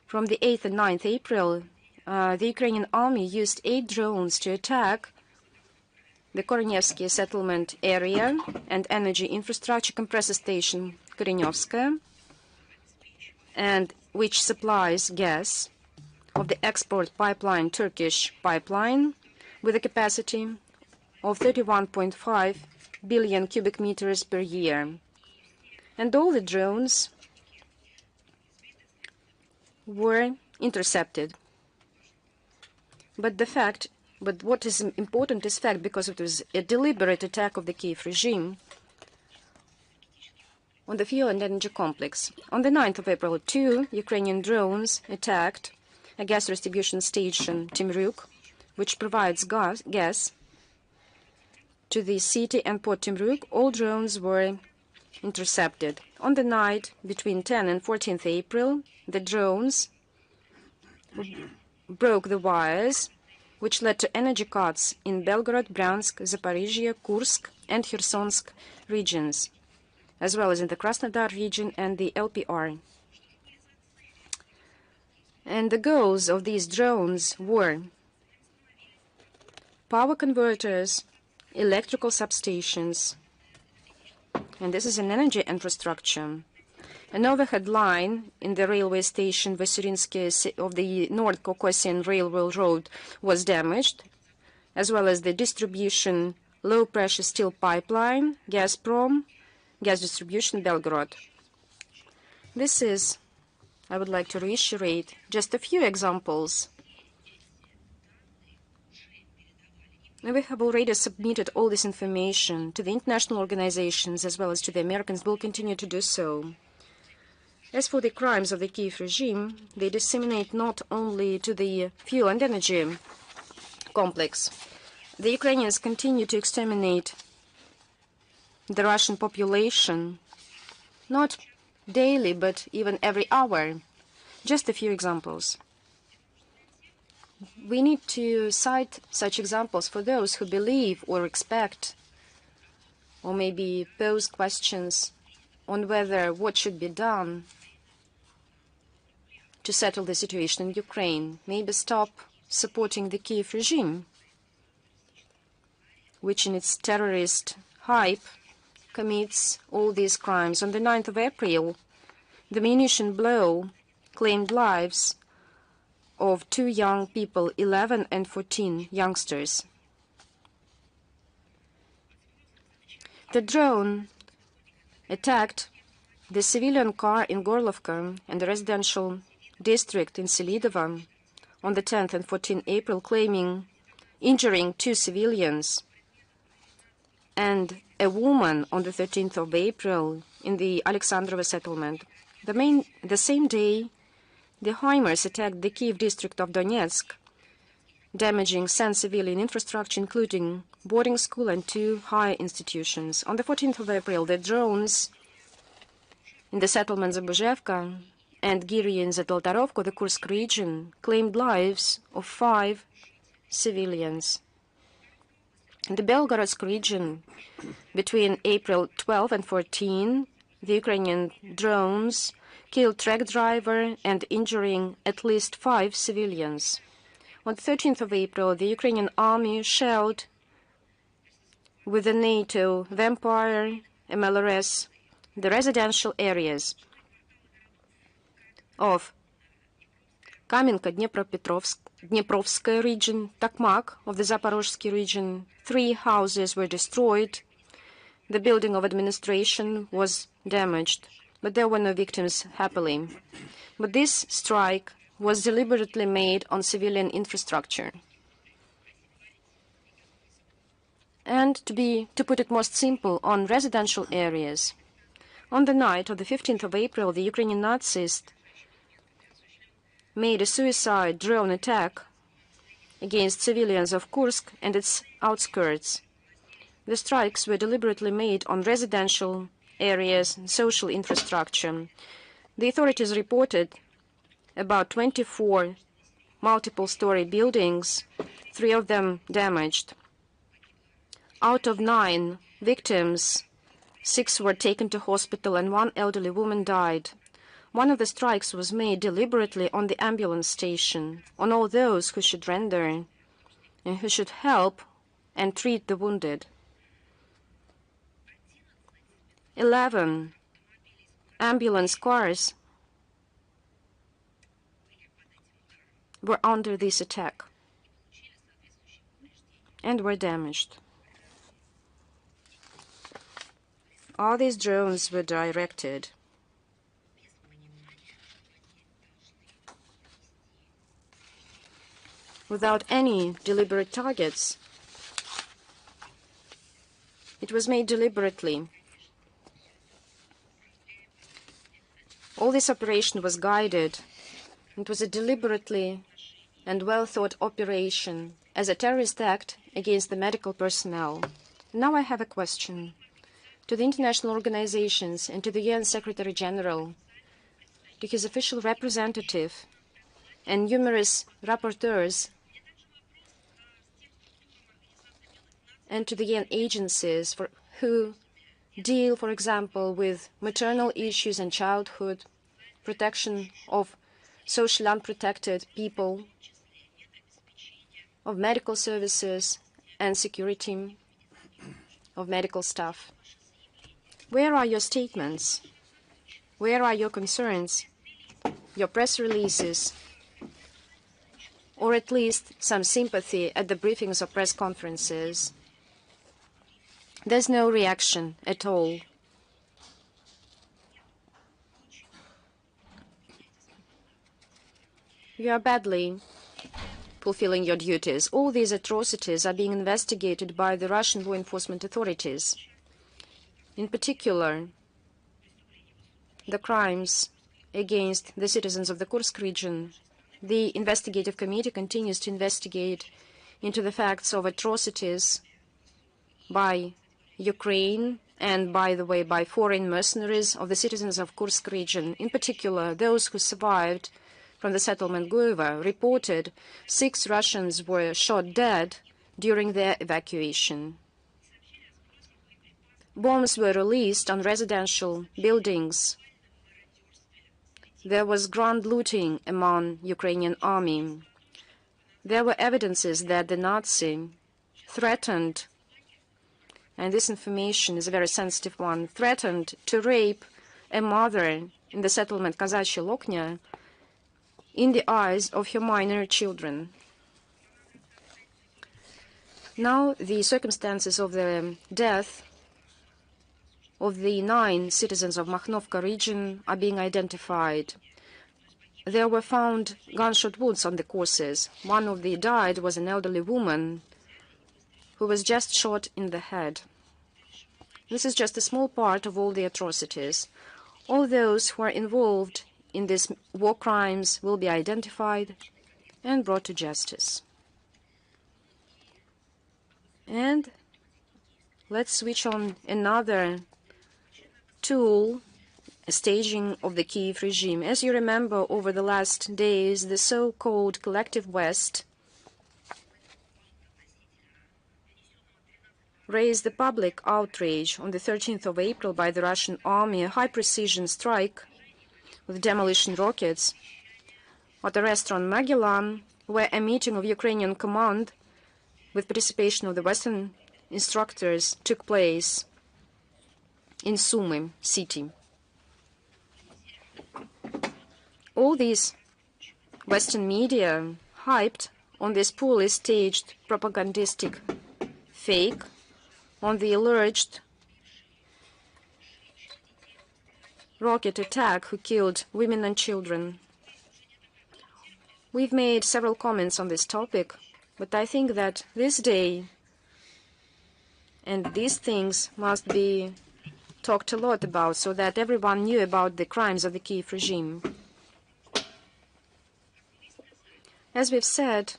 From the 8th and 9th April, the Ukrainian army used 8 drones to attack the Koronevsky settlement area and energy infrastructure compressor station Korenyovskaya, and which supplies gas of the export pipeline Turkish pipeline with a capacity of 31.5 billion cubic meters per year. And all the drones were intercepted. But what is important is fact, because it was a deliberate attack of the Kiev regime on the fuel and energy complex. On the 9th of April, 2 Ukrainian drones attacked a gas distribution station, Timryuk, which provides gas to the city and Port Timryuk. All drones were intercepted. On the night between 10 and 14th April, the drones broke the wires, which led to energy cuts in Belgorod, Bryansk, Zaporizhia, Kursk, and Khersonsk regions, as well as in the Krasnodar region and the LPR. And the goals of these drones were power converters, electrical substations, and this is an energy infrastructure. An overhead line in the railway station Vasilinsky of the North Caucasian Railroad Road was damaged, as well as the distribution low-pressure steel pipeline, Gazprom, gas distribution, Belgorod. This is, I would like to reiterate, just a few examples. We have already submitted all this information to the international organizations as well as to the Americans. We'll continue to do so. As for the crimes of the Kiev regime, they disseminate not only to the fuel and energy complex. The Ukrainians continue to exterminate the Russian population, not daily, but even every hour. Just a few examples. We need to cite such examples for those who believe or expect or maybe pose questions on whether what should be done to settle the situation in Ukraine. Maybe stop supporting the Kiev regime, which in its terrorist hype commits all these crimes. On the 9th of April, the munition blow claimed lives of 2 young people, 11 and 14 youngsters. The drone attacked the civilian car in Gorlovka and the residential district in Selidovo on the 10th and 14th April, injuring 2 civilians, and a woman on the 13th of April in the Alexandrova settlement. The same day, the HIMARS attacked the Kiev district of Donetsk, damaging some civilian infrastructure, including boarding school and 2 higher institutions. On the 14th of April, the drones in the settlements of Buzhevka and Giry in Zoltarovka, the Kursk region, claimed lives of 5 civilians. In the Belgorodsk region, between April 12 and 14, the Ukrainian drones killed truck driver and injuring at least 5 civilians. On the 13th of April, the Ukrainian army shelled with the Nato Vampire MLRS the residential areas of Kamenka, Dneprovskaya region, Tokmak of the Zaporozhsky region. 3 houses were destroyed. The building of administration was damaged, but there were no victims, happily. But this strike was deliberately made on civilian infrastructure. And to put it most simple, on residential areas. On the night of the 15th of April, the Ukrainian Nazis made a suicide drone attack against civilians of Kursk and its outskirts. The strikes were deliberately made on residential areas and social infrastructure. The authorities reported about 24 multiple-story buildings, 3 of them damaged. Out of 9 victims, 6 were taken to hospital and 1 elderly woman died. One of the strikes was made deliberately on the ambulance station, on all those who should render and who should help and treat the wounded. 11 ambulance cars were under this attack and were damaged. All these drones were directed without any deliberate targets. It was made deliberately. All this operation was guided. It was a deliberately and well-thought operation as a terrorist act against the medical personnel. Now I have a question to the international organizations and to the UN Secretary General, to his official representative and numerous rapporteurs, and to the UN agencies who deal, for example, with maternal issues and childhood, protection of socially unprotected people, of medical services and security of medical staff. Where are your statements? Where are your concerns, your press releases, or at least some sympathy at the briefings or press conferences? There's no reaction at all. You are badly fulfilling your duties. All these atrocities are being investigated by the Russian law enforcement authorities. In particular, the crimes against the citizens of the Kursk region. The investigative committee continues to investigate into the facts of atrocities by Ukraine and, by the way, by foreign mercenaries of the citizens of Kursk region. In particular, those who survived from the settlement Goeva reported 6 Russians were shot dead during their evacuation. Bombs were released on residential buildings. There was grand looting among Ukrainian army. There were evidences that the Nazi threatened, and this information is a very sensitive one, threatened to rape a mother in the settlement Kazachye Loknya in the eyes of her minor children. Now the circumstances of the death of the 9 citizens of Makhnovka region are being identified. There were found gunshot wounds on the corpses. One of the died was an elderly woman who was just shot in the head. This is just a small part of all the atrocities. All those who are involved in these war crimes will be identified and brought to justice. And let's switch on another tool, a staging of the Kiev regime. As you remember, over the last days, the so-called collective West raised the public outrage on the 13th of April by the Russian army, a high-precision strike with demolition rockets at a restaurant Magellan, where a meeting of Ukrainian command with participation of the Western instructors took place in Sumy city. All these Western media hyped on this poorly staged propagandistic fake, on the alleged rocket attack who killed women and children. We've made several comments on this topic, but I think that this day and these things must be talked a lot about so that everyone knew about the crimes of the Kiev regime. As we've said,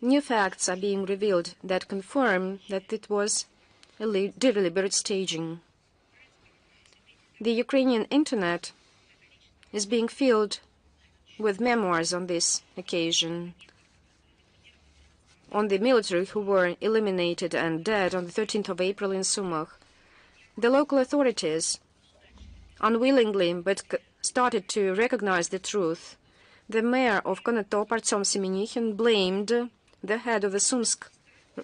new facts are being revealed that confirm that it was a deliberate staging. The Ukrainian internet is being filled with memoirs on this occasion, on the military who were eliminated and dead on the 13th of April in Sumy. The local authorities, unwillingly but started to recognize the truth, the mayor of Konotop, Artyom Semenyhin, blamed the head of the Sumsk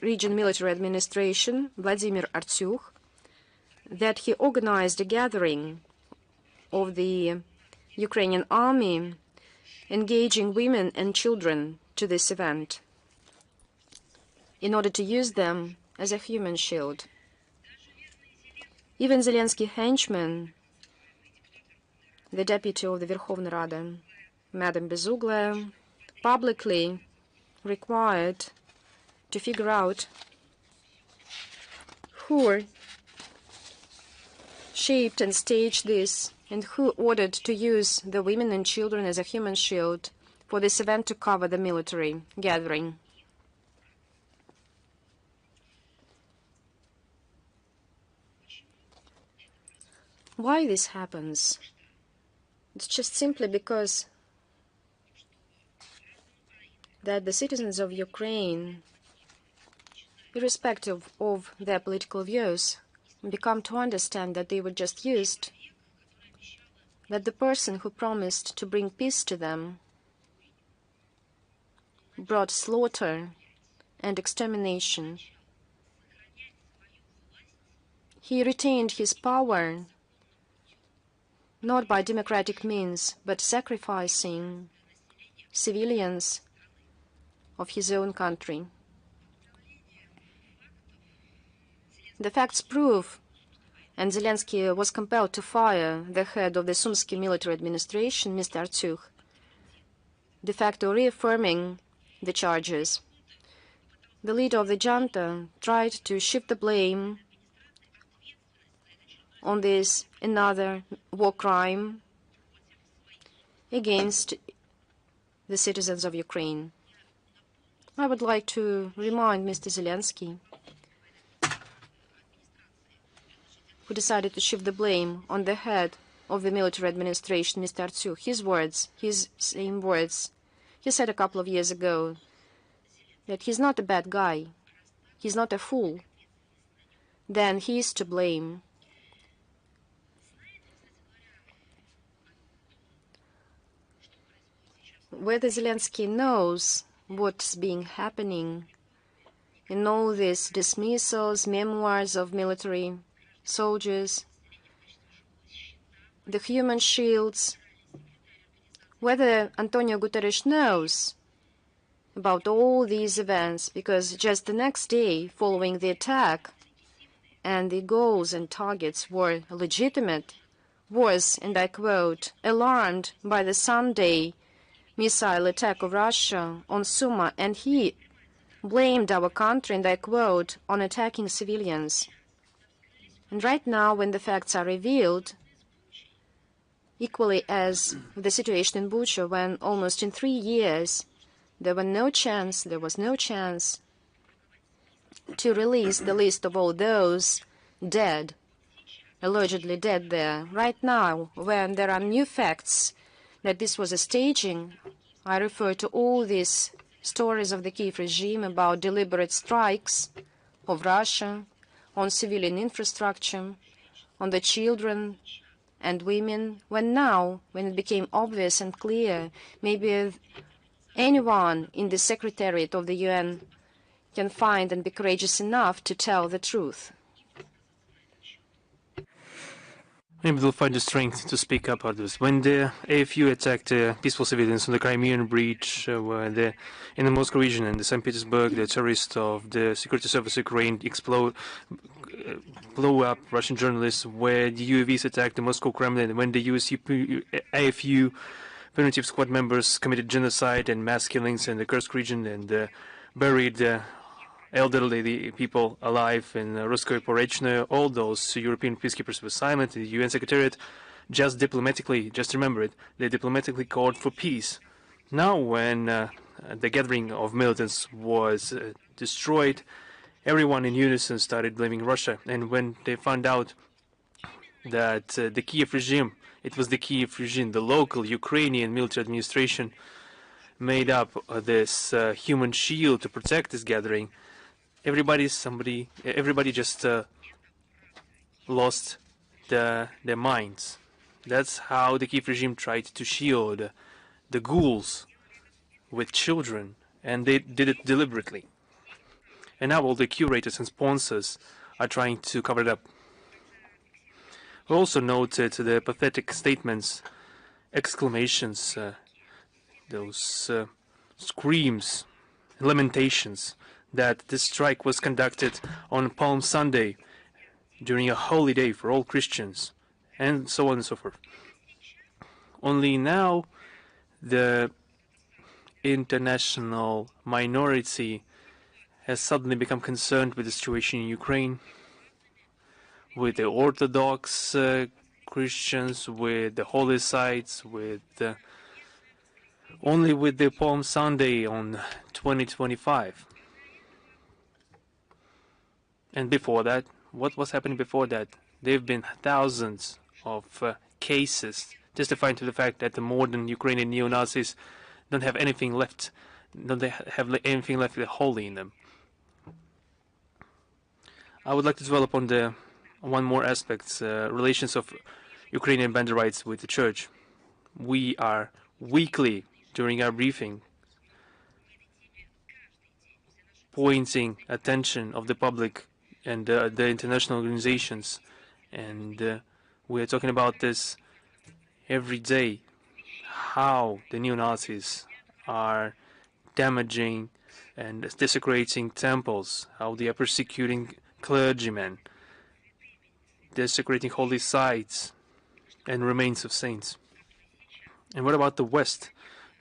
region military administration, Vladimir Artyukh, that he organized a gathering of the Ukrainian army, engaging women and children to this event in order to use them as a human shield. Even Zelensky henchman, the deputy of the Verkhovna Rada, Madam Bezuglaya, publicly required to figure out who shaped and staged this and who ordered to use the women and children as a human shield for this event to cover the military gathering. Why this happens? It's just simply because that the citizens of Ukraine, irrespective of their political views, become to understand that they were just used, that the person who promised to bring peace to them brought slaughter and extermination. He retained his power not by democratic means, but sacrificing civilians of his own country. The facts prove, and Zelensky was compelled to fire the head of the Sumsky military administration, Mr. Artyukh, de facto reaffirming the charges. The leader of the junta tried to shift the blame on this another war crime against the citizens of Ukraine. I would like to remind Mr. Zelensky, who decided to shift the blame on the head of the military administration, Mr. Artyukh, his words, his same words. He said a couple of years ago that he's not a bad guy, he's not a fool. Then he is to blame. Whether Zelensky knows what's being happening in all these dismissals, memoirs of military soldiers, the human shields, whether Antonio Guterres knows about all these events, because just the next day following the attack and the goals and targets were legitimate, was, and I quote, alarmed by the Sunday missile attack of Russia on Sumy, and he blamed our country, and I quote, on attacking civilians. And right now, when the facts are revealed, equally as the situation in Bucha, when almost in 3 years there was no chance to release the list of all those dead, allegedly dead there. Right now, when there are new facts that this was a staging, I refer to all these stories of the Kiev regime about deliberate strikes of Russia on civilian infrastructure, on the children and women, when it became obvious and clear, maybe anyone in the Secretariat of the UN can find and be courageous enough to tell the truth. Maybe they'll find the strength to speak up about this. When the AFU attacked peaceful civilians on the Crimean breach, in the Moscow region and the St. Petersburg, the terrorists of the Security Service of Ukraine blow up Russian journalists, where the UAVs attacked the Moscow Kremlin, when the AFU preemptive squad members committed genocide and mass killings in the Kursk region and buried elderly people alive in Ruskoye Porechnoye, all those European peacekeepers were silent. The UN Secretariat just remember it, they diplomatically called for peace. Now when the gathering of militants was destroyed, everyone in unison started blaming Russia. And when they found out that the Kiev regime, it was the Kiev regime, the local Ukrainian military administration, made up this human shield to protect this gathering, everybody just lost their minds. That's how the Kiev regime tried to shield the ghouls with children, and they did it deliberately. And now all the curators and sponsors are trying to cover it up. We also noted the pathetic statements, exclamations, those screams, lamentations that this strike was conducted on Palm Sunday during a holy day for all Christians, and so on and so forth. Only now the international minority has suddenly become concerned with the situation in Ukraine, with the Orthodox Christians, with the holy sites, with only with the Palm Sunday on 2025. And before that, what was happening before that? There have been thousands of cases testifying to the fact that the modern Ukrainian neo-Nazis don't have anything left, don't have anything left holy in them. I would like to develop on the one more aspect, relations of Ukrainian banderites with the church. We are weekly, during our briefing, pointing attention of the public and the international organizations, and we are talking about this every day, how the neo-Nazis are damaging and desecrating temples, how they are persecuting clergymen, desecrating holy sites and remains of saints. And what about the West,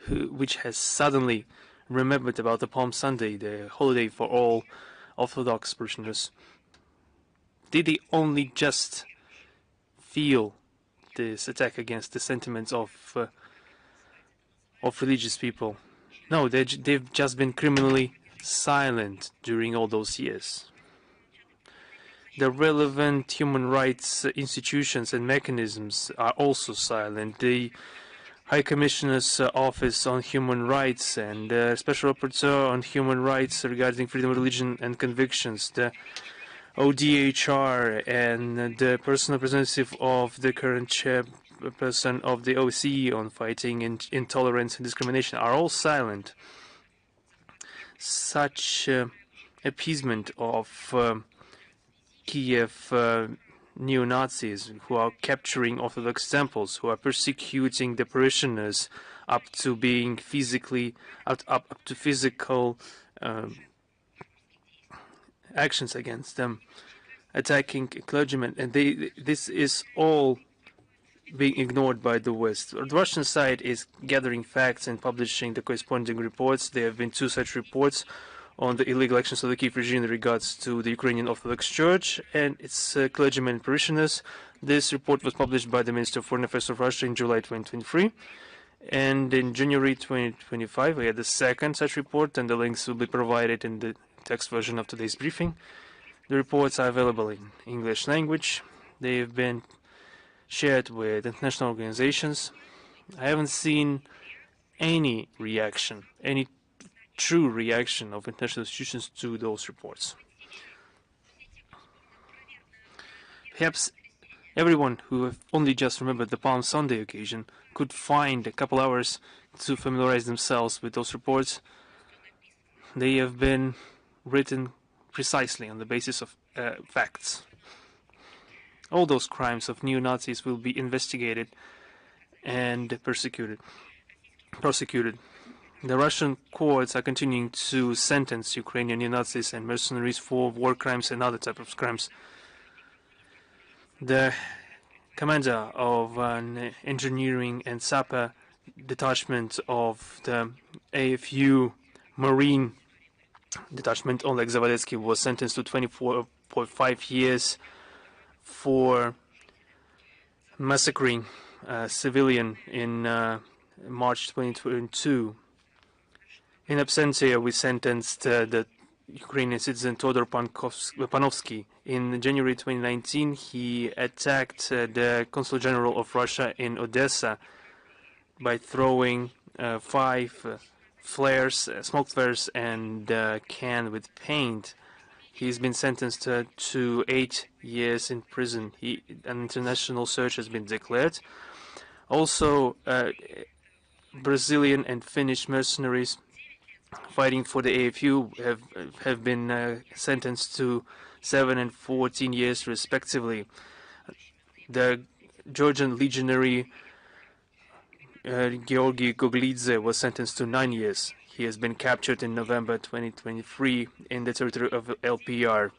which has suddenly remembered about the Palm Sunday, the holiday for all Orthodox parishioners? Did they only just feel this attack against the sentiments of religious people? No, they've just been criminally silent during all those years. The relevant human rights institutions and mechanisms are also silent. The High Commissioner's Office on Human Rights and the Special Rapporteur on Human Rights regarding freedom of religion and convictions, the ODHR and the personal representative of the current chairperson of the OSCE on fighting intolerance and discrimination are all silent. Such appeasement of Kiev neo-Nazis who are capturing Orthodox temples, who are persecuting the parishioners up to being physically, up to physical actions against them, attacking clergymen, and this is all being ignored by the West. The Russian side is gathering facts and publishing the corresponding reports. There have been 2 such reports on the illegal actions of the Kiev regime in regards to the Ukrainian Orthodox Church and its clergymen and parishioners. This report was published by the Minister of Foreign Affairs of Russia in July 2023. And in January 2025, we had the second such report, and the links will be provided in the text version of today's briefing. The reports are available in English language. They have been shared with international organizations. I haven't seen any reaction, any true reaction of international institutions to those reports. Perhaps everyone who have only just remembered the Palm Sunday occasion could find a couple hours to familiarize themselves with those reports. They have been written precisely on the basis of facts. All those crimes of neo-Nazis will be investigated and prosecuted. The Russian courts are continuing to sentence Ukrainian neo-Nazis and mercenaries for war crimes and other types of crimes. The commander of an engineering and sapper detachment of the AFU Marine detachment, Oleg Zavaletsky, was sentenced to 24.5 years for massacring a civilian in March 2022. In absentia, we sentenced the Ukrainian citizen Todor Panovsky. In January 2019, he attacked the Consul General of Russia in Odessa by throwing 5 flares, smoke flares, and a can with paint. He's been sentenced to 8 years in prison. An international search has been declared. Also, Brazilian and Finnish mercenaries fighting for the AFU have been sentenced to 7 and 14 years respectively. The Georgian legionary Georgi Goglidze was sentenced to 9 years. He has been captured in November 2023 in the territory of LPR.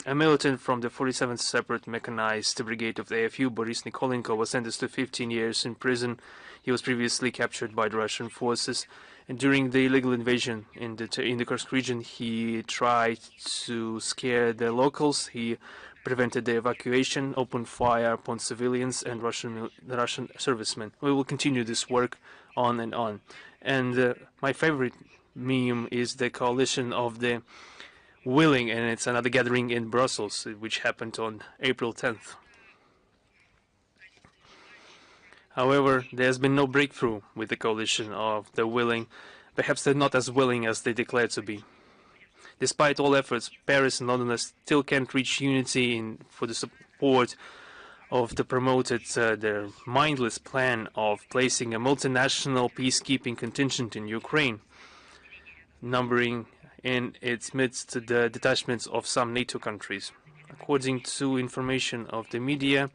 A militant from the 47th Separate Mechanized Brigade of the AFU, Boris Nikolenko, was sentenced to 15 years in prison. He was previously captured by the Russian forces. And during the illegal invasion in the Kursk region, he tried to scare the locals. He prevented the evacuation, opened fire upon civilians and Russian servicemen. We will continue this work on and on. And my favorite meme is the coalition of the willing, and it's another gathering in Brussels, which happened on April 10th. However, there's been no breakthrough with the coalition of the willing. Perhaps they're not as willing as they declare to be. Despite all efforts, Paris and London still can't reach unity for the support of the promoted, their mindless plan of placing a multinational peacekeeping contingent in Ukraine, numbering in its midst the detachments of some NATO countries. According to information of the media,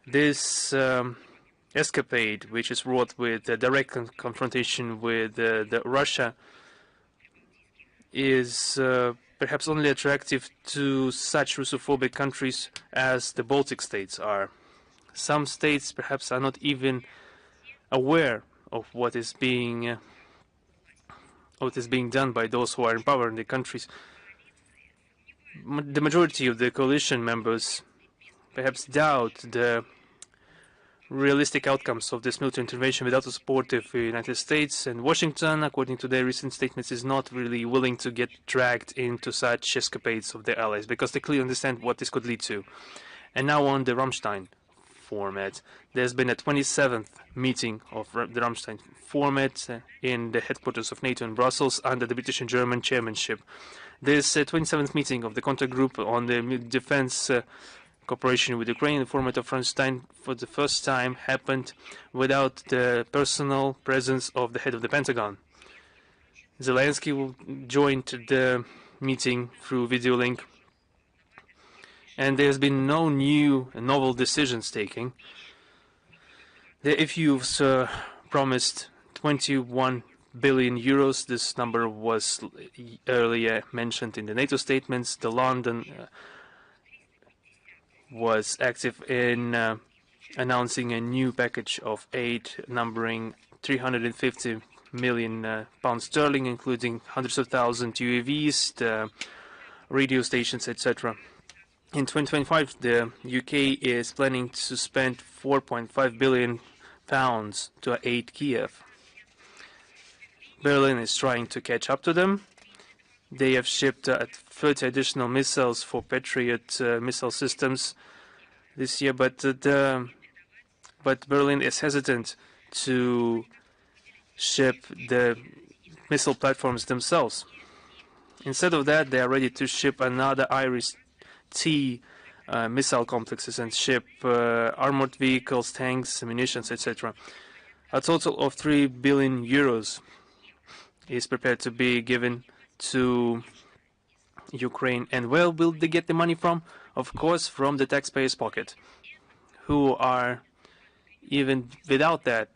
this escapade, which is wrought with a direct confrontation with Russia, is perhaps only attractive to such Russophobic countries as the Baltic states are. Some states perhaps are not even aware of what is being done by those who are in power in the countries. The majority of the coalition members perhaps doubt the realistic outcomes of this military intervention without the support of the United States, and Washington, according to their recent statements, is not really willing to get dragged into such escapades of their allies, because they clearly understand what this could lead to. And now on the Rammstein format, there's been a 27th meeting of the Rammstein format in the headquarters of NATO in Brussels under the British and German chairmanship. This 27th meeting of the contact group on the defense cooperation with Ukraine in the format of Rammstein for the first time happened without the personal presence of the head of the Pentagon. Zelensky joined the meeting through video link, and there's been no new and novel decisions taken. The FU's promised 21 billion euros. This number was earlier mentioned in the NATO statements. The London was active in announcing a new package of aid numbering 350 million pounds sterling, including hundreds of thousands UAVs, the radio stations, etc. In 2025, the UK is planning to spend 4.5 billion pounds to aid Kiev. Berlin is trying to catch up to them. They have shipped 30 additional missiles for Patriot missile systems this year, but Berlin is hesitant to ship the missile platforms themselves. Instead of that, they are ready to ship another Iris-T missile complexes and ship armored vehicles, tanks, munitions, etc. A total of 3 billion euros is prepared to be given to Ukraine. And where will they get the money from? Of course, from the taxpayers' pocket, who are, even without that,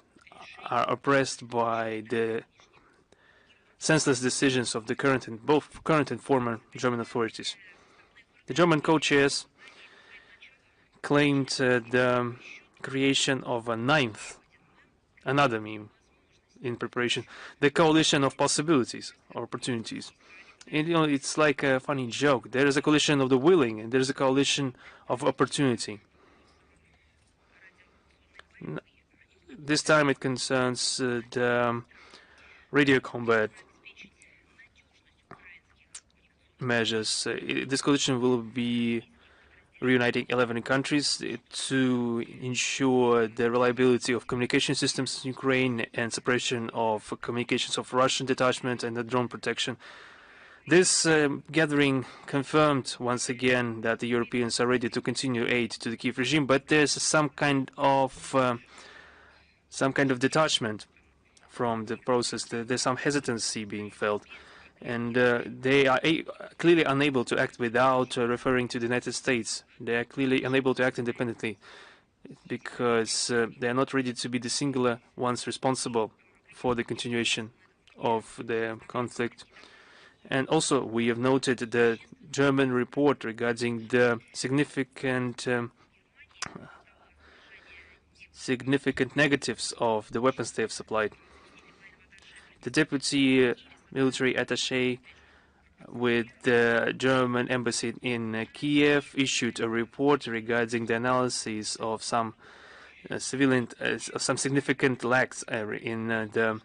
are oppressed by the senseless decisions of the both current and former German authorities. The German co-chairs claimed the creation of another meme in preparation, the coalition of possibilities or opportunities. And, it's like a funny joke. There is a coalition of the willing, and there is a coalition of opportunity. This time it concerns the radio combat measures. This coalition will be reuniting 11 countries to ensure the reliability of communication systems in Ukraine and separation of communications of Russian detachment and the drone protection. This gathering confirmed once again that the Europeans are ready to continue aid to the Kiev regime, but there's some kind of detachment from the process. There's some hesitancy being felt, and they are clearly unable to act without referring to the United States. They are clearly unable to act independently because they are not ready to be the singular ones responsible for the continuation of the conflict. And also, we have noted the German report regarding the significant negatives of the weapons they have supplied. The deputy military attaché with the German embassy in Kiev issued a report regarding the analysis of some some significant lacks in the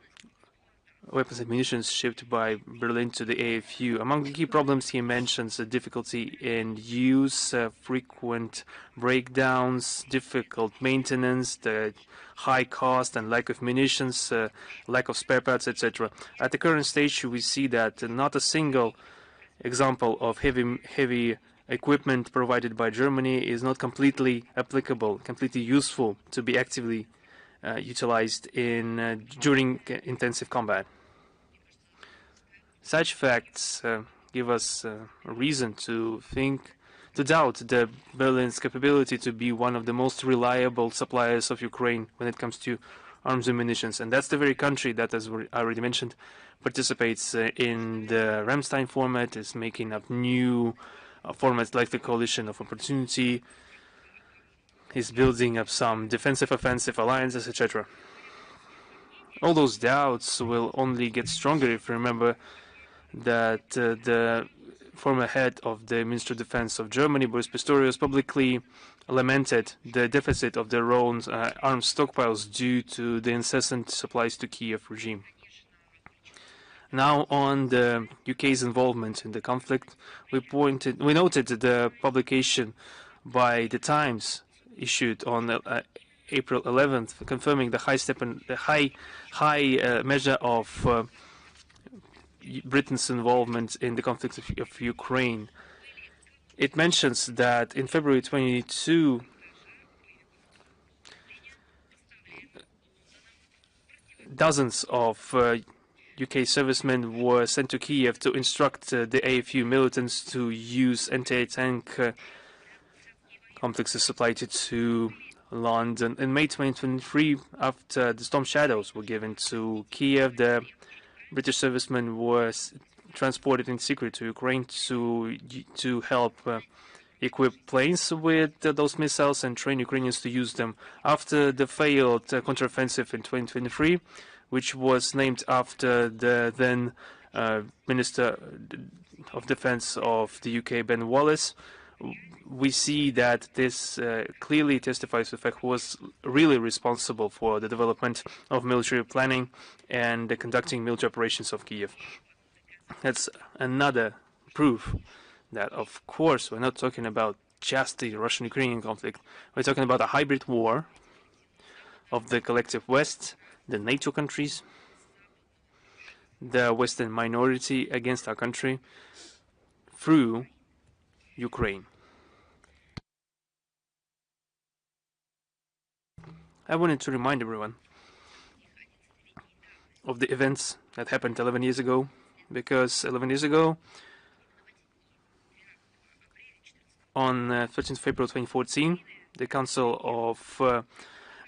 weapons and munitions shipped by Berlin to the AFU. Among the key problems, he mentions the difficulty in use, frequent breakdowns, difficult maintenance, the high cost and lack of munitions, lack of spare parts, etc. At the current stage, we see that not a single example of heavy equipment provided by Germany is not completely applicable, completely useful to be actively utilized during intensive combat. Such facts give us a reason to doubt Berlin's capability to be one of the most reliable suppliers of Ukraine when it comes to arms and munitions. And that's the very country that, as I already mentioned, participates in the Ramstein format, is making up new formats like the Coalition of Opportunity, is building up some defensive offensive alliances, etc. All those doubts will only get stronger if you remember that the former head of the Ministry of Defense of Germany, Boris Pistorius, publicly lamented the deficit of their own arms stockpiles due to the incessant supplies to Kiev regime. Now, on the UK's involvement in the conflict, we noted the publication by the Times issued on April 11th, confirming the high measure of Britain's involvement in the conflict of Ukraine. It mentions that in February 22, dozens of UK servicemen were sent to Kiev to instruct the AFU militants to use anti-tank complexes supplied to London. In May 2023, after the storm shadows were given to Kiev, the British servicemen were transported in secret to Ukraine to help equip planes with those missiles and train Ukrainians to use them. After the failed counteroffensive in 2023, which was named after the then Minister of Defense of the UK, Ben Wallace, we see that this clearly testifies to the fact who was really responsible for the development of military planning and the conducting military operations of Kiev. That's another proof that, of course, we're not talking about just the Russian-Ukrainian conflict. We're talking about a hybrid war of the collective West, the NATO countries, the Western minority against our country through Ukraine. I wanted to remind everyone of the events that happened 11 years ago, because 11 years ago, on 13th February 2014, the Council of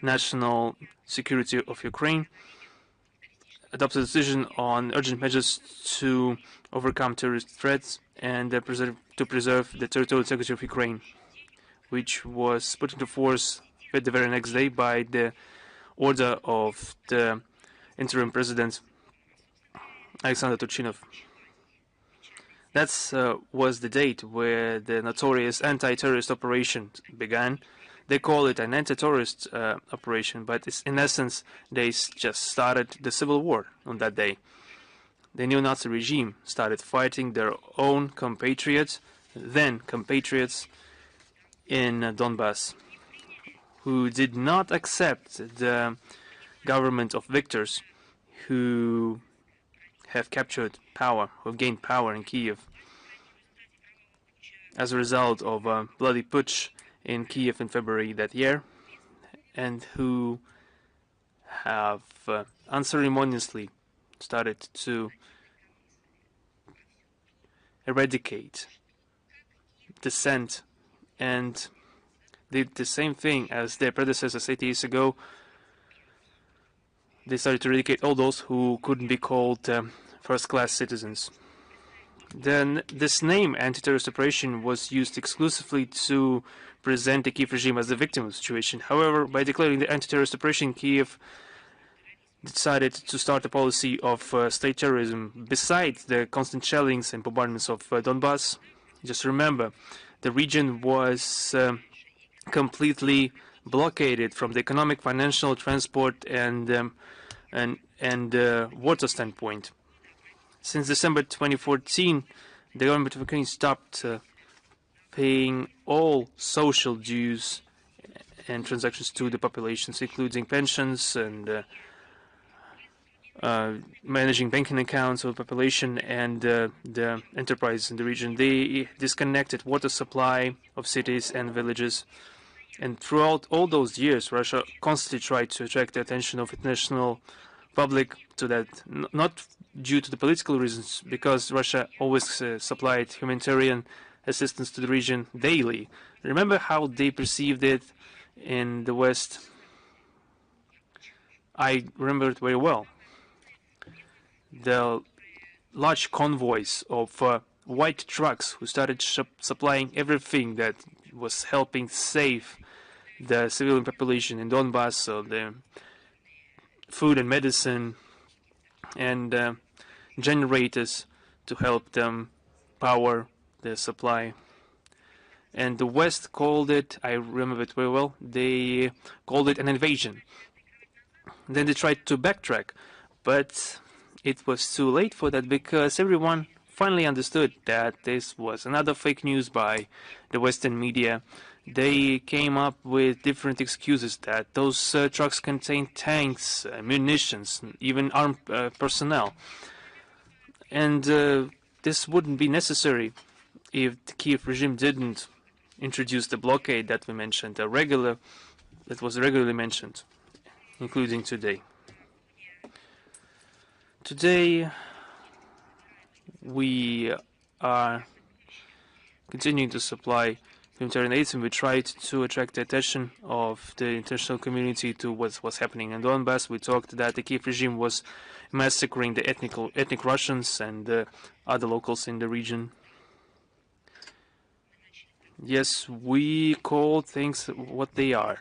National Security of Ukraine adopted a decision on urgent measures to overcome terrorist threats and to preserve the territorial integrity of Ukraine, which was put into force the very next day by the order of the interim president, Alexander Lukashenko. That was the date where the notorious anti-terrorist operation began. They call it an anti-terrorist operation, but in essence, they just started the civil war on that day. The neo-Nazi regime started fighting their own compatriots, then compatriots in Donbas, who did not accept the government of victors, who have captured power, who have gained power in Kiev as a result of a bloody putsch in Kiev in February that year, and who have unceremoniously started to eradicate dissent and did the same thing as their predecessors 80 years ago. They started to eradicate all those who couldn't be called first-class citizens. Then this name, anti-terrorist operation, was used exclusively to present the Kiev regime as the victim of the situation. However, by declaring the anti-terrorist operation, Kiev decided to start a policy of state terrorism. Besides the constant shellings and bombardments of Donbas, just remember, the region was completely blockaded from the economic, financial, transport, and water standpoint. Since December 2014, the government of Ukraine stopped paying all social dues and transactions to the populations, including pensions and managing banking accounts of the population and the enterprises in the region. They disconnected water supply of cities and villages. And throughout all those years, Russia constantly tried to attract the attention of international public to that, not due to the political reasons, because Russia always supplied humanitarian assistance to the region daily. Remember how they perceived it in the West? I remember it very well. The large convoys of white trucks who started supplying everything that was helping save the civilian population in Donbas, so the food and medicine and generators to help them power the supply. And the West called it, I remember it very well, they called it an invasion. Then they tried to backtrack, but it was too late for that, because everyone finally understood that this was another fake news by the Western media. They came up with different excuses that those trucks contain tanks, munitions, even armed personnel. And this wouldn't be necessary if the Kiev regime didn't introduce the blockade that we mentioned, that was regularly mentioned, including today. Today, we are continuing to supply humanitarian aid, and we tried to attract the attention of the international community to what's happening in Donbas. We talked that the Kiev regime was massacring the ethnic Russians and other locals in the region. Yes, we call things what they are.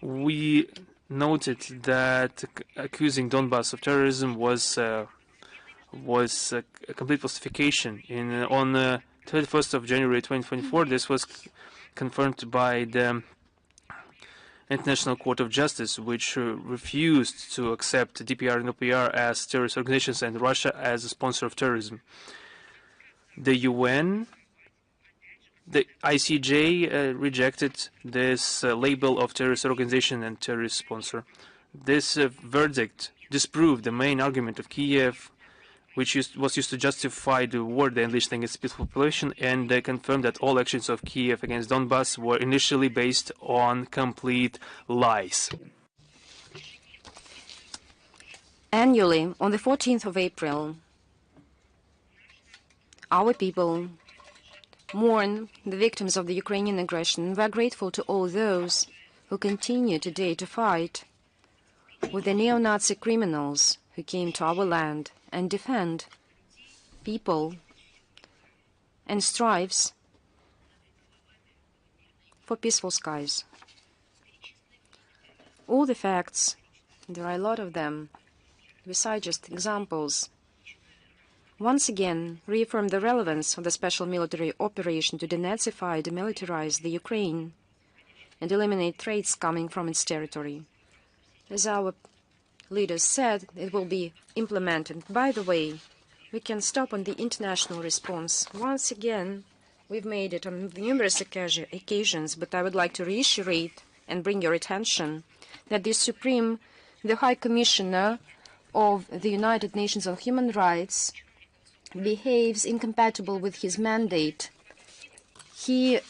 We noted that accusing Donbas of terrorism was a complete falsification. On 31st of January 2024, this was confirmed by the International Court of Justice, which refused to accept DPR and OPR as terrorist organizations and Russia as a sponsor of terrorism. The UN, the ICJ rejected this label of terrorist organization and terrorist sponsor. This verdict disproved the main argument of Kiev, which was used to justify the war they unleashed against the peaceful population, and they confirmed that all actions of Kiev against Donbas were initially based on complete lies. Annually, on the 14th of April, our people mourn the victims of the Ukrainian aggression. We are grateful to all those who continue today to fight with the neo-Nazi criminals who came to our land and defend people and strives for peaceful skies. All the facts, there are a lot of them, besides just examples, once again reaffirm the relevance of the special military operation to denazify, demilitarize the Ukraine and eliminate threats coming from its territory. As our leaders said, it will be implemented. By the way, we can stop on the international response. Once again, we've made it on numerous occasions, but I would like to reiterate and bring your attention that the High Commissioner of the United Nations on Human Rights behaves incompatible with his mandate. He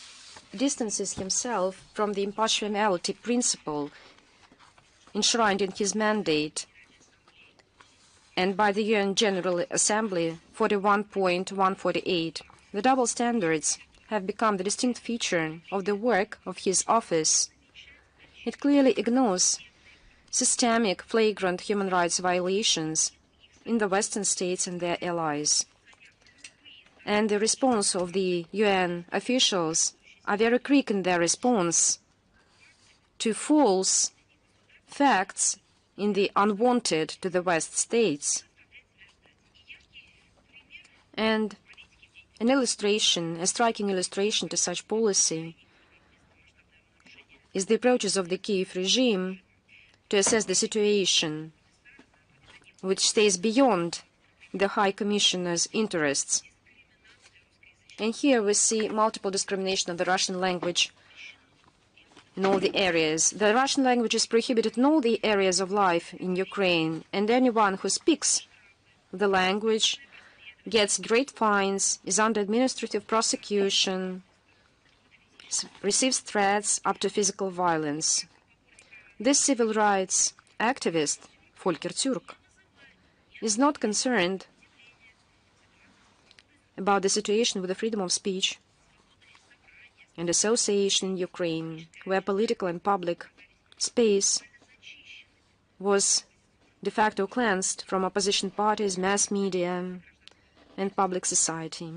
distances himself from the impartiality principle enshrined in his mandate and by the UN General Assembly 41.148. The double standards have become the distinct feature of the work of his office. It clearly ignores systemic, flagrant human rights violations in the Western states and their allies. And the response of the UN officials are very quick in their response to false facts in the unwanted to the West states. And an illustration, a striking illustration to such policy is the approaches of the Kiev regime to assess the situation, which stays beyond the High Commissioner's interests. And here we see multiple discrimination of the Russian language in all the areas. The Russian language is prohibited in all the areas of life in Ukraine, and anyone who speaks the language gets great fines, is under administrative prosecution, receives threats up to physical violence. This civil rights activist, Volker Türk, is not concerned about the situation with the freedom of speech and association in Ukraine, where political and public space was de facto cleansed from opposition parties, mass media, and public society.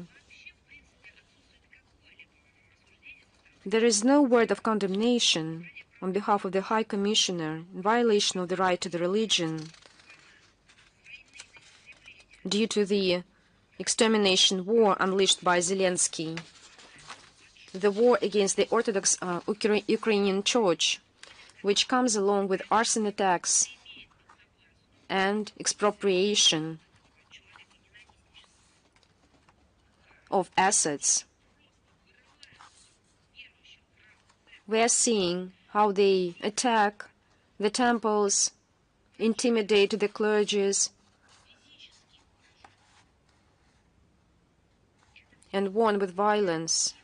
There is no word of condemnation on behalf of the High Commissioner in violation of the right to the religion due to the extermination war unleashed by Zelensky, the war against the Orthodox Ukrainian Church, which comes along with arson attacks and expropriation of assets. We are seeing how they attack the temples, intimidate the clergies, and warn with violence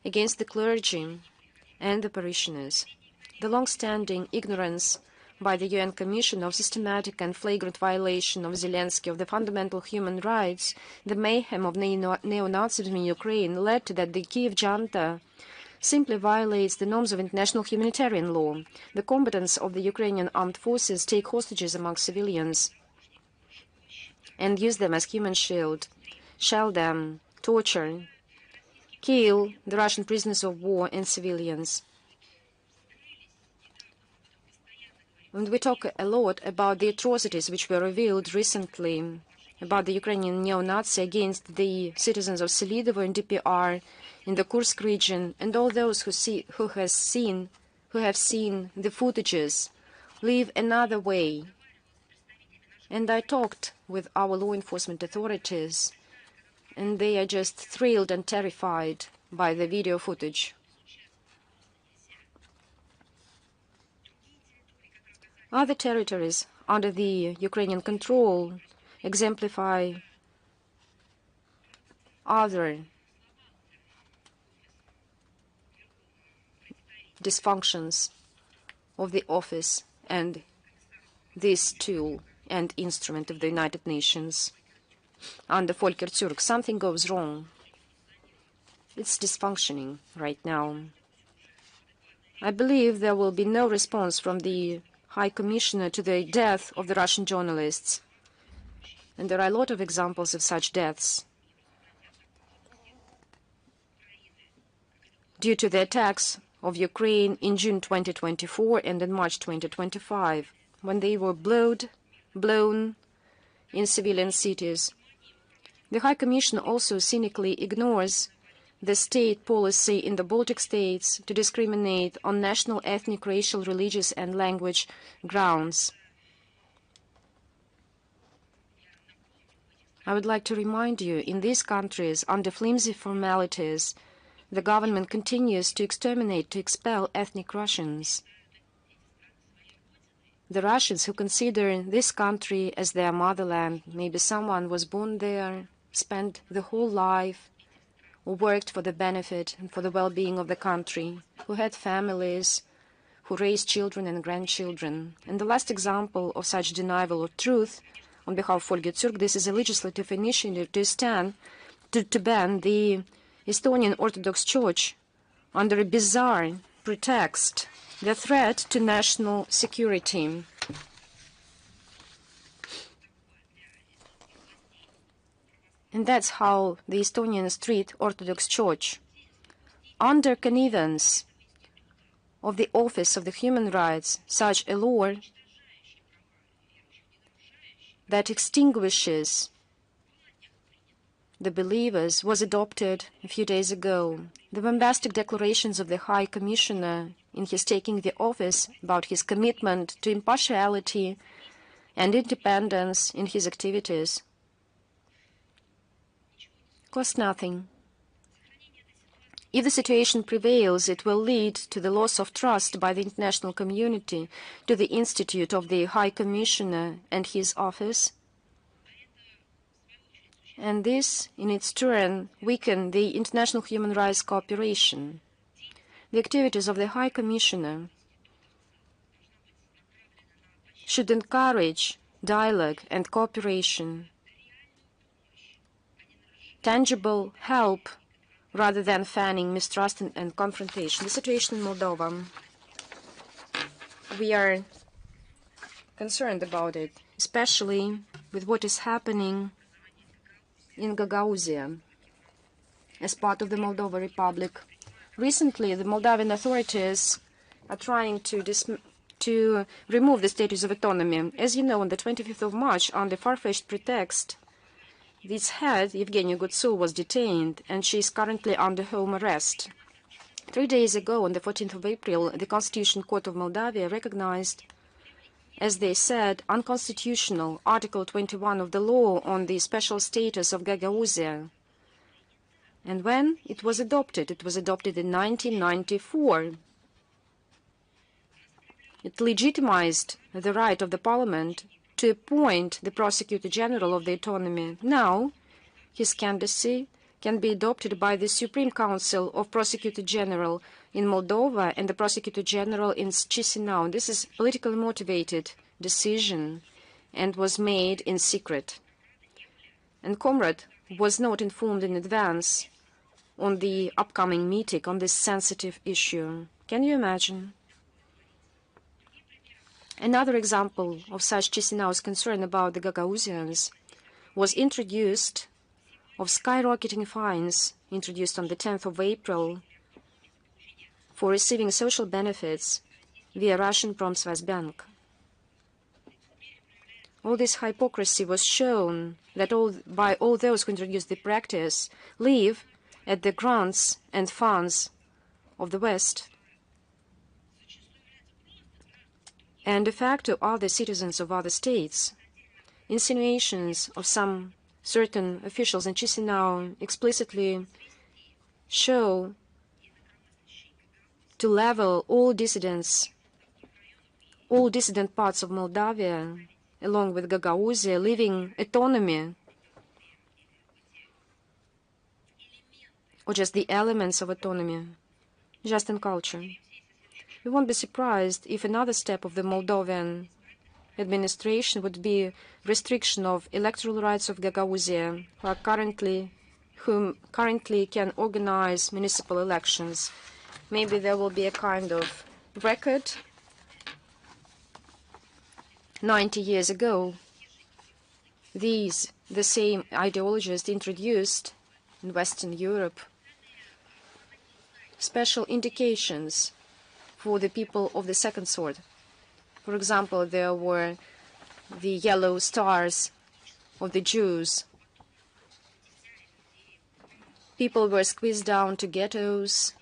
against the clergy and the parishioners. The long-standing ignorance by the UN Commission of systematic and flagrant violation of Zelensky of the fundamental human rights, the mayhem of neo-Nazism in Ukraine led to that the Kiev junta simply violates the norms of international humanitarian law. The combatants of the Ukrainian armed forces take hostages among civilians and use them as human shield, shell them, torture, kill the Russian prisoners of war and civilians. And we talk a lot about the atrocities which were revealed recently about the Ukrainian neo-Nazi against the citizens of Selidovo and DPR in the Kursk region, and all those who have seen the footages live another way. And I talked with our law enforcement authorities, and they are just thrilled and terrified by the video footage. Other territories under the Ukrainian control exemplify other dysfunctions of the office and this tool and instrument of the United Nations. Under Volker Türk, something goes wrong. It's dysfunctioning right now. I believe there will be no response from the High Commissioner to the death of the Russian journalists. And there are a lot of examples of such deaths due to the attacks of Ukraine in June 2024 and in March 2025, when they were blown in civilian cities. The High Commission also cynically ignores the state policy in the Baltic states to discriminate on national, ethnic, racial, religious, and language grounds. I would like to remind you, in these countries, under flimsy formalities, the government continues to exterminate, to expel ethnic Russians. the Russians who consider this country as their motherland. Maybe someone was born there, spent the whole life, or worked for the benefit and for the well-being of the country, who had families, who raised children and grandchildren. And the last example of such denial of truth, on behalf of Olga Tsurk, this is a legislative initiative to ban the Estonian Orthodox Church under a bizarre pretext, the threat to national security. And that's how the Estonian Street Orthodox Church, under connivance of the Office of the Human Rights, such a law that extinguishes the believers, was adopted a few days ago. The bombastic declarations of the High Commissioner in his taking the office about his commitment to impartiality and independence in his activities cost nothing. If the situation prevails, it will lead to the loss of trust by the international community to the Institute of the High Commissioner and his office. And this, in its turn, weaken the international human rights cooperation. The activities of the High Commissioner should encourage dialogue and cooperation, tangible help, rather than fanning mistrust and confrontation. The situation in Moldova, we are concerned about it, especially with what is happening in Gagauzia as part of the Moldova Republic. Recently, the Moldovan authorities are trying to remove the status of autonomy. As you know, on the 25th of March, on the far-fetched pretext, its head, Evgenia Gutsu, was detained, and she is currently under home arrest. 3 days ago, on the 14th of April, the Constitutional Court of Moldavia recognized, as they said, unconstitutional Article 21 of the law on the special status of Gagauzia. And when it was adopted in 1994. It legitimized the right of the parliament to appoint the Prosecutor General of the autonomy. Now, his candidacy can be adopted by the Supreme Council of Prosecutor General in Moldova and the Prosecutor General in Chisinau. This is a politically motivated decision and was made in secret. And Comrade was not informed in advance on the upcoming meeting on this sensitive issue. Can you imagine? Another example of such Chisinau's concern about the Gagauzians was introduced of skyrocketing fines introduced on the 10th of April for receiving social benefits via Russian Pромsvязьбанк. All this hypocrisy was shown that by all those who introduced the practice live at the grants and funds of the West, and de facto are the citizens of other states. Insinuations of some certain officials in Chisinau explicitly show to level all dissident parts of Moldavia, along with Gagauzia, living autonomy, or just the elements of autonomy, just in culture. We won't be surprised if another step of the Moldovan administration would be restriction of electoral rights of Gagauzia, whom currently can organize municipal elections. Maybe there will be a kind of record. 90 years ago, the same ideologists introduced in Western Europe special indications for the people of the second sort. For example, there were the yellow stars of the Jews. People were squeezed down to ghettos.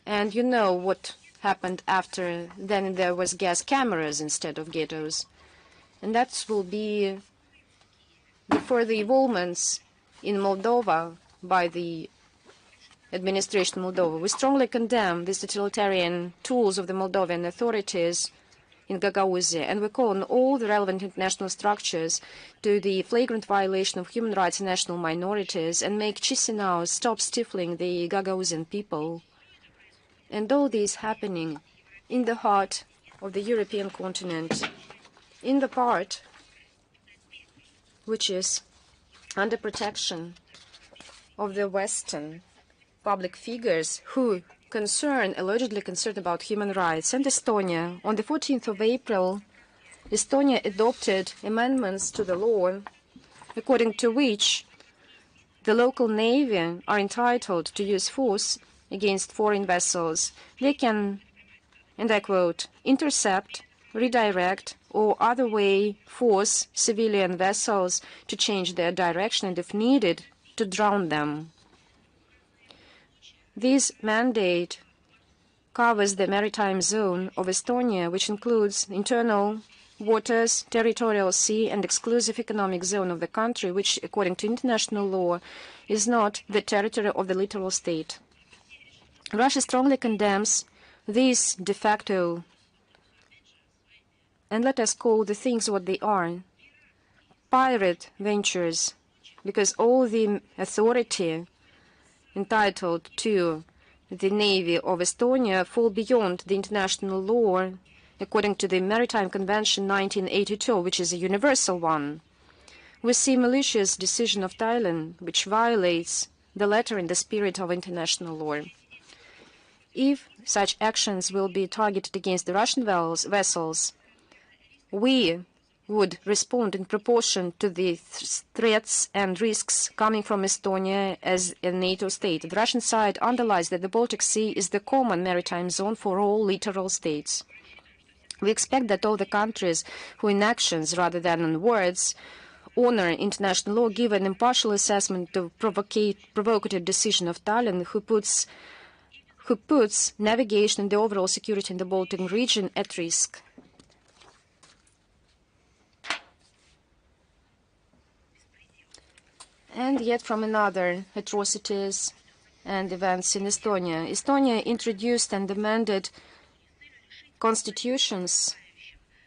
And you know what happened after. Then there was gas cameras instead of ghettos. And that will be the further evolvements in Moldova by the administration of Moldova. We strongly condemn these totalitarian tools of the Moldovan authorities in Gagauzia, and we call on all the relevant international structures to the flagrant violation of human rights and national minorities and make Chisinau stop stifling the Gagauzian people. And all this happening in the heart of the European continent, in the part which is under protection of the Western public figures who allegedly concerned about human rights. And Estonia, on the 14th of April, Estonia adopted amendments to the law according to which the local navy are entitled to use force against foreign vessels. They can, and I quote, intercept, redirect, or other way force civilian vessels to change their direction and, if needed, to drown them. This mandate covers the maritime zone of Estonia, which includes internal waters, territorial sea, and exclusive economic zone of the country, which, according to international law, is not the territory of the littoral state. Russia strongly condemns these de facto, and let us call the things what they are, pirate ventures, because all the authority entitled to the Navy of Estonia fall beyond the international law according to the Maritime Convention 1982, which is a universal one. We see malicious decision of Thailand, which violates the letter and the spirit of international law. If such actions will be targeted against the Russian vessels, we would respond in proportion to the threats and risks coming from Estonia as a NATO state. The Russian side underlies that the Baltic Sea is the common maritime zone for all littoral states. We expect that all the countries who in actions rather than in words honor international law give an impartial assessment of provocative decision of Thailand, who puts navigation and the overall security in the Baltic region at risk. And yet from another atrocities and events in Estonia. Estonia introduced and amended constitutions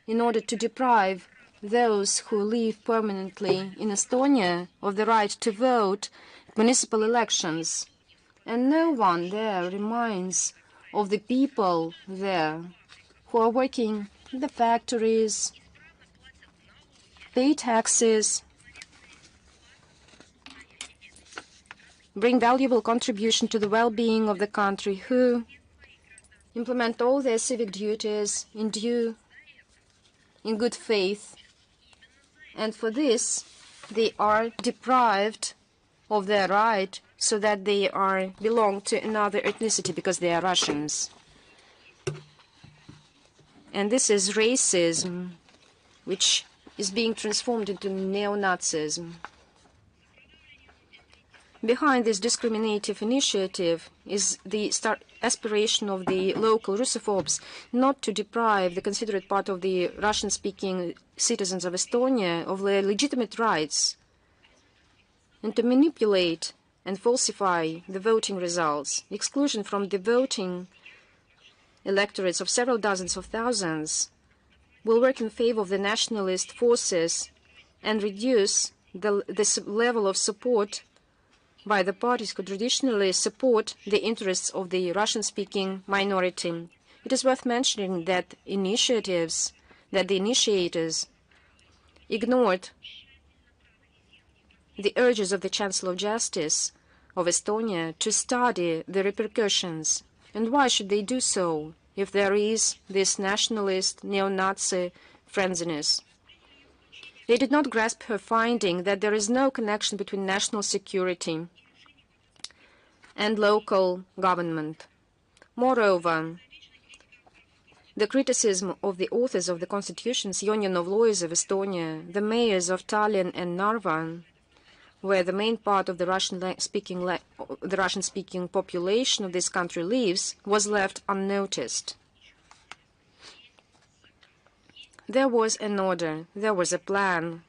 in order to deprive those who live permanently in Estonia of the right to vote at municipal elections. And no one there reminds of the people there who are working in the factories, pay taxes, bring valuable contribution to the well-being of the country, who implement all their civic duties in good faith. And for this, they are deprived of their right so that they belong to another ethnicity because they are Russians. And this is racism, which is being transformed into neo-Nazism. Behind this discriminative initiative is the aspiration of the local Russophobes not to deprive the considerate part of the Russian-speaking citizens of Estonia of their legitimate rights and to manipulate and falsify the voting results. Exclusion from the voting electorates of several dozens of thousands will work in favor of the nationalist forces and reduce the level of support by the parties who traditionally support the interests of the Russian-speaking minority. It is worth mentioning that the initiators ignored the urges of the Chancellor of Justice of Estonia to study the repercussions. And why should they do so if there is this nationalist, neo-Nazi frenziness? They did not grasp her finding that there is no connection between national security and local government. Moreover, the criticism of the authors of the constitutions, Union of Lawyers of Estonia, the mayors of Tallinn and Narva, where the main part of the Russian-speaking population of this country lives, was left unnoticed. There was an order, there was a plan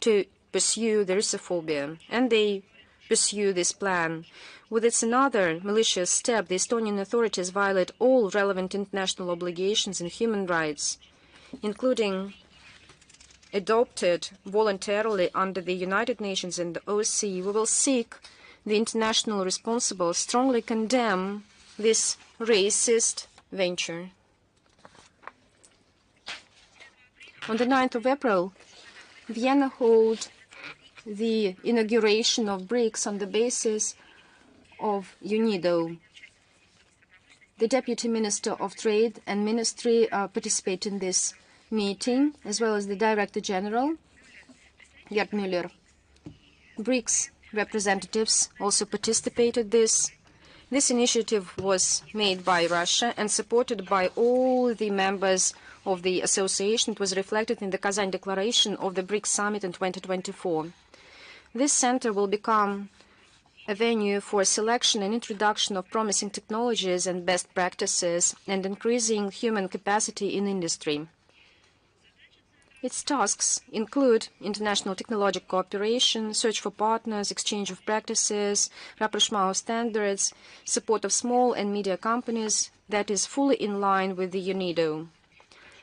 to pursue the Russophobia, and they pursue this plan. With its another malicious step, the Estonian authorities violate all relevant international obligations and human rights, including adopted voluntarily under the United Nations and the OSCE, we will seek the international responsible strongly condemn this racist venture. On the 9th of April, Vienna held the inauguration of BRICS on the basis of UNIDO. The Deputy Minister of Trade and Ministry participated in this meeting, as well as the Director General, Gerd Müller. BRICS representatives also participated in this. This initiative was made by Russia and supported by all the members of the association. It was reflected in the Kazan Declaration of the BRICS Summit in 2024. This center will become a venue for selection and introduction of promising technologies and best practices and increasing human capacity in industry. Its tasks include international technological cooperation, search for partners, exchange of practices, rapprochement of standards, support of small and medium companies that is fully in line with the UNIDO.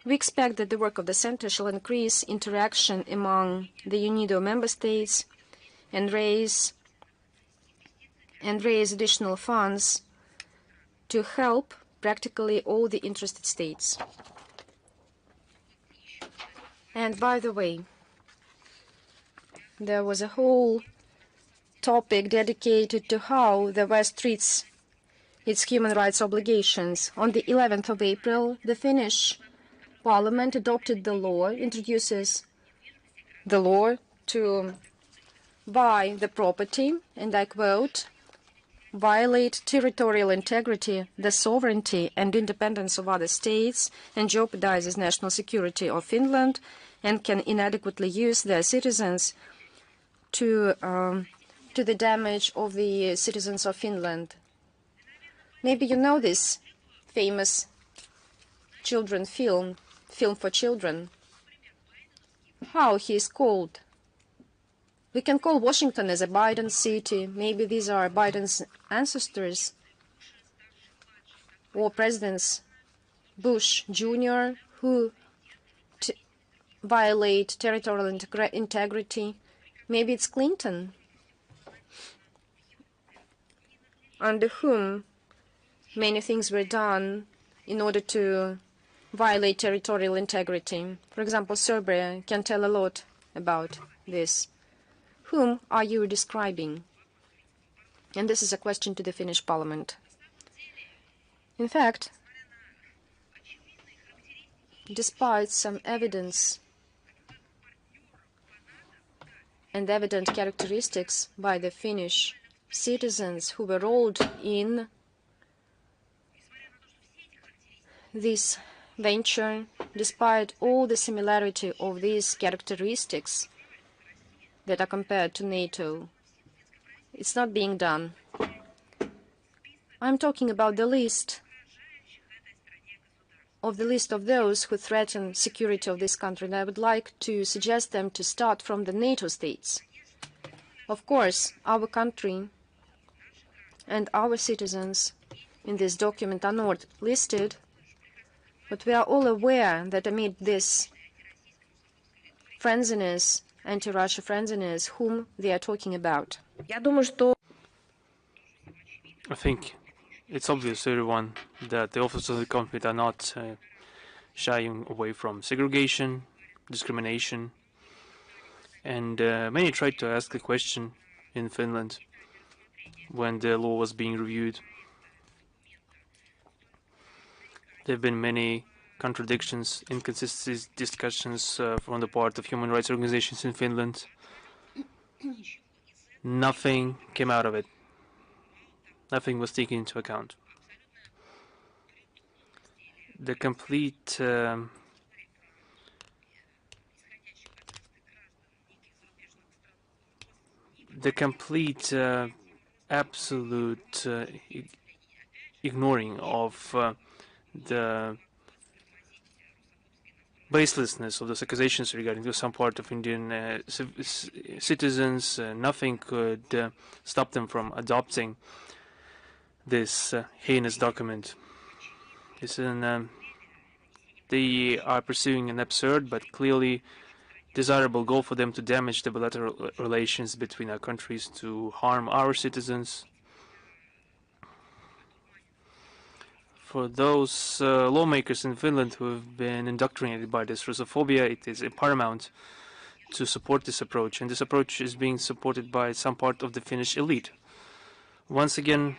We expect that the work of the Center shall increase interaction among the UNIDO member states and raise additional funds to help practically all the interested states. And by the way, there was a whole topic dedicated to how the West treats its human rights obligations. On the 11th of April, the Finnish Parliament adopted the law, introduces the law to buy the property, and I quote, violate territorial integrity, the sovereignty and independence of other states, and jeopardizes national security of Finland, and can inadequately use their citizens to the damage of the citizens of Finland. Maybe you know this famous children film for children. How he is called? We can call Washington as a Biden city. Maybe these are Biden's ancestors, or Presidents Bush Jr., who violate territorial integrity. Maybe it's Clinton, under whom many things were done in order to violate territorial integrity. For example, Serbia can tell a lot about this. Whom are you describing? And this is a question to the Finnish Parliament. In fact, despite some evidence and evident characteristics by the Finnish citizens who were rolled in this venture, despite all the similarity of these characteristics that are compared to NATO, it's not being done. I'm talking about the list of those who threaten security of this country, and I would like to suggest them to start from the NATO states. Of course, our country and our citizens in this document are not listed, but we are all aware that amid this frenziness, anti-Russia frenziness, whom they are talking about. I think it's obvious to everyone that the officers of the conflict are not shying away from segregation, discrimination, and many tried to ask the question in Finland when the law was being reviewed. There have been many contradictions, inconsistencies, discussions from the part of human rights organizations in Finland. Nothing came out of it. Nothing was taken into account. The complete absolute ignoring of the baselessness of those accusations regarding to some part of Indian citizens. Nothing could stop them from adopting this heinous document. It's an They are pursuing an absurd but clearly desirable goal for them to damage the bilateral relations between our countries, to harm our citizens. For those lawmakers in Finland who have been indoctrinated by this Russophobia, it is paramount to support this approach, and this approach is being supported by some part of the Finnish elite. Once again,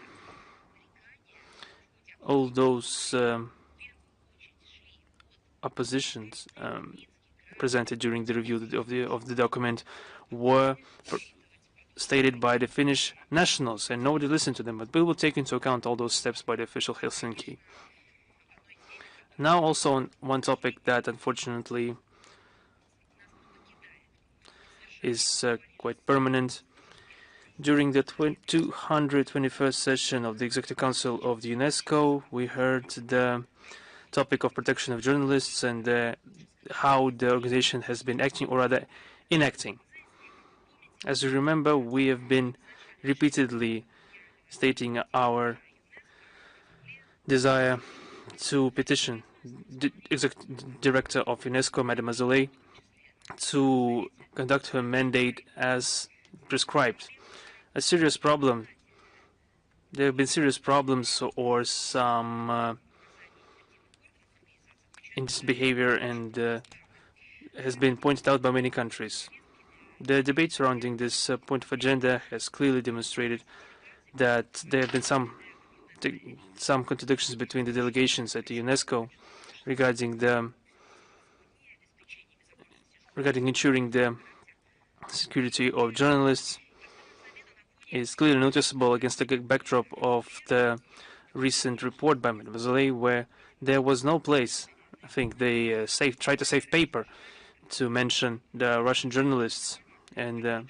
all those oppositions presented during the review of the document were stated by the Finnish nationals, and nobody listened to them, but we will take into account all those steps by the official Helsinki. Now also on one topic that unfortunately is quite permanent. During the 221st session of the Executive Council of the UNESCO, we heard the topic of protection of journalists and how the organization has been acting, or rather enacting. As you remember, we have been repeatedly stating our desire to petition the Executive Director of UNESCO, Madame Azoulay, to conduct her mandate as prescribed. A serious problem. There have been serious problems or some in this behavior, and has been pointed out by many countries. The debate surrounding this point of agenda has clearly demonstrated that there have been some contradictions between the delegations at the UNESCO regarding ensuring the security of journalists. Is clearly noticeable against the backdrop of the recent report by Ms. Azoulay, where there was no place. I think they tried to save paper to mention the Russian journalists and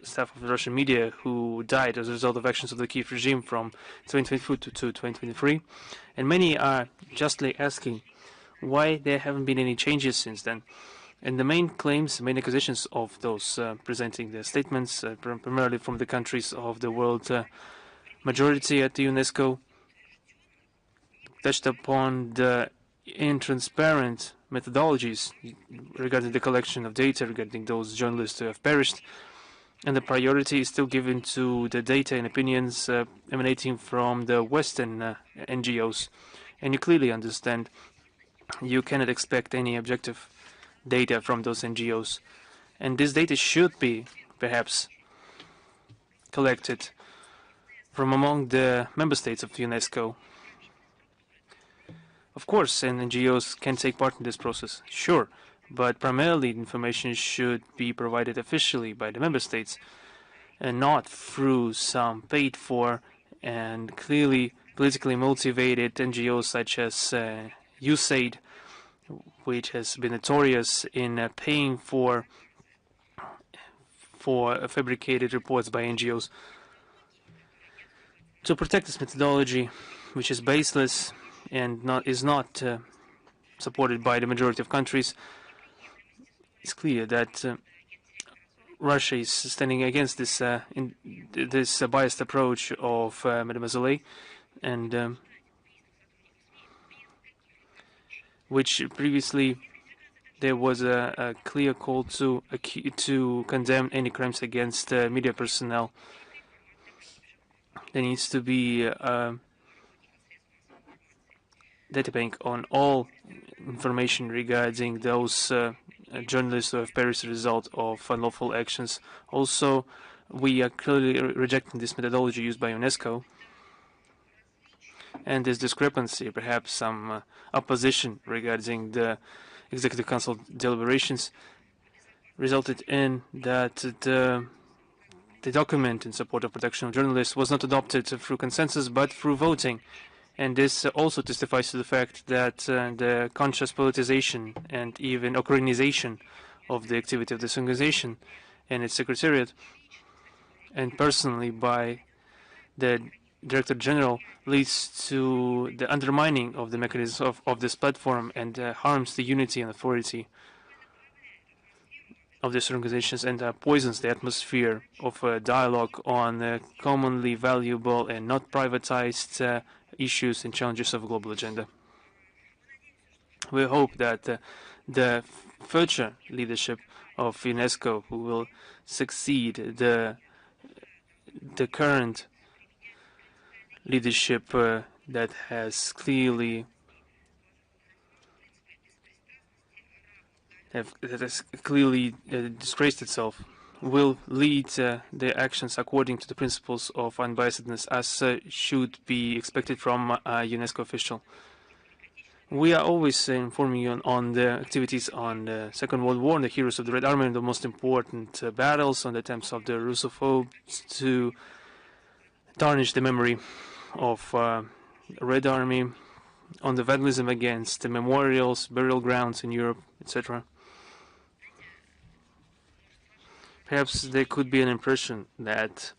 staff of the Russian media who died as a result of actions of the Kiev regime from 2022 to 2023. And many are justly asking why there haven't been any changes since then. And the main claims, main accusations of those presenting their statements, primarily from the countries of the world majority at the UNESCO, touched upon the intransparent methodologies regarding the collection of data regarding those journalists who have perished, and the priority is still given to the data and opinions emanating from the Western NGOs. And you clearly understand you cannot expect any objective data from those NGOs. And this data should be, perhaps, collected from among the member states of UNESCO. Of course, and NGOs can take part in this process, sure, but primarily information should be provided officially by the member states and not through some paid-for and clearly politically motivated NGOs such as USAID, which has been notorious in paying for fabricated reports by NGOs. To protect this methodology, which is baseless and is not supported by the majority of countries, it's clear that Russia is standing against this this biased approach of Madame Azoulay, and which previously there was a clear call to condemn any crimes against media personnel. There needs to be a data bank on all information regarding those journalists who have perished as a result of unlawful actions. Also, we are clearly rejecting this methodology used by UNESCO. And this discrepancy, perhaps some opposition regarding the Executive Council deliberations, resulted in that the document in support of protection of journalists was not adopted through consensus but through voting. And this also testifies to the fact that the conscious politicization and even Ukrainization of the activity of this organization and its secretariat, and personally by the Director General, leads to the undermining of the mechanisms of this platform and harms the unity and authority of these organizations and poisons the atmosphere of dialogue on commonly valuable and not privatized issues and challenges of a global agenda. We hope that the future leadership of UNESCO who will succeed the current leadership that has clearly disgraced itself, will lead their actions according to the principles of unbiasedness, as should be expected from a UNESCO official. We are always informing you on the activities on the Second World War, and the heroes of the Red Army, and the most important battles, on the attempts of the Russophobes to tarnish the memory of Red Army, on the vandalism against the memorials, burial grounds in Europe, etc. Perhaps there could be an impression that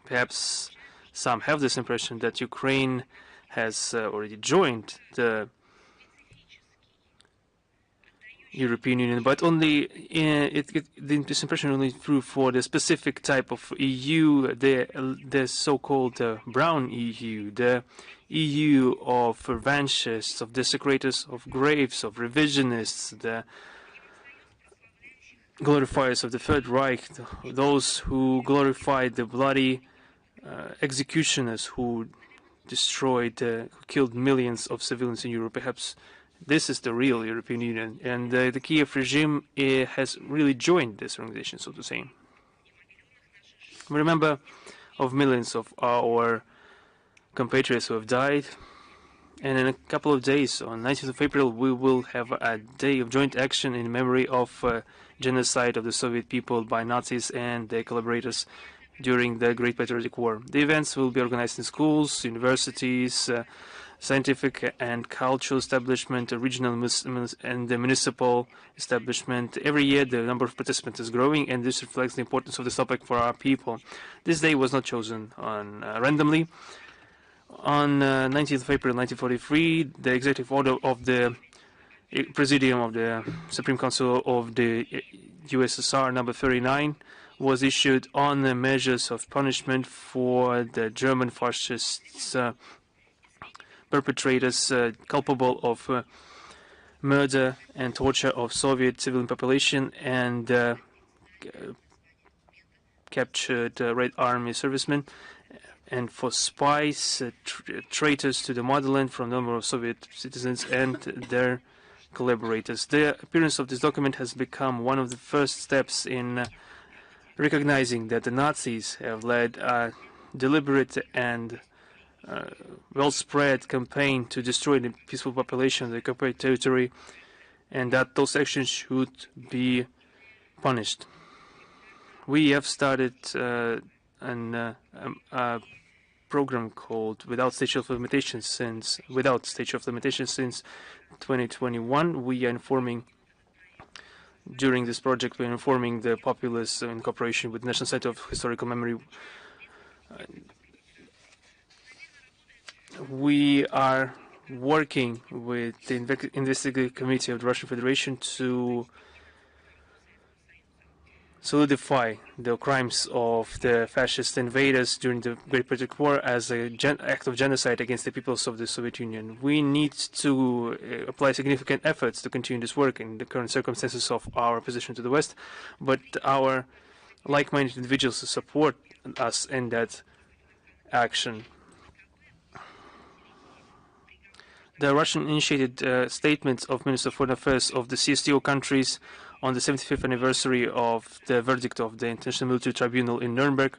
perhaps some have this impression that Ukraine has already joined the European Union, but only this impression only true for the specific type of EU, the so-called brown EU, the EU of revanchists, of desecrators of graves, of revisionists, the glorifiers of the Third Reich, those who glorified the bloody executioners who destroyed, who killed millions of civilians in Europe. Perhaps this is the real European Union, and the Kiev regime has really joined this organization, so to say. We remember of millions of our compatriots who have died, and in a couple of days, on 19th of April, we will have a day of joint action in memory of genocide of the Soviet people by Nazis and their collaborators during the Great Patriotic War. The events will be organized in schools, universities, scientific and cultural establishment, regional and the municipal establishment. Every year the number of participants is growing, and this reflects the importance of this topic for our people. This day was not chosen randomly. On 19th of April 1943, the executive order of the Presidium of the Supreme Council of the USSR number 39 was issued on the measures of punishment for the German fascists perpetrators culpable of murder and torture of Soviet civilian population and captured Red Army servicemen, and for spies, traitors to the motherland from the number of Soviet citizens and their collaborators. The appearance of this document has become one of the first steps in recognizing that the Nazis have led a deliberate and well-spread campaign to destroy the peaceful population of the occupied territory, and that those actions should be punished. We have started a program called Without Statute of Limitations since 2021. We are informing during this project, we're informing the populace in cooperation with the National Center of Historical Memory. We are working with the Investigative Committee of the Russian Federation to solidify the crimes of the fascist invaders during the Great Patriotic War as an act of genocide against the peoples of the Soviet Union. We need to apply significant efforts to continue this work in the current circumstances of our opposition to the West, but our like-minded individuals support us in that action. The Russian-initiated statements of Minister of Foreign Affairs of the CSTO countries on the 75th anniversary of the verdict of the International Military Tribunal in Nuremberg,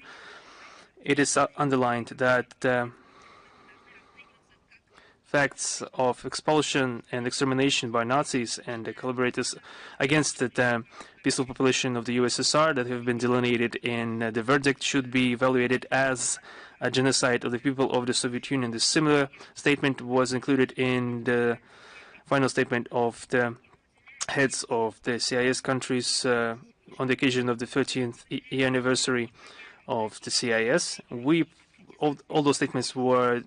it is underlined that facts of expulsion and extermination by Nazis and their collaborators against the peaceful population of the USSR that have been delineated in the verdict should be evaluated as a genocide of the people of the Soviet Union. The similar statement was included in the final statement of the heads of the CIS countries on the occasion of the 13th year anniversary of the CIS. All those statements were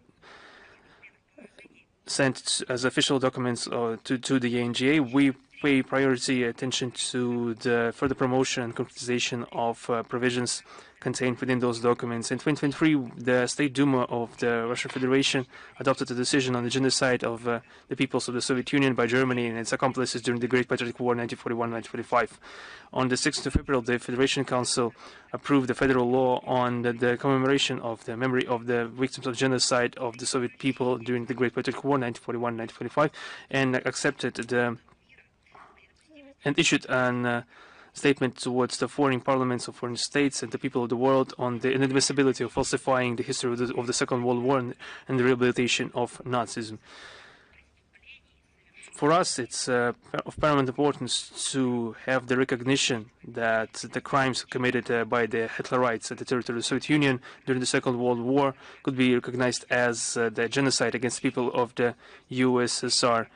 sent as official documents to the ANGA. We pay priority attention to the further promotion and concretization of provisions contained within those documents. In 2023, the State Duma of the Russian Federation adopted a decision on the genocide of the peoples of the Soviet Union by Germany and its accomplices during the Great Patriotic War 1941-1945. On the 6th of April, the Federation Council approved the federal law on the commemoration of the memory of the victims of genocide of the Soviet people during the Great Patriotic War 1941-1945 and accepted and issued an statement towards the foreign parliaments of foreign states and the people of the world on the inadmissibility of falsifying the history of the Second World War and the rehabilitation of Nazism. For us, it's of paramount importance to have the recognition that the crimes committed by the Hitlerites at the territory of the Soviet Union during the Second World War could be recognized as the genocide against people of the USSR.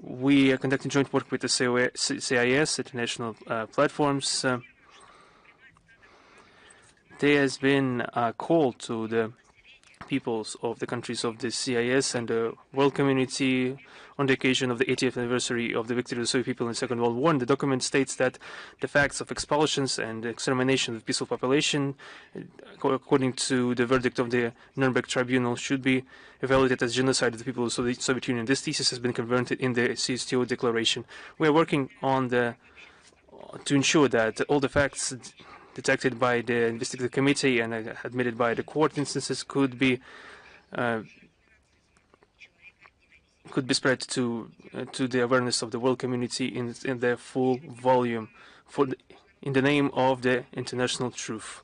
We are conducting joint work with the CIS, international platforms. There has been a call to the peoples of the countries of the CIS and the world community on the occasion of the 80th anniversary of the victory of the Soviet people in the Second World War. And the document states that the facts of expulsions and extermination of peaceful population, according to the verdict of the Nuremberg Tribunal, should be evaluated as genocide of the people of the Soviet Union. This thesis has been converted in the CSTO declaration. We are working on to ensure that all the facts detected by the investigative committee and admitted by the court instances could be spread to the awareness of the world community in their full volume in the name of the international truth.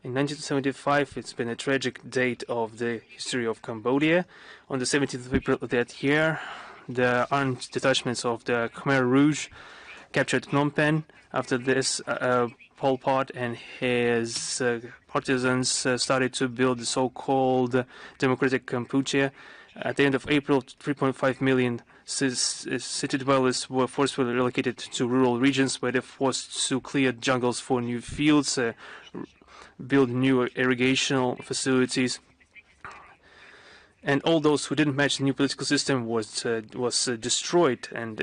In 1975, it's been a tragic date of the history of Cambodia. On the 17th of April of that year, the armed detachments of the Khmer Rouge captured Phnom Penh. After this, Pol Pot and his partisans started to build the so-called Democratic Kampuchea. At the end of April, 3.5 million city dwellers were forcefully relocated to rural regions where they're forced to clear jungles for new fields, build new irrigational facilities. And all those who didn't match the new political system was destroyed and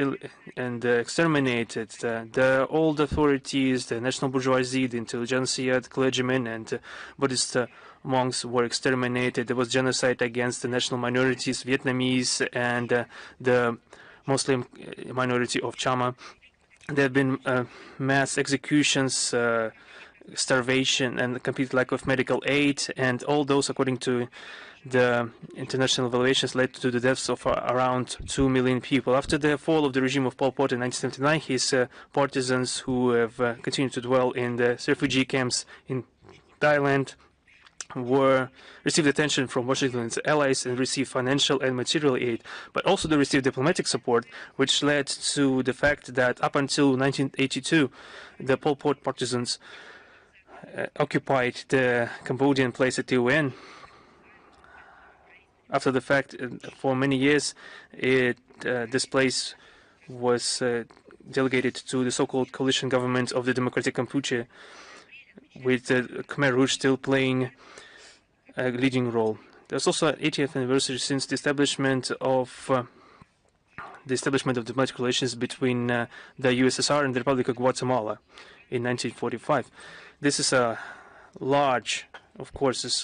exterminated. The old authorities, the national bourgeoisie, the intelligentsia, the clergymen, and Buddhist monks were exterminated. There was genocide against the national minorities, Vietnamese, and the Muslim minority of Chama. There have been mass executions, starvation, and complete lack of medical aid, and all those, according to the international evaluations, led to the deaths of around 2 million people. After the fall of the regime of Pol Pot in 1979, his partisans, who have continued to dwell in the refugee camps in Thailand, received attention from Washington and its allies and received financial and material aid, but also they received diplomatic support, which led to the fact that up until 1982, the Pol Pot partisans occupied the Cambodian place at the UN. After the fact, for many years, this place was delegated to the so-called coalition government of the Democratic Kampuchea, with the Khmer Rouge still playing a leading role. There's also an 80th anniversary since the establishment of diplomatic relations between the USSR and the Republic of Guatemala in 1945. This is a large, of course, this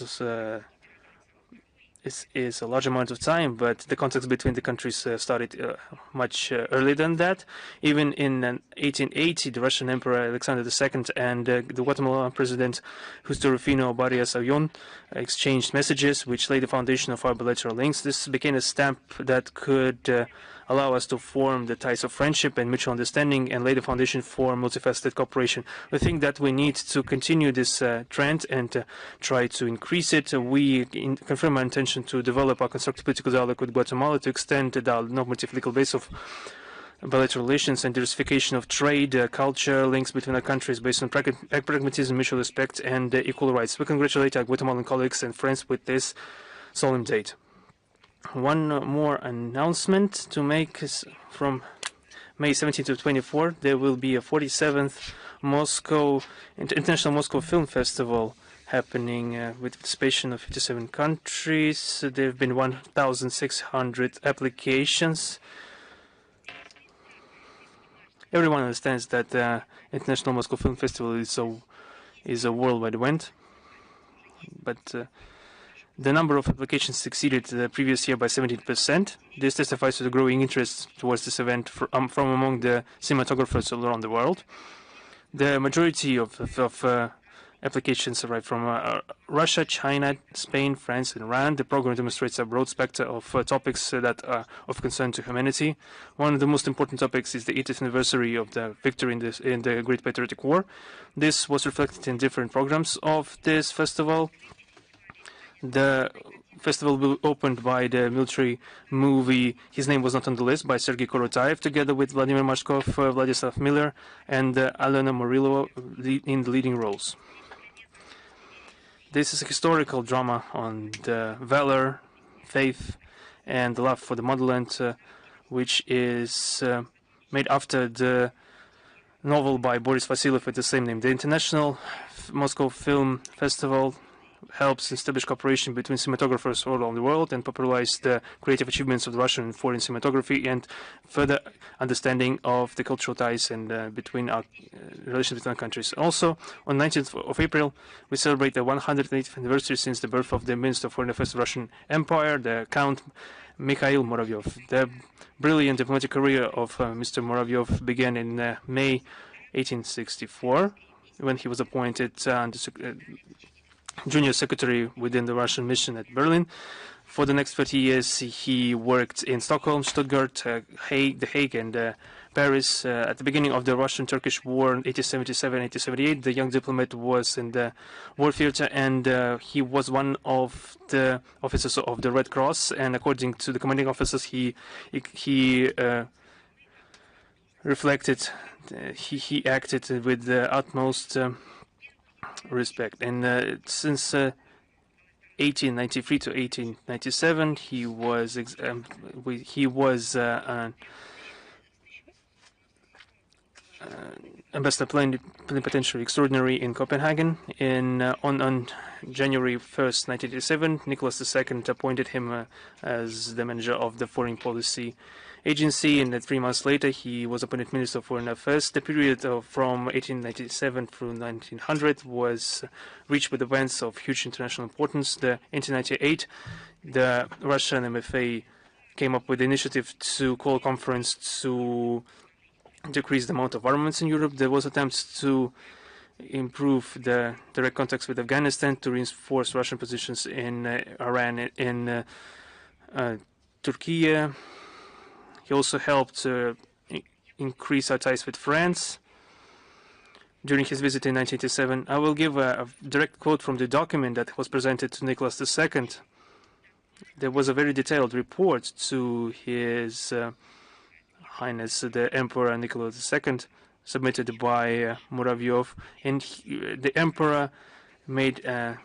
is a large amount of time, but the contact between the countries started much earlier than that. Even in 1880, the Russian Emperor Alexander II and the Guatemalan President Justo Rufino Barrios Ayllón exchanged messages, which laid the foundation of our bilateral links. This became a stamp that could allow us to form the ties of friendship and mutual understanding and lay the foundation for multifaceted cooperation. We think that we need to continue this trend and try to increase it. We confirm our intention to develop a constructive political dialogue with Guatemala to extend the normative legal base of bilateral relations and diversification of trade, culture, links between our countries based on pragmatism, mutual respect, and equal rights. We congratulate our Guatemalan colleagues and friends with this solemn date. One more announcement to make is from May 17 to 24. There will be a 47th International Moscow Film Festival happening with participation of 57 countries. There have been 1,600 applications. Everyone understands that the International Moscow Film Festival is is a worldwide event, but the number of applications exceeded the previous year by 17%. This testifies to the growing interest towards this event from among the cinematographers all around the world. The majority of applications arrive from Russia, China, Spain, France, and Iran. The program demonstrates a broad spectrum of topics that are of concern to humanity. One of the most important topics is the 80th anniversary of the victory in the Great Patriotic War. This was reflected in different programs of this festival. The festival will be opened by the military movie His Name Was Not on the List by Sergei Korotayev, together with Vladimir Mashkov, Vladislav Miller, and Alena Morilova in the leading roles. This is a historical drama on the valor, faith, and the love for the motherland, which is made after the novel by Boris Vasilyev with the same name. The International Moscow Film Festival helps establish cooperation between cinematographers all around the world and popularize the creative achievements of the Russian and foreign cinematography and further understanding of the cultural ties and between our relations between our countries. Also, on 19th of April, we celebrate the 180th anniversary since the birth of the Minister of Foreign Affairs of the Russian Empire, the Count Mikhail Muravyov. The brilliant diplomatic career of Mr. Muravyov began in May 1864, when he was appointed junior secretary within the Russian mission at Berlin. For the next 30 years, he worked in Stockholm, Stuttgart, The Hague, and Paris. At the beginning of the Russian-Turkish War in 1877-1878, the young diplomat was in the war theater, and he was one of the officers of the Red Cross. And according to the commanding officers, he reflected, he acted with the utmost respect. And since 1893 to 1897, he was ambassador plenipotentiary extraordinary in Copenhagen. On January 1st, 1987, Nicholas II appointed him as the manager of the Foreign Policy Agency, and 3 months later he was appointed Minister of Foreign Affairs. The period from 1897 through 1900 was rich with events of huge international importance. In 1898, the Russian MFA came up with the initiative to call a conference to decrease the amount of armaments in Europe. There was attempts to improve the direct contacts with Afghanistan, to reinforce Russian positions in Iran, in Turkey. He also helped increase our ties with France during his visit in 1987. I will give a direct quote from the document that was presented to Nicholas II. There was a very detailed report to His Highness the Emperor Nicholas II, submitted by Muravyov, and the Emperor made a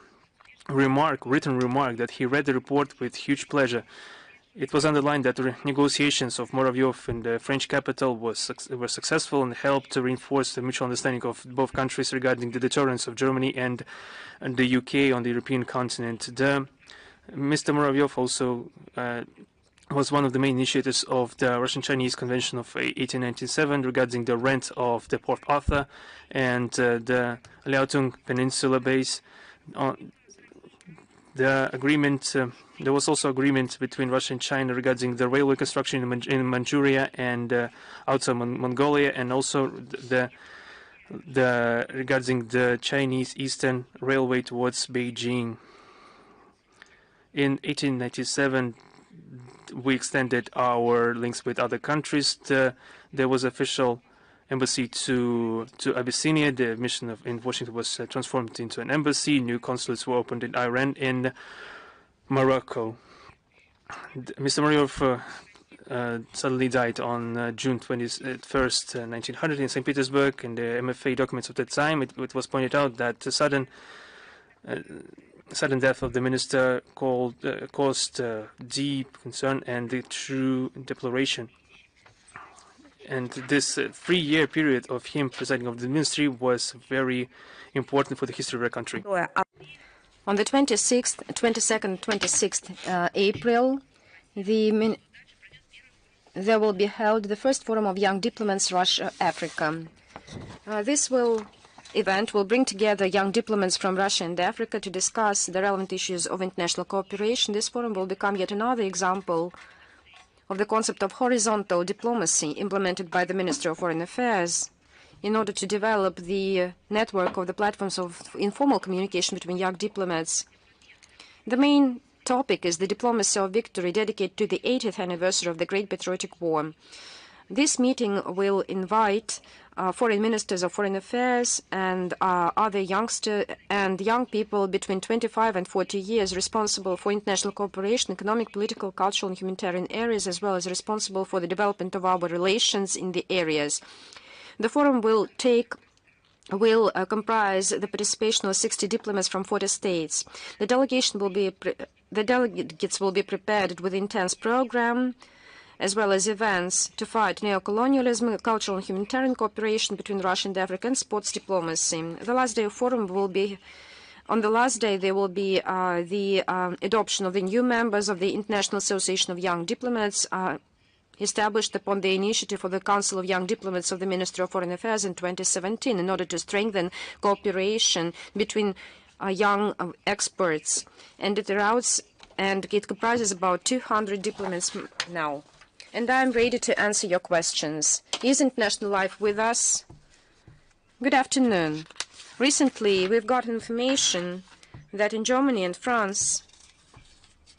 written remark, that he read the report with huge pleasure. It was underlined that the negotiations of Muravyov in the French capital were successful and helped to reinforce the mutual understanding of both countries regarding the deterrence of Germany and the UK on the European continent. Mr. Muravyov also was one of the main initiators of the Russian-Chinese Convention of 1897 regarding the rent of the Port Arthur and the Liaotung Peninsula base. The agreement, there was also agreement between Russia and China regarding the railway construction in Manchuria and outside Mongolia, and also regarding the Chinese Eastern Railway towards Beijing. In 1897, we extended our links with other countries. There was official embassy to Abyssinia. The mission in Washington was transformed into an embassy. New consulates were opened in Iran and Morocco. Mr. Muravyov suddenly died on June 21st, 1900 in St. Petersburg. In the MFA documents of that time, it was pointed out that the sudden death of the minister caused deep concern and the true deploration. And this 3-year period of him presiding over the ministry was very important for the history of our country. On the 22nd, 26th April, there will be held the first forum of young diplomats Russia-Africa. This will event will bring together young diplomats from Russia and Africa to discuss the relevant issues of international cooperation. This forum will become yet another example of the concept of horizontal diplomacy implemented by the Ministry of Foreign Affairs in order to develop the network of the platforms of informal communication between young diplomats. The main topic is the diplomacy of victory, dedicated to the 80th anniversary of the Great Patriotic War. This meeting will invite foreign ministers of foreign affairs and other young people between 25 and 40 years responsible for international cooperation, economic, political, cultural, and humanitarian areas, as well as responsible for the development of our relations in the areas. The forum will comprise the participation of 60 diplomats from 40 states. The delegates will be prepared with an intense program, as well as events to fight neocolonialism, cultural and humanitarian cooperation between Russia and Africa, and sports diplomacy. The last day of forum will be, on the last day, there will be the adoption of the new members of the International Association of Young Diplomats, established upon the initiative of the Council of Young Diplomats of the Ministry of Foreign Affairs in 2017 in order to strengthen cooperation between young experts. And it comprises about 200 diplomats now. And I'm ready to answer your questions. Is International Life with us? Good afternoon. Recently, we've got information that in Germany and France,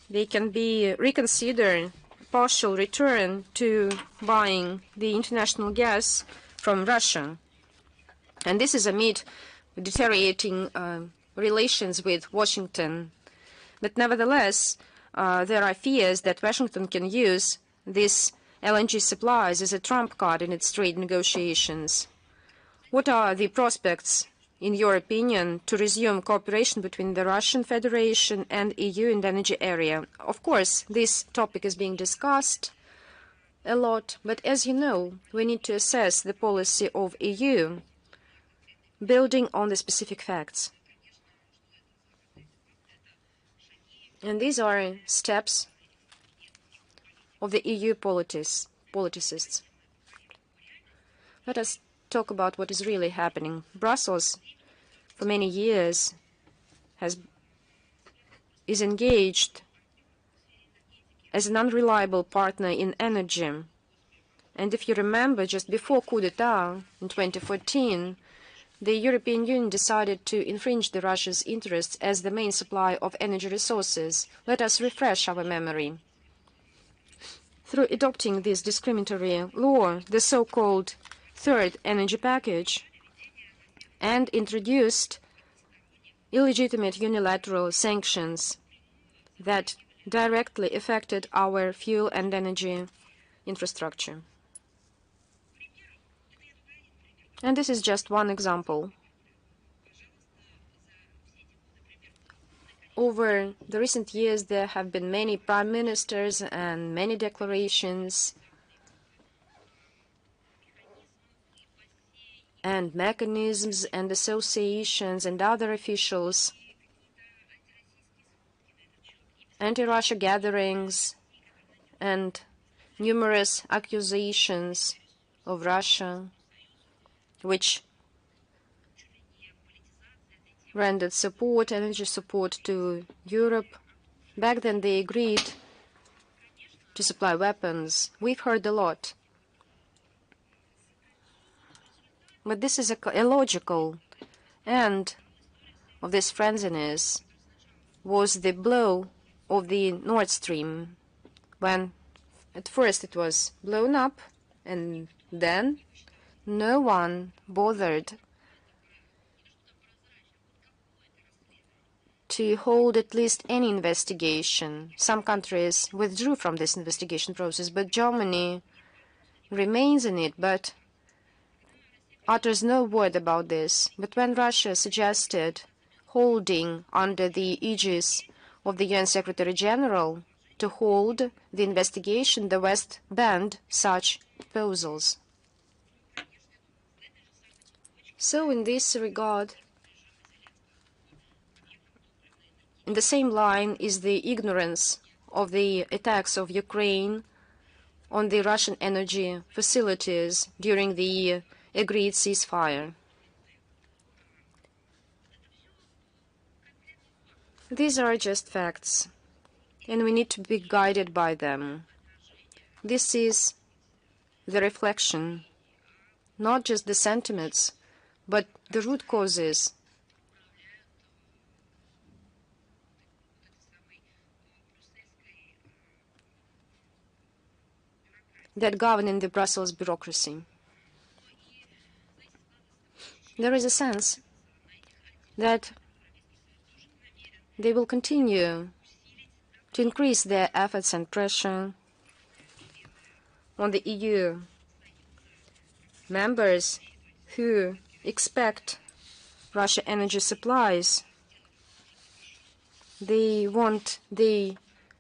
they can be reconsidered partial return to buying the international gas from Russia. And this is amid deteriorating relations with Washington. But nevertheless, there are fears that Washington can use these LNG supplies as a trump card in its trade negotiations. What are the prospects, in your opinion, to resume cooperation between the Russian Federation and EU in the energy area? Of course, this topic is being discussed a lot, but as you know, we need to assess the policy of EU, building on the specific facts. And these are steps of the EU politicists. Let us talk about what is really happening. Brussels, for many years, is engaged as an unreliable partner in energy. And if you remember, just before coup d'etat in 2014, the European Union decided to infringe the Russia's interests as the main supplier of energy resources. Let us refresh our memory. Through adopting this discriminatory law, the so-called Third Energy Package, and introduced illegitimate unilateral sanctions that directly affected our fuel and energy infrastructure. And this is just one example. Over the recent years, there have been many prime ministers and many declarations and mechanisms and associations and other officials, anti-Russia gatherings and numerous accusations of Russia, which rendered support, energy support to Europe. Back then they agreed to supply weapons. We've heard a lot. But this is a illogical end of this frenziness was the blow of the Nord Stream, when at first it was blown up and then no one bothered to hold at least any investigation. Some countries withdrew from this investigation process, but Germany remains in it, but utters no word about this. But when Russia suggested holding under the aegis of the UN Secretary General to hold the investigation, the West banned such proposals. So in this regard, in the same line is the ignorance of the attacks of Ukraine on the Russian energy facilities during the agreed ceasefire. These are just facts, and we need to be guided by them. This is the reflection, not just the sentiments, but the root causes that govern in the Brussels bureaucracy. There is a sense that they will continue to increase their efforts and pressure on the EU members who expect Russian energy supplies. They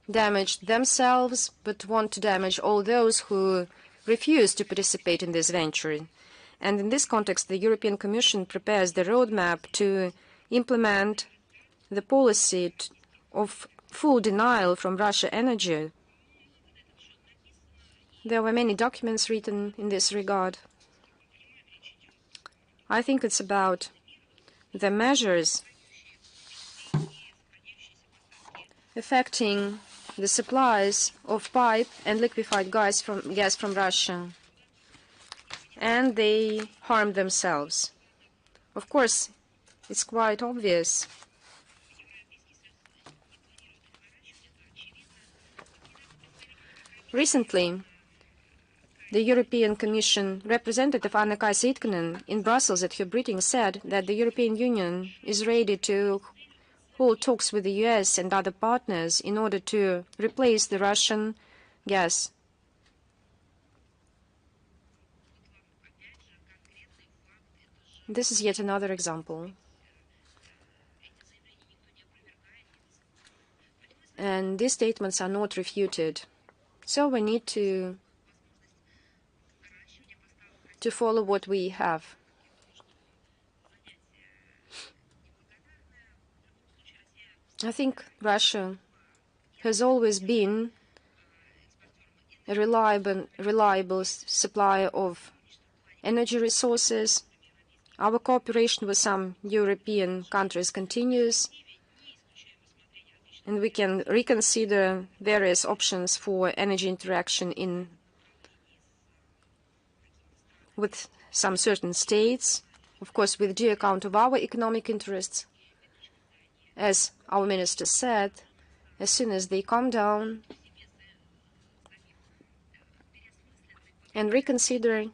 damage themselves, but want to damage all those who refuse to participate in this venture. And in this context, the European Commission prepares the roadmap to implement the policy of full denial from Russia energy. There were many documents written in this regard. I think it's about the measures affecting the supplies of pipe and liquefied gas from Russia, and they harm themselves. Of course, it's quite obvious recently. The European Commission representative Anna-Kaisa Itkinen in Brussels at her briefing said that the European Union is ready to hold talks with the US and other partners in order to replace the Russian gas. This is yet another example. And these statements are not refuted. So we need to follow what we have. I think Russia has always been a reliable supplier of energy resources. Our cooperation with some European countries continues, and we can reconsider various options for energy interaction with some certain states, of course, with due account of our economic interests. As our minister said, as soon as they calm down and reconsider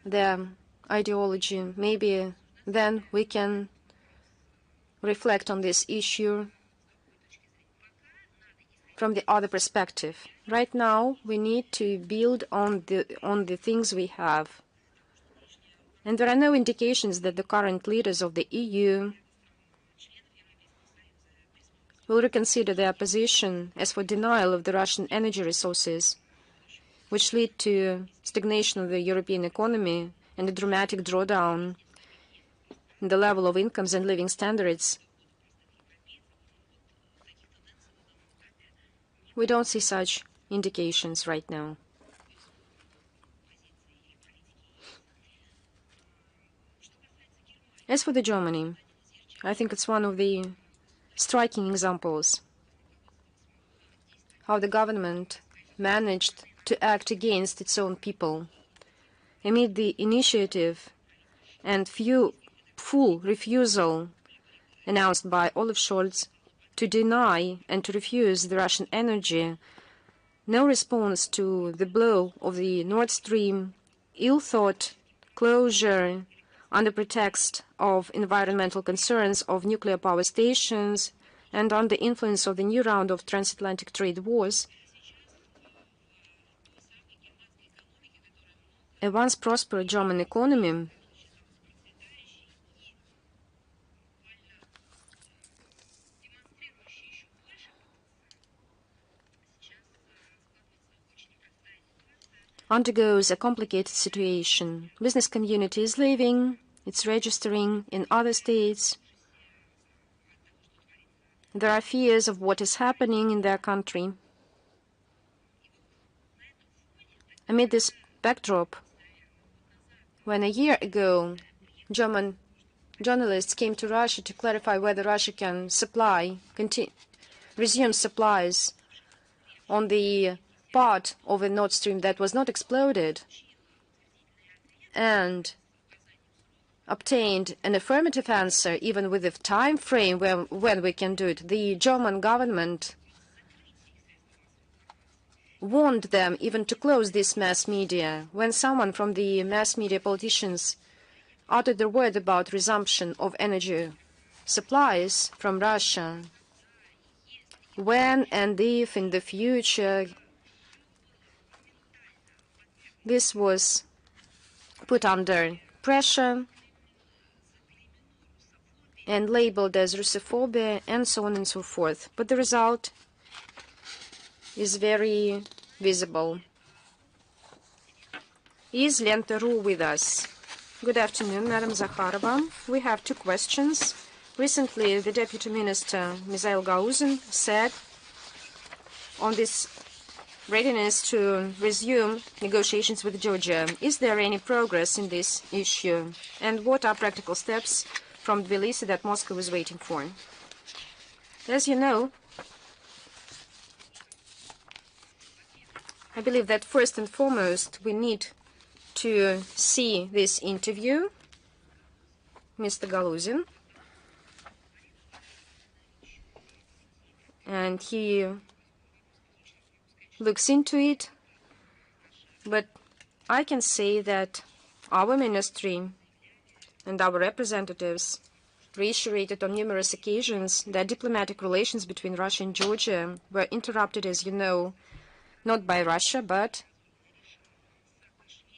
their ideology, maybe then we can reflect on this issue from the other perspective. Right now, we need to build on the things we have. And there are no indications that the current leaders of the EU will reconsider their position as for denial of the Russian energy resources, which lead to stagnation of the European economy and a dramatic drawdown in the level of incomes and living standards. We don't see such indications right now. As for Germany, I think it's one of the striking examples how the government managed to act against its own people amid the initiative and full refusal announced by Olaf Scholz to deny and to refuse the Russian energy. No response to the blow of the Nord Stream ill-thought closure under pretext of environmental concerns of nuclear power stations and under influence of the new round of transatlantic trade wars. A once prosperous German economy undergoes a complicated situation. Business community is leaving, it's registering in other states. There are fears of what is happening in their country. Amid this backdrop, when a year ago German journalists came to Russia to clarify whether Russia can resume supplies on the part of the Nord Stream that was not exploded, and obtained an affirmative answer, even with the time frame when we can do it. The German government warned them even to close this mass media. When someone from the mass media politicians uttered their word about resumption of energy supplies from Russia, when and if in the future this was put under pressure and labeled as Russophobia and so on and so forth. But the result is very visible. Is Lenta.ru with us? Good afternoon, Madam Zakharova. We have two questions. Recently, the Deputy Minister, Mikhail Gauzin, said on this readiness to resume negotiations with Georgia. Is there any progress in this issue? And what are practical steps from Tbilisi that Moscow is waiting for? As you know, I believe that first and foremost we need to see this interview, Mr. Galuzin, and he looks into it, but I can say that our ministry and our representatives reiterated on numerous occasions that diplomatic relations between Russia and Georgia were interrupted, as you know, not by Russia, but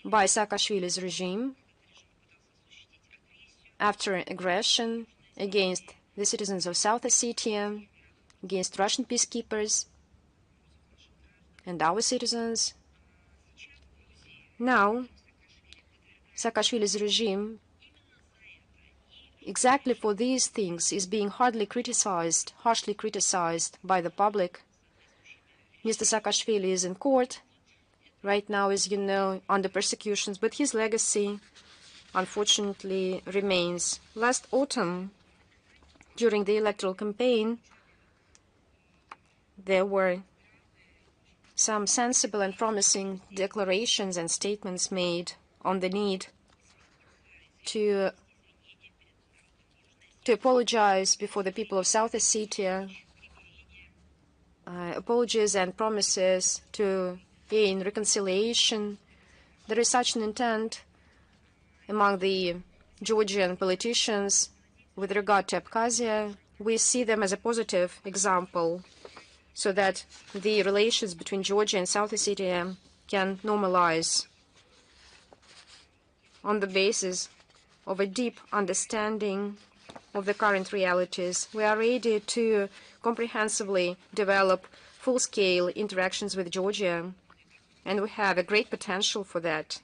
by Saakashvili's regime after aggression against the citizens of South Ossetia, against Russian peacekeepers and our citizens. Now, Saakashvili's regime, exactly for these things, is being harshly criticized by the public. Mr. Saakashvili is in court right now, as you know, under persecutions, but his legacy, unfortunately, remains. Last autumn, during the electoral campaign, there were some sensible and promising declarations and statements made on the need to apologize before the people of South Ossetia, apologies and promises to gain reconciliation. There is such an intent among the Georgian politicians with regard to Abkhazia. We see them as a positive example so that the relations between Georgia and South Ossetia can normalize on the basis of a deep understanding of the current realities. We are ready to comprehensively develop full-scale interactions with Georgia, and we have a great potential for that.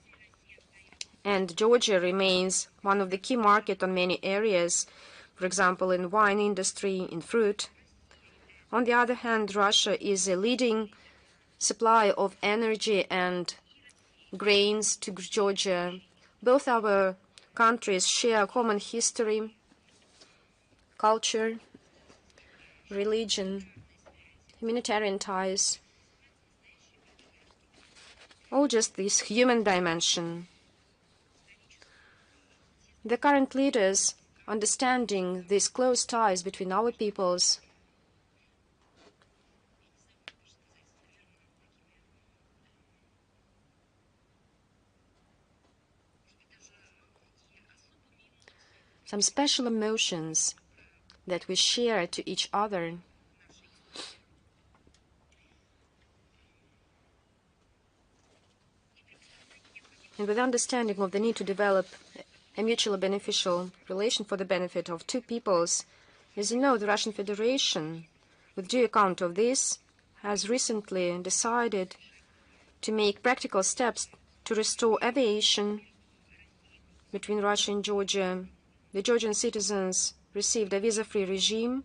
And Georgia remains one of the key markets on many areas, for example, in wine industry, in fruit. On the other hand, Russia is a leading supplier of energy and grains to Georgia. Both our countries share a common history, culture, religion, humanitarian ties, all just this human dimension. The current leaders, understanding these close ties between our peoples, some special emotions that we share to each other, and with understanding of the need to develop a mutually beneficial relation for the benefit of two peoples. As you know, the Russian Federation, with due account of this, has recently decided to make practical steps to restore aviation between Russia and Georgia. The Georgian citizens received a visa-free regime.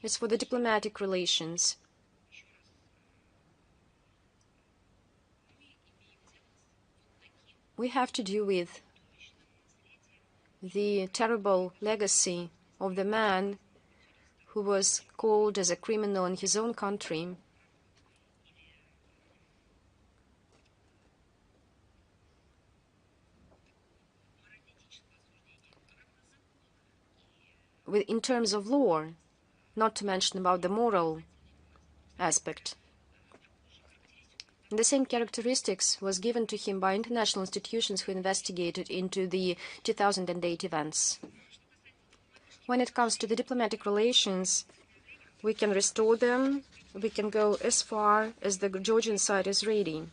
As for the diplomatic relations, we have to do with the terrible legacy of the man who was called as a criminal in his own country. In terms of law, not to mention about the moral aspect. The same characteristics was given to him by international institutions who investigated into the 2008 events. When it comes to the diplomatic relations, we can restore them. We can go as far as the Georgian side is ready.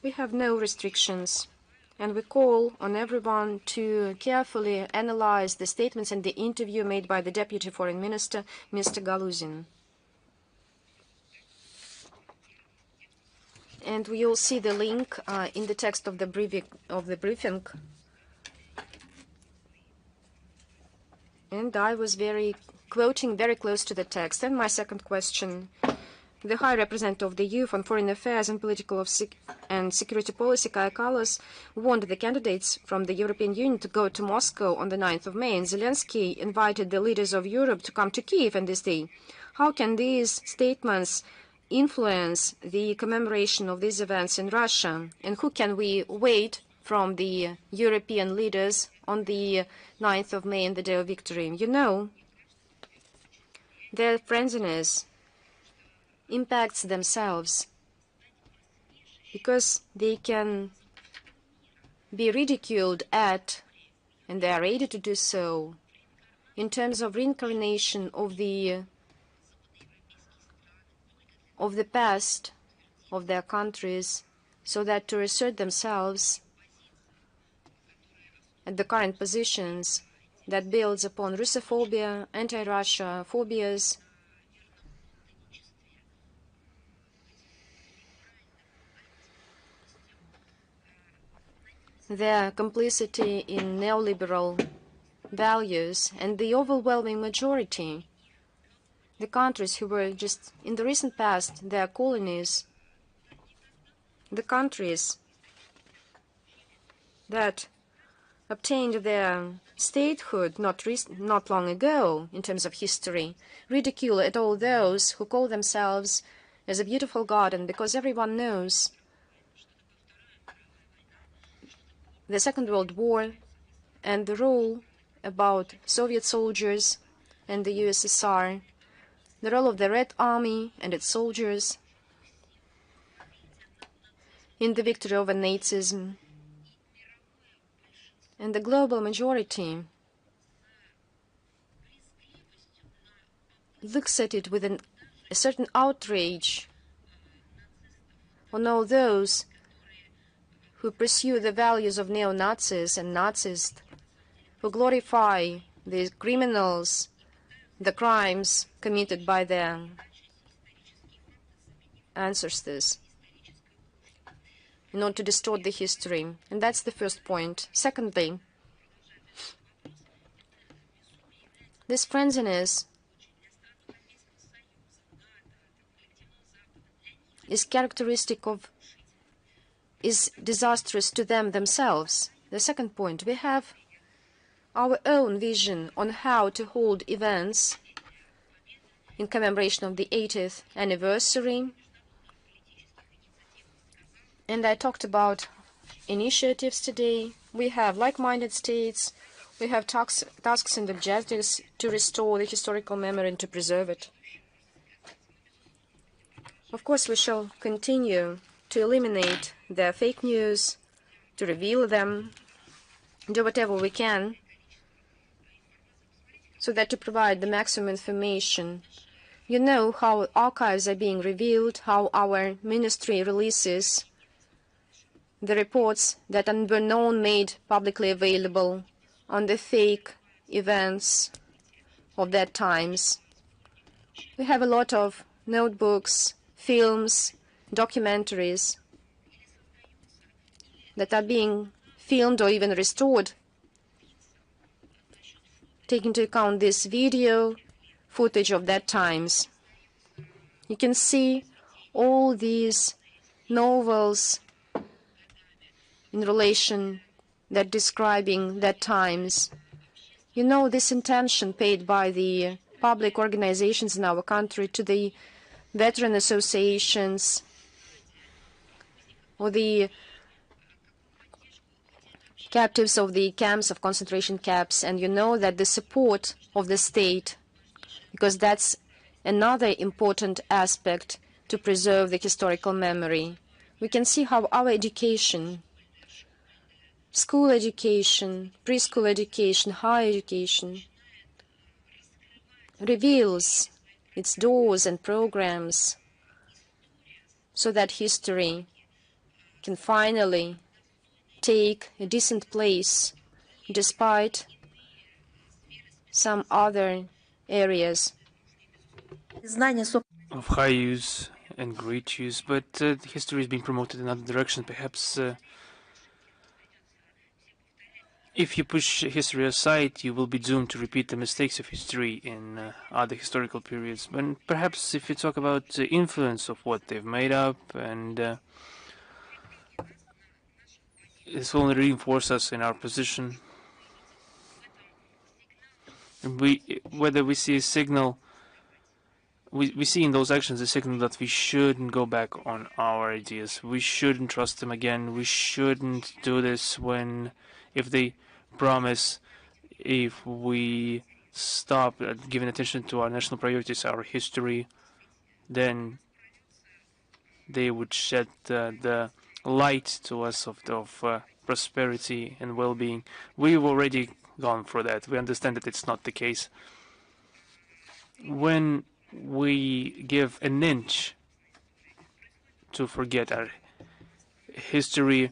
We have no restrictions, and we call on everyone to carefully analyze the statements and the interview made by the Deputy Foreign Minister, Mr. Galuzin. And we all see the link in the text of the briefing. And I was quoting very close to the text. And my second question, the High Representative of the EU on Foreign Affairs and Political and Security Policy, Kaja Kallas, warned the candidates from the European Union to go to Moscow on the 9th of May, and Zelensky invited the leaders of Europe to come to Kiev on this day. How can these statements influence the commemoration of these events in Russia? And who can we wait from the European leaders on the 9th of May and the day of victory? You know, their friendliness impacts themselves because they can be ridiculed at, and they are ready to do so, in terms of reincarnation of the past of their countries, so that to assert themselves at the current positions that builds upon Russophobia, anti-Russia phobias, their complicity in neoliberal values, and the overwhelming majority, the countries who were just in the recent past their colonies, the countries that obtained their statehood not long ago in terms of history, ridicule at all those who call themselves as a beautiful garden, because everyone knows the Second World War and the rule about Soviet soldiers and the USSR, the role of the Red Army and its soldiers in the victory over Nazism. And the global majority looks at it with a certain outrage on all those who pursue the values of neo-Nazis and Nazists, who glorify the criminals, the crimes committed by their ancestors, in order to distort the history. And that's the first point. Secondly, this frenziness is disastrous to them themselves. The second point, we have our own vision on how to hold events in commemoration of the 80th anniversary. And I talked about initiatives today. We have like-minded states. We have tasks and objectives to restore the historical memory and to preserve it. Of course, we shall continue to eliminate the fake news, to reveal them, do whatever we can so that to provide the maximum information. You know how archives are being revealed, how our ministry releases the reports that were known made publicly available on the fake events of that times. We have a lot of notebooks, films, documentaries that are being filmed or even restored, take into account this video footage of that times. You can see all these novels in relation that describing that times. You know, this intention paid by the public organizations in our country to the veteran associations or the captives of the camps of concentration camps, and you know that the support of the state, because that's another important aspect to preserve the historical memory. We can see how our education, school education, preschool education, higher education, reveals its doors and programs so that history can finally take a decent place despite some other areas of high use and great use, but history is being promoted in other direction. Perhaps if you push history aside, you will be doomed to repeat the mistakes of history in other historical periods. But perhaps if you talk about the influence of what they've made up, and this will only reinforce us in our position. Whether we see a signal, we see in those actions a signal that we shouldn't go back on our ideas. We shouldn't trust them again. We shouldn't do this if they promise, if we stop giving attention to our national priorities, our history, then they would shed the light to us of prosperity and well-being. We've already gone through that. We understand that it's not the case. When we give an inch to forget our history,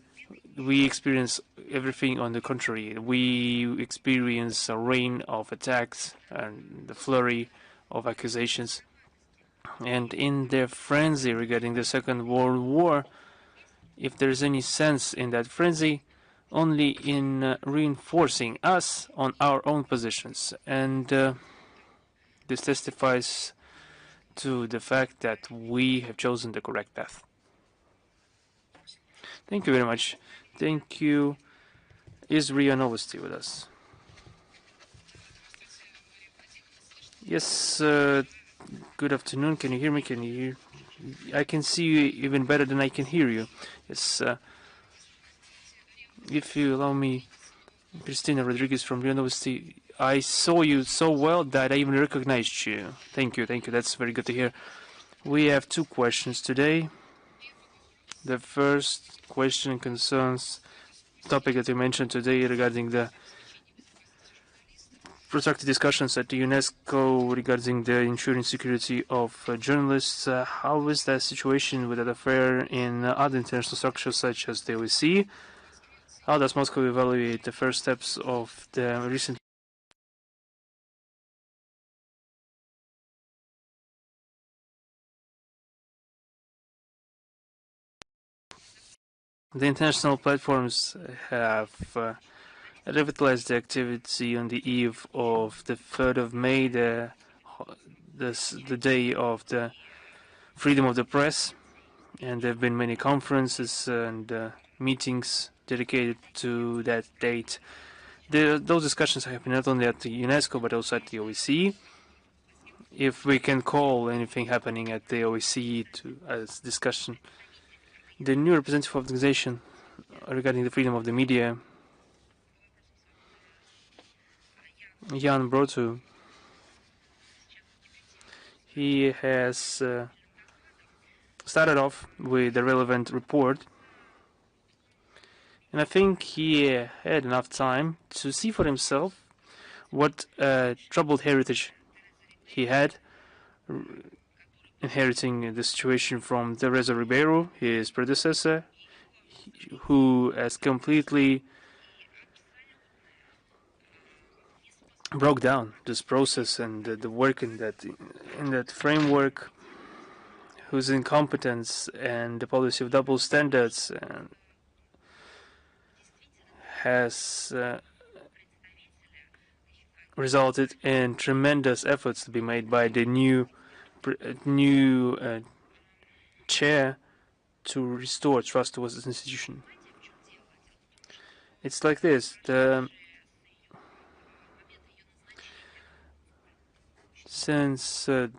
we experience everything on the contrary. We experience a rain of attacks and the flurry of accusations. And in their frenzy regarding the Second World War, if there's any sense in that frenzy, only in reinforcing us on our own positions. And this testifies to the fact that we have chosen the correct path. Thank you very much. Thank you. Is Ria Novosti with us? Yes, good afternoon. Can you hear me? Can you hear? I can see you even better than I can hear you. Yes. If you allow me, Christina Rodriguez from Ria Novosti, I saw you so well that I even recognized you. Thank you. Thank you. That's very good to hear. We have two questions today. The first question concerns the topic that you mentioned today regarding the protracted discussions at the UNESCO regarding the ensuring security of journalists. How is that situation with that affair in other international structures such as the OSCE? How does Moscow evaluate the first steps of the recent The international platforms have revitalized the activity on the eve of the 3rd of May, the day of the freedom of the press, and there have been many conferences and meetings dedicated to that date. Those discussions have happened not only at the UNESCO but also at the OSCE. If we can call anything happening at the OSCE as discussion. The new representative organization regarding the freedom of the media, Jan Brotu, he has started off with a relevant report, and I think he had enough time to see for himself what troubled heritage he had, inheriting the situation from Teresa Ribeiro, his predecessor, who has completely broke down this process and the work in that framework, whose incompetence and the policy of double standards has resulted in tremendous efforts to be made by the new chair to restore trust towards this institution. It's like this. Since the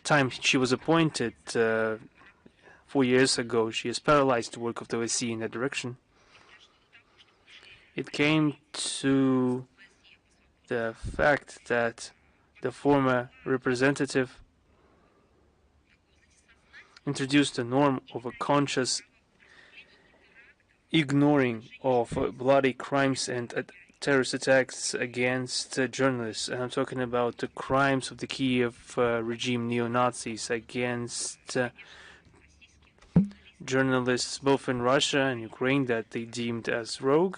time she was appointed 4 years ago, she has paralyzed the work of the OSCE in that direction. It came to the fact that the former representative introduced a norm of a conscious ignoring of bloody crimes and terrorist attacks against journalists. And I'm talking about the crimes of the Kiev regime neo-Nazis against journalists both in Russia and Ukraine that they deemed as rogue.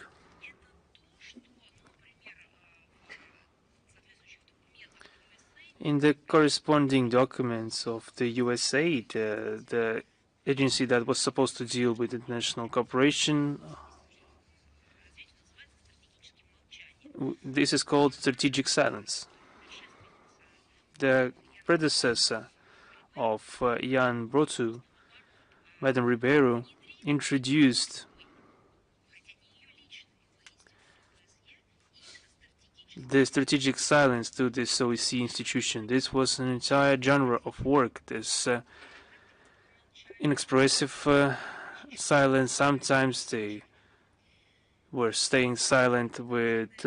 In the corresponding documents of the USA, the agency that was supposed to deal with international cooperation, this is called strategic silence. The predecessor of Jan Brotu, Madame Ribeiro, introduced the strategic silence to this OSCE institution. This was an entire genre of work, this inexpressive silence. Sometimes they were staying silent with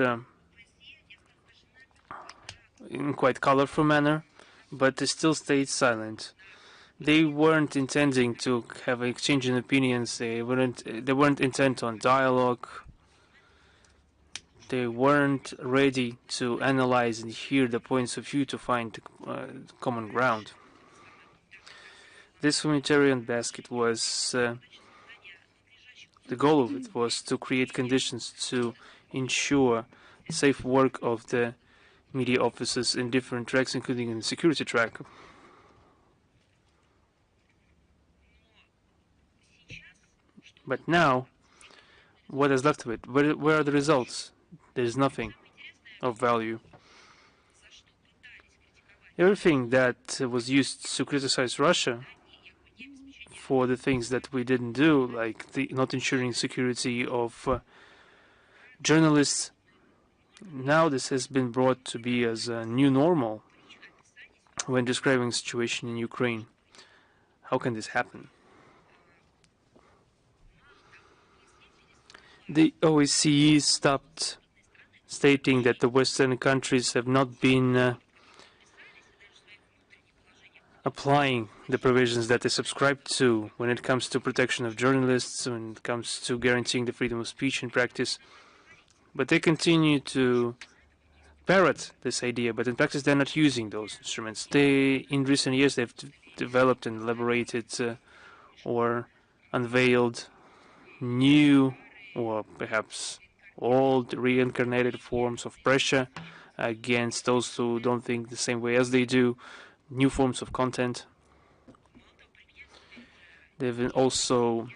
in quite colorful manner, but they still stayed silent. They weren't intending to have an exchange in opinions. They weren't intent on dialogue. They weren't ready to analyze and hear the points of view to find common ground. This humanitarian basket was the goal of it was to create conditions to ensure safe work of the media officers in different tracks, including in the security track. But now, what is left of it? Where are the results? There is nothing of value. Everything that was used to criticize Russia for the things that we didn't do, like the not ensuring security of journalists, now this has been brought to be as a new normal when describing the situation in Ukraine. How can this happen? The OSCE stopped stating that the Western countries have not been applying the provisions that they subscribe to when it comes to protection of journalists, when it comes to guaranteeing the freedom of speech in practice. But they continue to parrot this idea, but in practice they're not using those instruments. In recent years, they've developed and elaborated or unveiled new or perhaps old reincarnated forms of pressure against those who don't think the same way as they do, new forms of content. They've been also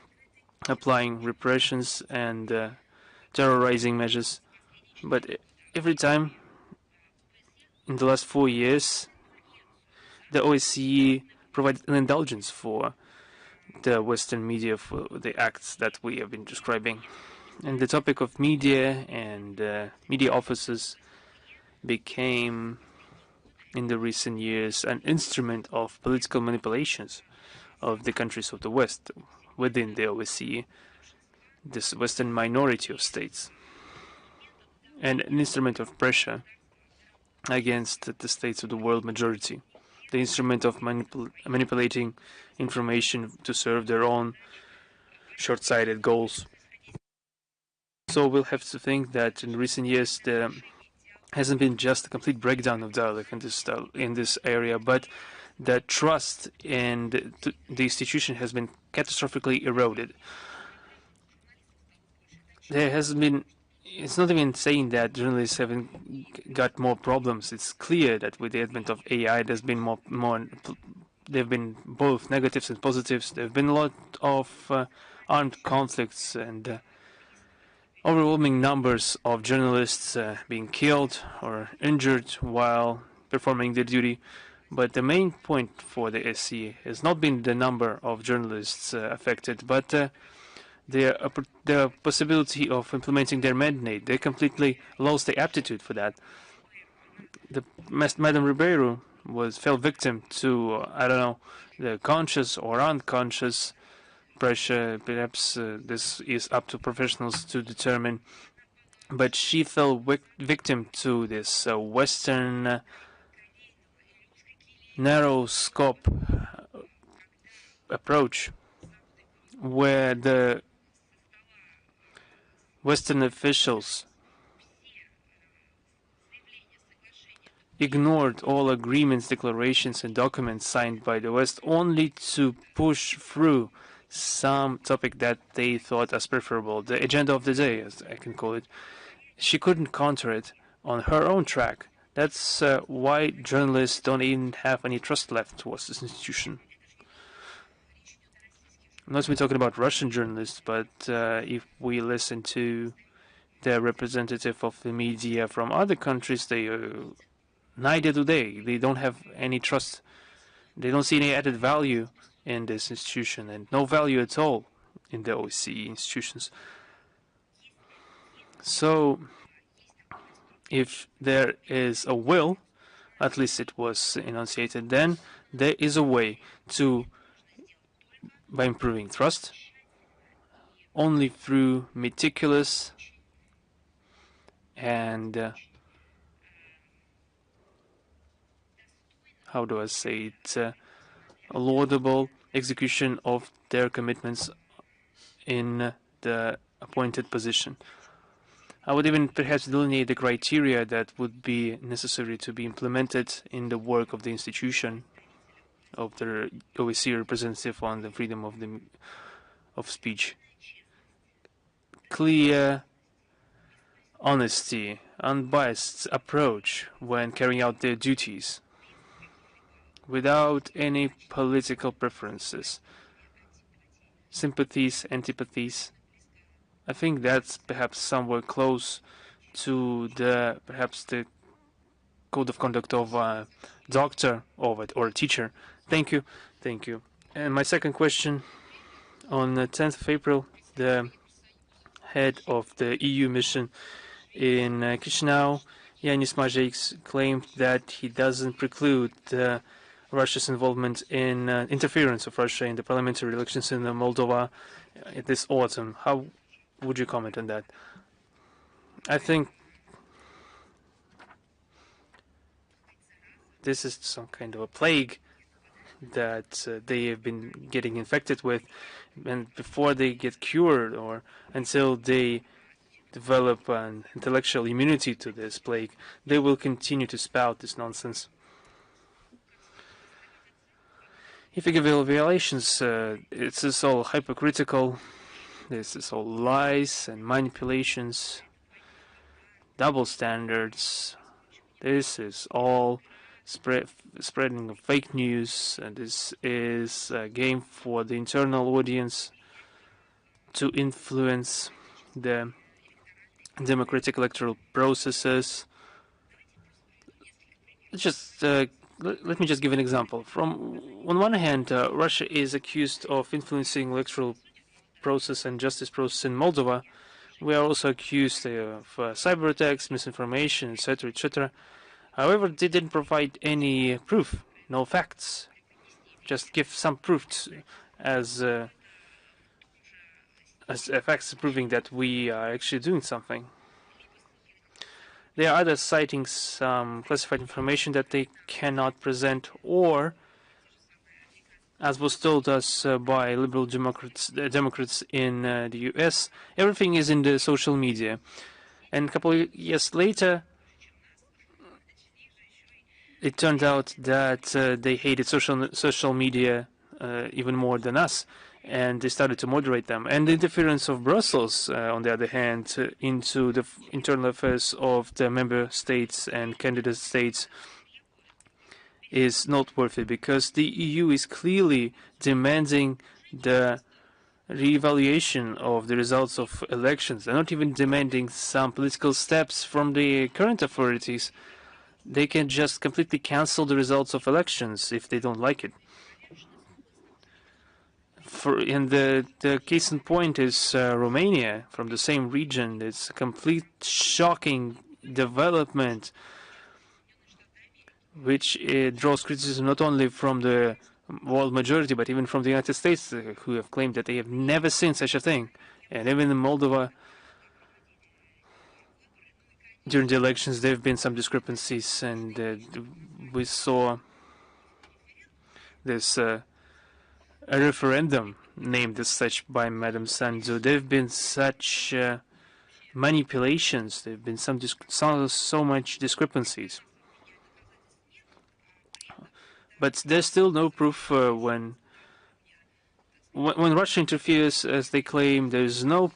applying repressions and terrorizing measures. But every time in the last 4 years, the OSCE provided an indulgence for the Western media for the acts that we have been describing. And the topic of media and media officers became, in the recent years, an instrument of political manipulations of the countries of the West within the OSCE, this Western minority of states, and an instrument of pressure against the states of the world majority, the instrument of manipulating information to serve their own short-sighted goals. So we'll have to think that in recent years there hasn't been just a complete breakdown of dialogue in this area, but the trust in the institution has been catastrophically eroded. There has been, it's not even saying that journalists haven't got more problems. It's clear that with the advent of AI, there's been more there have been both negatives and positives. There have been a lot of armed conflicts and overwhelming numbers of journalists being killed or injured while performing their duty. But the main point for the OSCE has not been the number of journalists affected, but their the possibility of implementing their mandate. They completely lost the aptitude for that. Madame Ribeiro fell victim to, I don't know, the conscious or unconscious pressure. Perhaps this is up to professionals to determine. But she fell victim to this Western narrow scope approach, where the Western officials ignored all agreements, declarations, and documents signed by the West only to push through some topic that they thought as preferable, the agenda of the day, as I can call it. She couldn't counter it on her own track. That's why journalists don't even have any trust left towards this institution. I'm not even talking about Russian journalists, but if we listen to the representative of the media from other countries, they neither do they. They don't have any trust. They don't see any added value in this institution, and no value at all in the OSCE institutions. So, if there is a will, at least it was enunciated then, there is a way to, by improving trust, only through meticulous and how do I say it, a laudable execution of their commitments in the appointed position. I would even perhaps delineate the criteria that would be necessary to be implemented in the work of the institution of the OSCE representative on the freedom of speech. Clear, honesty, unbiased approach when carrying out their duties, without any political preferences, sympathies, antipathies. I think that's perhaps somewhere close to perhaps the code of conduct of a doctor or a teacher. Thank you. Thank you. And my second question, on the 10th of April, the head of the EU mission in Chisinau, Yanis Mazeiks, claimed that he doesn't preclude Russia's involvement in interference of Russia in the parliamentary elections in Moldova this autumn. How would you comment on that? I think this is some kind of a plague that they have been getting infected with, and before they get cured or until they develop an intellectual immunity to this plague, they will continue to spout this nonsense. If you give evaluations, it's all hypocritical. This is all lies and manipulations, double standards. This is all spreading of fake news, and this is a game for the internal audience to influence the democratic electoral processes. Let me just give an example. On one hand, Russia is accused of influencing electoral process and justice process in Moldova. We are also accused of cyber attacks, misinformation, etc., etc. However, they didn't provide any proof, no facts. Just give some proof as facts proving that we are actually doing something. They are either citing some classified information that they cannot present, or, as was told us by liberal Democrats in the US, everything is in the social media. And a couple of years later, it turned out that they hated social media even more than us, and they started to moderate them. And the interference of Brussels, on the other hand, into the internal affairs of the member states and candidate states is noteworthy, because the EU is clearly demanding the reevaluation of the results of elections. They're not even demanding some political steps from the current authorities. They can just completely cancel the results of elections if they don't like it. And the case in point is Romania, from the same region. It's a complete shocking development, which draws criticism not only from the world majority, but even from the United States, who have claimed that they have never seen such a thing. And even in Moldova, during the elections, there have been some discrepancies, and we saw this a referendum named as such by Madam Sandu. There have been such manipulations. There have been so much discrepancies. But there's still no proof when Russia interferes, as they claim. There's no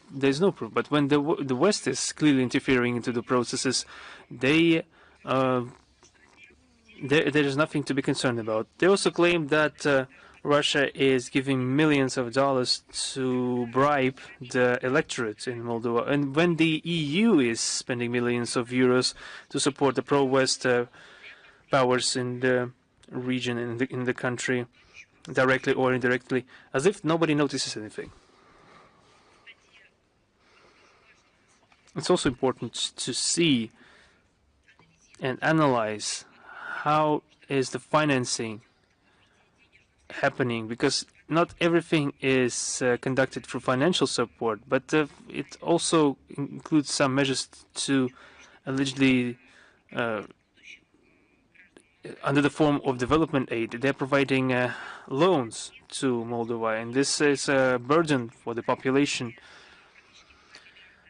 proof. But when the West is clearly interfering into the processes, there is nothing to be concerned about. They also claim that Russia is giving millions of dollars to bribe the electorate in Moldova, and when the EU is spending millions of euros to support the pro-West powers in the region, in the country, directly or indirectly, as if nobody notices anything. It's also important to see and analyze how is the financing happening, because not everything is conducted through financial support, but it also includes some measures to allegedly under the form of development aid. They're providing loans to Moldova, and this is a burden for the population.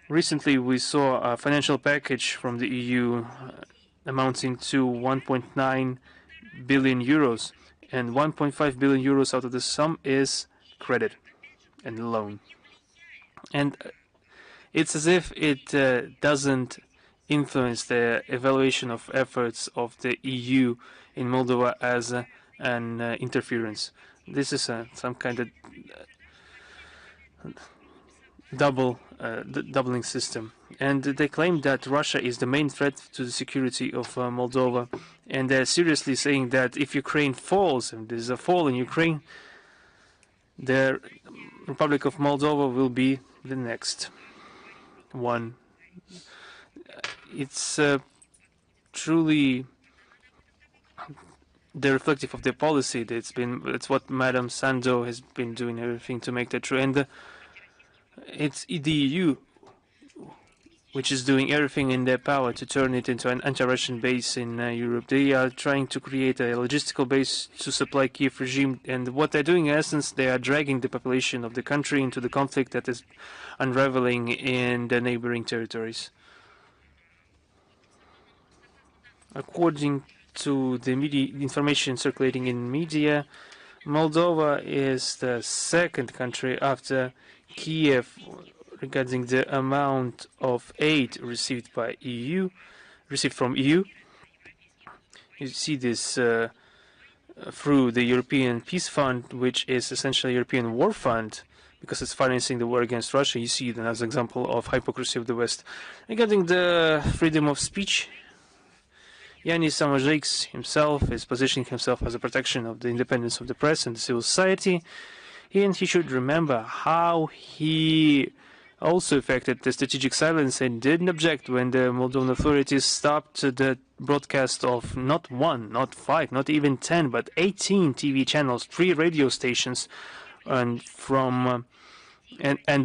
Recently, we saw a financial package from the EU amounting to 1.9 billion euros, and 1.5 billion euros out of the sum is credit and loan. And it's as if it doesn't influence the evaluation of efforts of the EU in Moldova as an interference. This is some kind of doubling system. And they claim that Russia is the main threat to the security of Moldova. And they're seriously saying that if Ukraine falls, and there's a fall in Ukraine, the Republic of Moldova will be the next one. It's truly the reflective of their policy. It's what Madam Sandu has been doing everything to make that true. And it's the EU which is doing everything in their power to turn it into an anti-Russian base in Europe. They are trying to create a logistical base to supply Kiev regime, and what they're doing in essence, they are dragging the population of the country into the conflict that is unraveling in the neighboring territories. According to the information circulating in media, Moldova is the second country after Kiev regarding the amount of aid received from EU. You see this through the European Peace Fund, which is essentially a European war fund, because it's financing the war against Russia. You see it as an example of hypocrisy of the West. Regarding the freedom of speech, Yanis Samazhaiks himself is positioning himself as a protection of the independence of the press and the civil society, and he should remember how he also affected the strategic silence and didn't object when the Moldovan authorities stopped the broadcast of not 1, not 5, not even 10, but 18 TV channels, 3 radio stations, and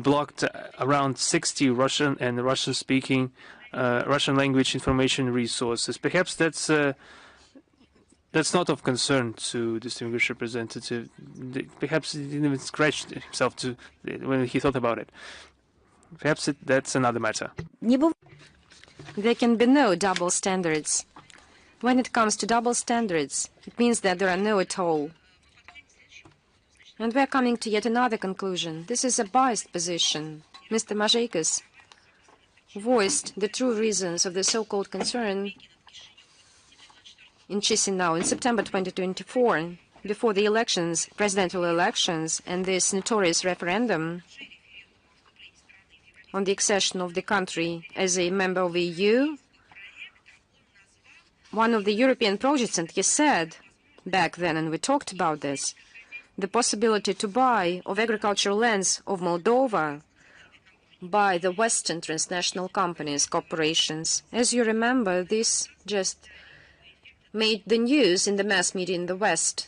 blocked around 60 Russian and Russian-speaking Russian language information resources. Perhaps that's not of concern to distinguished representative. Perhaps he didn't even scratch himself when he thought about it. Perhaps that's another matter. There can be no double standards. When it comes to double standards, it means that there are no at all. And we are coming to yet another conclusion. This is a biased position. Mr. Mazhaikas voiced the true reasons of the so-called concern in Chisinau in September 2024, before the elections, presidential elections, and this notorious referendum on the accession of the country as a member of the EU. One of the European projects, and he said back then, and we talked about this, the possibility to buy of agricultural lands of Moldova by the Western transnational companies, corporations. As you remember, this just made the news in the mass media in the West.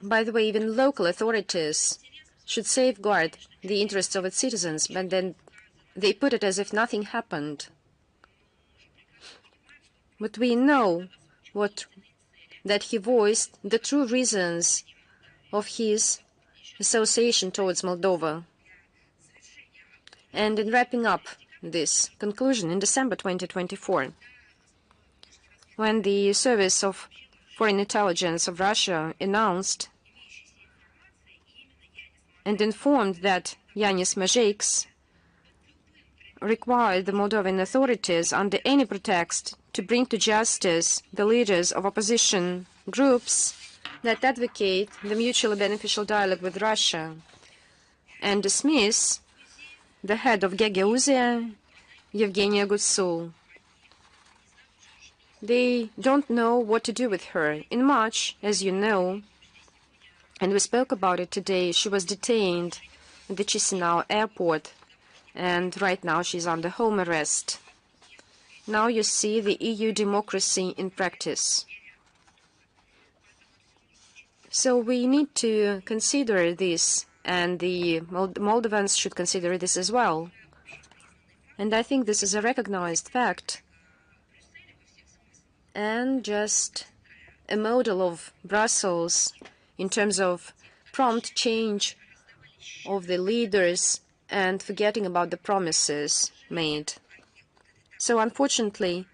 By the way, even local authorities should safeguard the interests of its citizens, but then they put it as if nothing happened. But we know that he voiced the true reasons of his association towards Moldova. And in wrapping up this conclusion, in December 2024, when the Service of Foreign Intelligence of Russia announced and informed that Yanis Mazeiks required the Moldovan authorities under any pretext to bring to justice the leaders of opposition groups that advocate the mutually beneficial dialogue with Russia and dismiss the head of Gagauzia, Yevgenia Gutsu. They don't know what to do with her. In March, as you know, and we spoke about it today, she was detained at the Chisinau airport, and right now she's under home arrest. Now you see the EU democracy in practice. So we need to consider this, and the Moldovans should consider this as well. And I think this is a recognized fact and just a model of Brussels in terms of prompt change of the leaders and forgetting about the promises made. So unfortunately,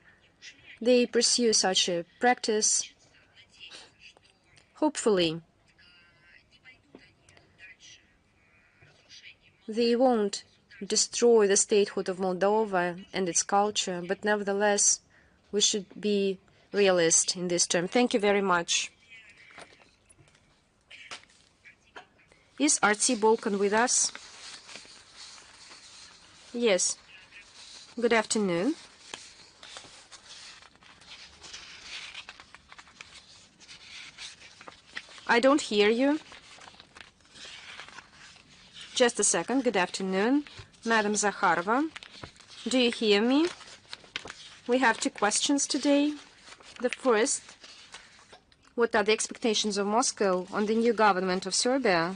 they pursue such a practice. Hopefully, they won't destroy the statehood of Moldova and its culture, but nevertheless, we should be realist in this term. Thank you very much. Is Artsy Bolkan with us? Yes. Good afternoon. I don't hear you. Just a second. Good afternoon. Madam Zakharova, do you hear me? We have two questions today. The first, what are the expectations of Moscow on the new government of Serbia,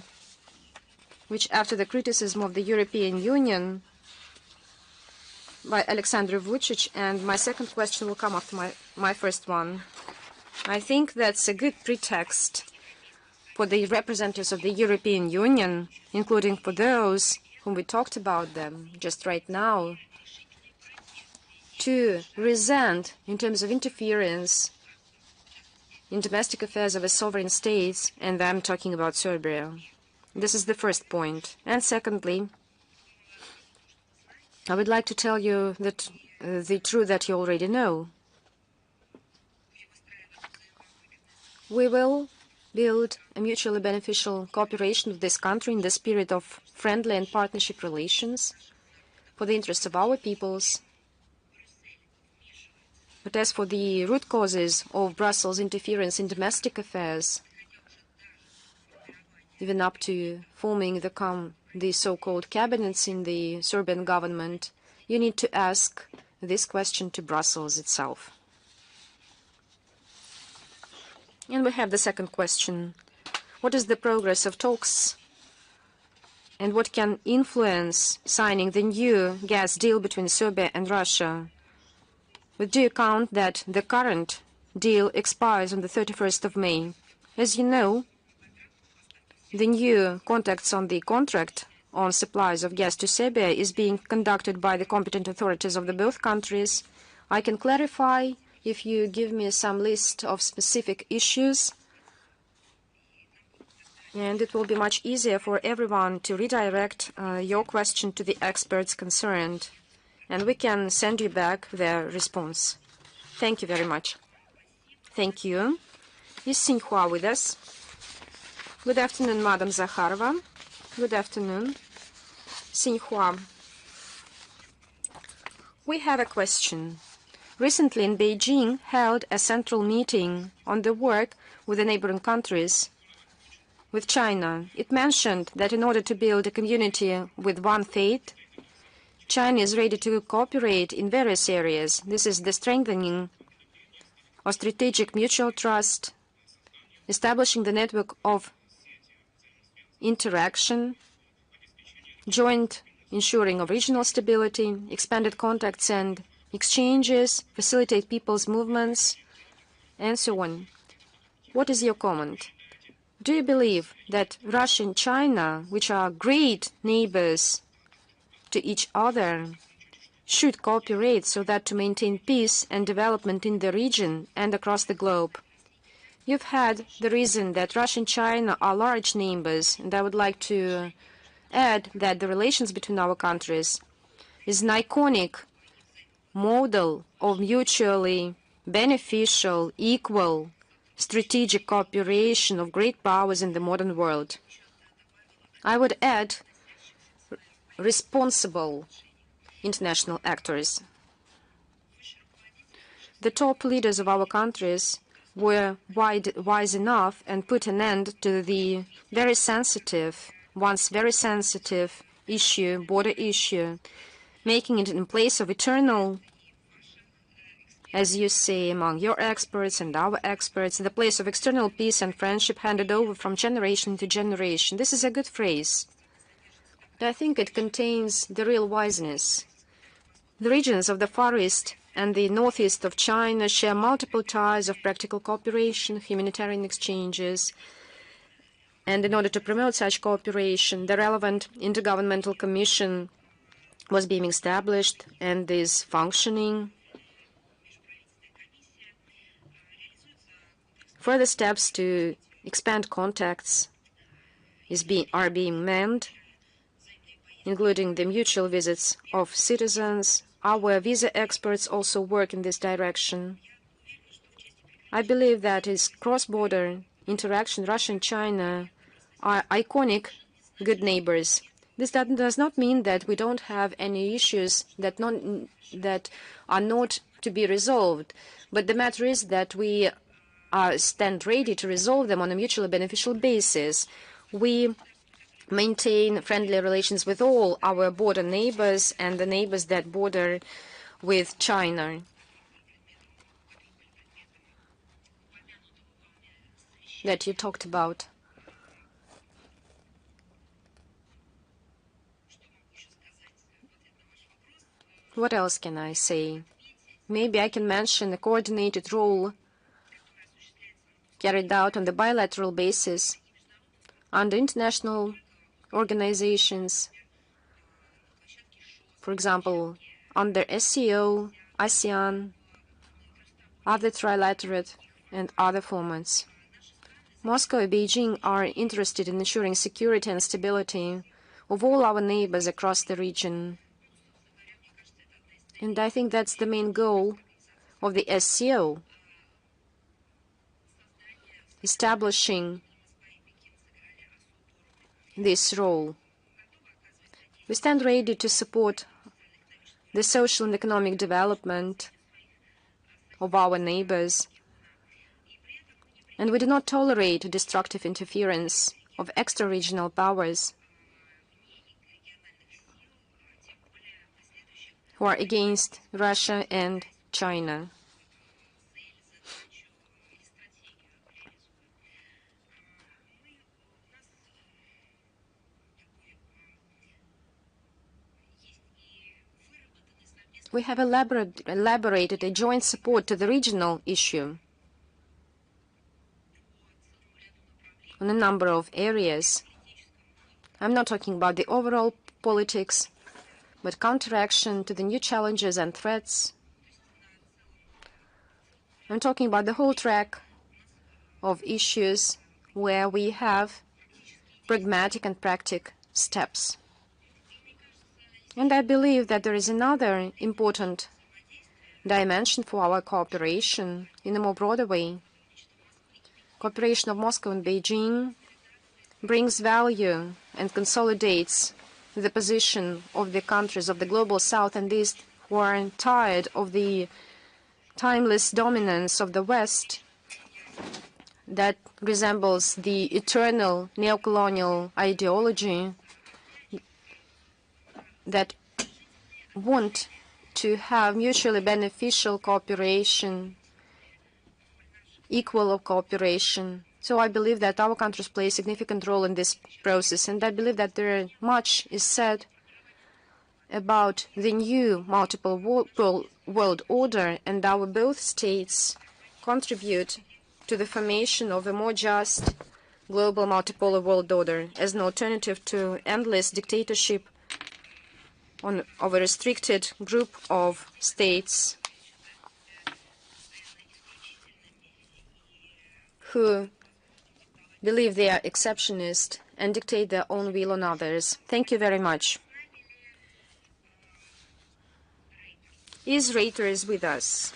which after the criticism of the European Union by Alexander Vucic, and my second question will come after my first one. I think that's a good pretext for the representatives of the European Union, including for those whom we talked about them just right now, to resent in terms of interference in domestic affairs of a sovereign state, and I'm talking about Serbia. This is the first point. And secondly, I would like to tell you that the truth that you already know. We will build a mutually beneficial cooperation with this country in the spirit of friendly and partnership relations for the interests of our peoples. But as for the root causes of Brussels' interference in domestic affairs, even up to forming the so-called cabinets in the Serbian government, you need to ask this question to Brussels itself. And we have the second question. What is the progress of talks and what can influence signing the new gas deal between Serbia and Russia? With due account that the current deal expires on the 31st of May. As you know, the new contacts on the contract on supplies of gas to Serbia is being conducted by the competent authorities of the both countries. I can clarify if you give me some list of specific issues, and it will be much easier for everyone to redirect your question to the experts concerned, and we can send you back their response. Thank you very much. Thank you. Is Xinhua with us? Good afternoon, Madam Zakharova. Good afternoon. Xinhua. We have a question recently in Beijing held a central meeting on the work with the neighboring countries, with China. It mentioned that in order to build a community with one fate, China is ready to cooperate in various areas. This is the strengthening of strategic mutual trust, establishing the network of interaction, joint ensuring of regional stability, expanded contacts and exchanges, facilitate people's movements, and so on. What is your comment? Do you believe that Russia and China, which are great neighbors to each other, should cooperate so that to maintain peace and development in the region and across the globe? You've had the reason that Russia and China are large neighbors, and I would like to add that the relations between our countries is an iconic model of mutually beneficial, equal, strategic cooperation of great powers in the modern world. I would add responsible international actors. The top leaders of our countries were wise enough and put an end to the once very sensitive issue, border issue, making it in place of eternal, as you say among your experts and our experts, the place of external peace and friendship handed over from generation to generation. This is a good phrase. But I think it contains the real wiseness. The regions of the Far East and the northeast of China share multiple ties of practical cooperation, humanitarian exchanges, and in order to promote such cooperation, the relevant intergovernmental commission was being established and is functioning. Further steps to expand contacts are being manned, including the mutual visits of citizens. Our visa experts also work in this direction. I believe that is cross-border interaction. Russia and China are iconic good neighbors. This does not mean that we don't have any issues that are not to be resolved, but the matter is that we stand ready to resolve them on a mutually beneficial basis. We maintain friendly relations with all our border neighbors and the neighbors that border with China. That you talked about. What else can I say? Maybe I can mention a coordinated role carried out on the bilateral basis under international organizations, for example, under SCO, ASEAN, other trilaterate, and other formats. Moscow and Beijing are interested in ensuring security and stability of all our neighbors across the region. And I think that's the main goal of the SCO, establishing this role. We stand ready to support the social and economic development of our neighbors, and we do not tolerate destructive interference of extra-regional powers who are against Russia and China. We have elaborated a joint support to the regional issue on a number of areas. I'm not talking about the overall politics, but counteraction to the new challenges and threats. I'm talking about the whole track of issues where we have pragmatic and practical steps. And I believe that there is another important dimension for our cooperation in a more broader way. Cooperation of Moscow and Beijing brings value and consolidates the position of the countries of the global South and East who are tired of the timeless dominance of the West that resembles the eternal neocolonial ideology that want to have mutually beneficial cooperation, equal cooperation. So I believe that our countries play a significant role in this process, and I believe that there much is said about the new multiple world order, and our both states contribute to the formation of a more just global multipolar world order as an alternative to endless dictatorship of a restricted group of states who believe they are exceptionist and dictate their own will on others. Thank you very much. Is Reuters with us?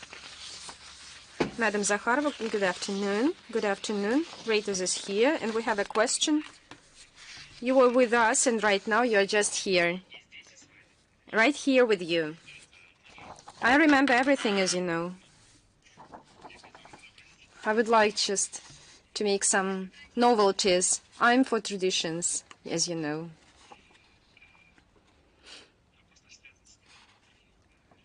Madam Zakharova, good afternoon. Good afternoon. Reuters is here, and we have a question. You were with us, and right now you are just here. Right here with you. I remember everything, as you know. I would like just to make some novelties. I'm for traditions, as you know.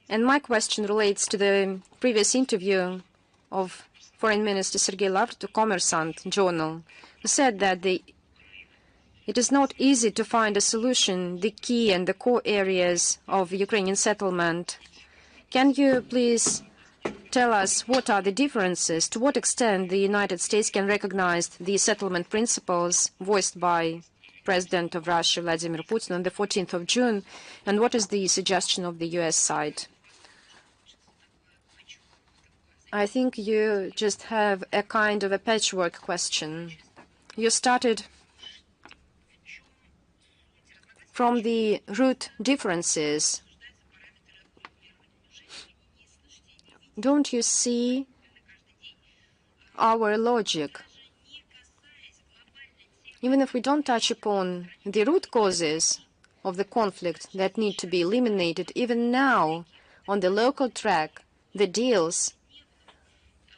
And my question relates to the previous interview of Foreign Minister Sergei Lavrov to Kommersant journal, who said that it is not easy to find a solution, the key and the core areas of Ukrainian settlement. Can you please tell us what are the differences, to what extent the United States can recognize the settlement principles voiced by President of Russia, Vladimir Putin, on the 14th of June, and what is the suggestion of the US side? I think you just have a kind of a patchwork question. You started from the root differences. Don't you see our logic? Even if we don't touch upon the root causes of the conflict that need to be eliminated, even now, on the local track, the deals,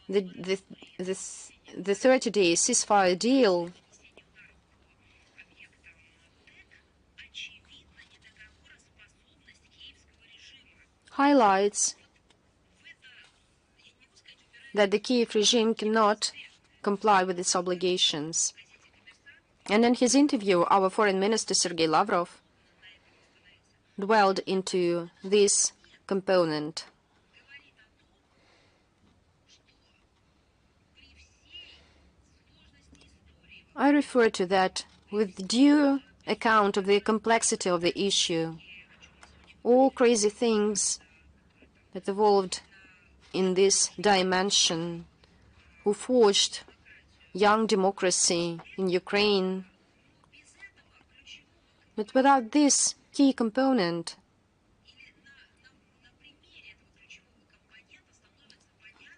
the 30-day ceasefire deal highlights that the Kiev regime cannot comply with its obligations. And in his interview, our Foreign Minister Sergei Lavrov dwelled into this component. I refer to that with due account of the complexity of the issue. All crazy things that evolved in this dimension, who forged young democracy in Ukraine. But without this key component,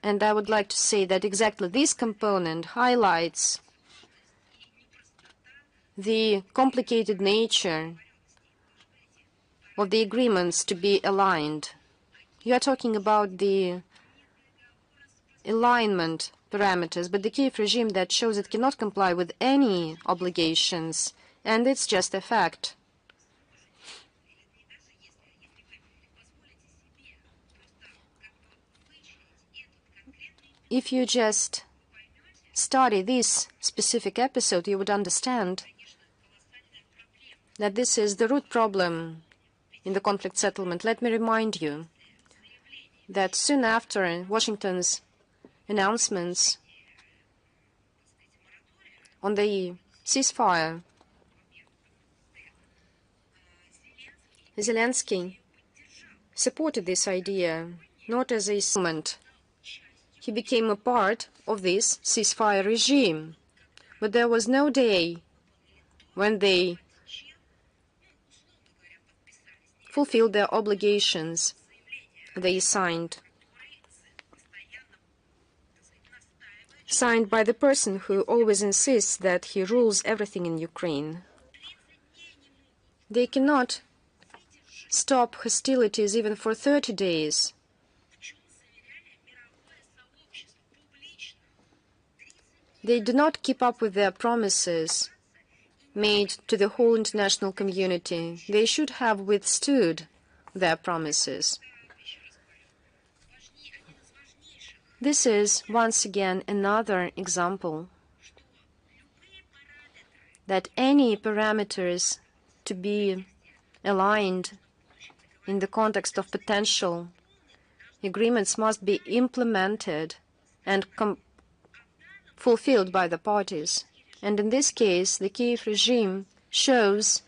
and I would like to say that exactly this component highlights the complicated nature of the agreements to be aligned. You are talking about the alignment parameters, but the Kiev regime that shows it cannot comply with any obligations, and it's just a fact. If you just study this specific episode, you would understand that this is the root problem in the conflict settlement. Let me remind you that soon after Washington's announcements on the ceasefire, Zelensky supported this idea, not as a moment. He became a part of this ceasefire regime, but there was no day when they fulfilled their obligations they signed by the person who always insists that he rules everything in Ukraine. They cannot stop hostilities even for 30 days. They do not keep up with their promises made to the whole international community. They should have withstood their promises. This is, once again, another example that any parameters to be aligned in the context of potential agreements must be implemented and fulfilled by the parties. And in this case, the Kiev regime shows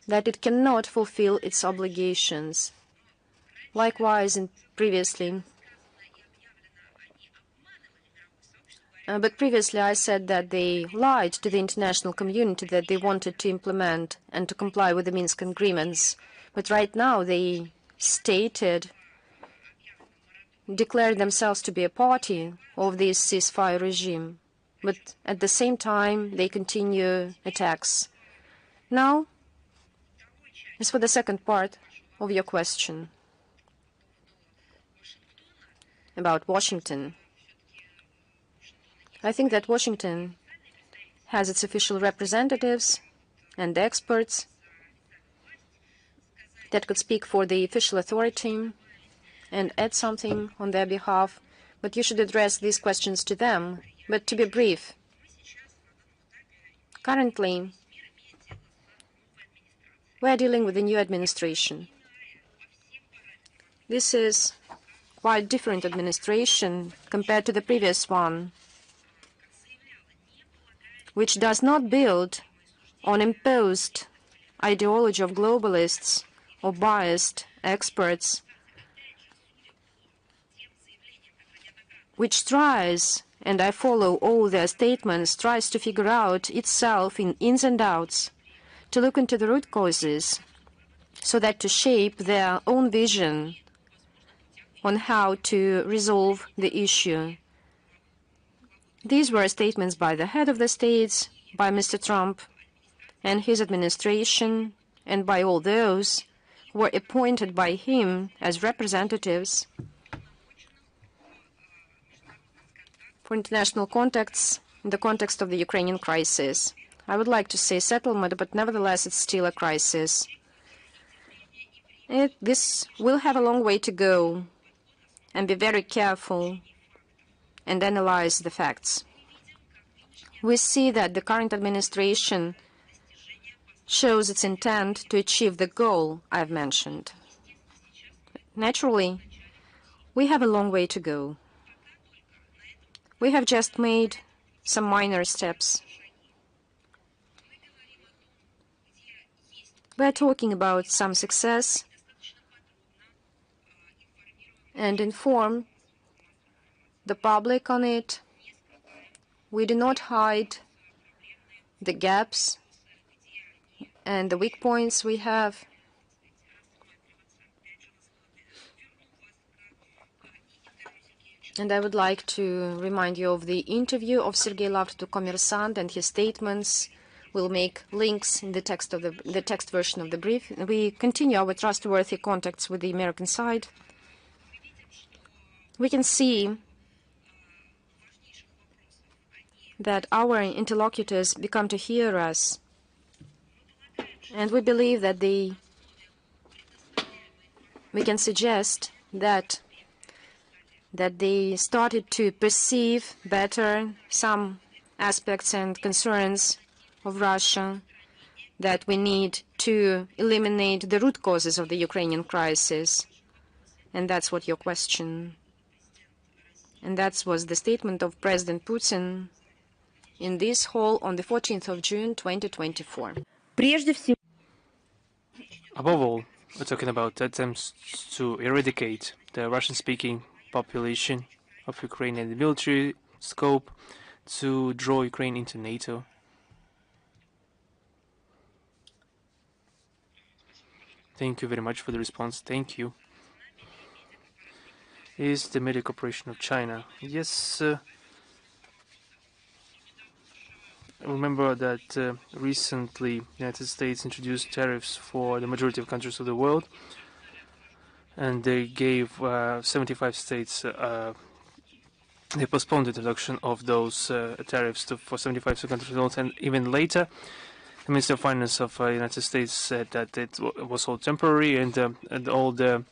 that it cannot fulfill its obligations. Likewise, previously. But previously I said that they lied to the international community that they wanted to implement and to comply with the Minsk agreements. But right now they declared themselves to be a party of this ceasefire regime. But at the same time they continue attacks. Now, as for the second part of your question about Washington, I think that Washington has its official representatives and experts that could speak for the official authority and add something on their behalf, but you should address these questions to them. But to be brief, currently we are dealing with a new administration. This is quite different administration compared to the previous one, which does not build on imposed ideology of globalists or biased experts, which tries, and I follow all their statements, tries to figure out itself in ins and outs, to look into the root causes, so that to shape their own vision on how to resolve the issue. These were statements by the head of the states, by Mr. Trump and his administration, and by all those who were appointed by him as representatives for international contacts in the context of the Ukrainian crisis. I would like to say settlement, but nevertheless it's still a crisis. This will have a long way to go, and be very careful and analyze the facts. We see that the current administration shows its intent to achieve the goal I've mentioned. Naturally, we have a long way to go. We have just made some minor steps. We're talking about some success and inform the public on it. We do not hide the gaps and the weak points we have. And I would like to remind you of the interview of Sergei Lavrov to Kommersant, and his statements. We'll make links in the text of the text version of the brief. We continue our trustworthy contacts with the American side. We can see that our interlocutors become to hear us, and we believe that we can suggest that they started to perceive better some aspects and concerns of Russia, that we need to eliminate the root causes of the Ukrainian crisis. And that's what your question. And that was the statement of President Putin in this hall on the 14th of June, 2024. Above all, we're talking about attempts to eradicate the Russian-speaking population of Ukraine and the military scope to draw Ukraine into Nato. Thank you very much for the response. Thank you. Is the Media Corporation of China? Yes. Remember that recently the United States introduced tariffs for the majority of countries of the world, and they gave 75 states they postponed the introduction of those tariffs for 75 countries, and even later, the Minister of Finance of the United States said that it was all temporary and all the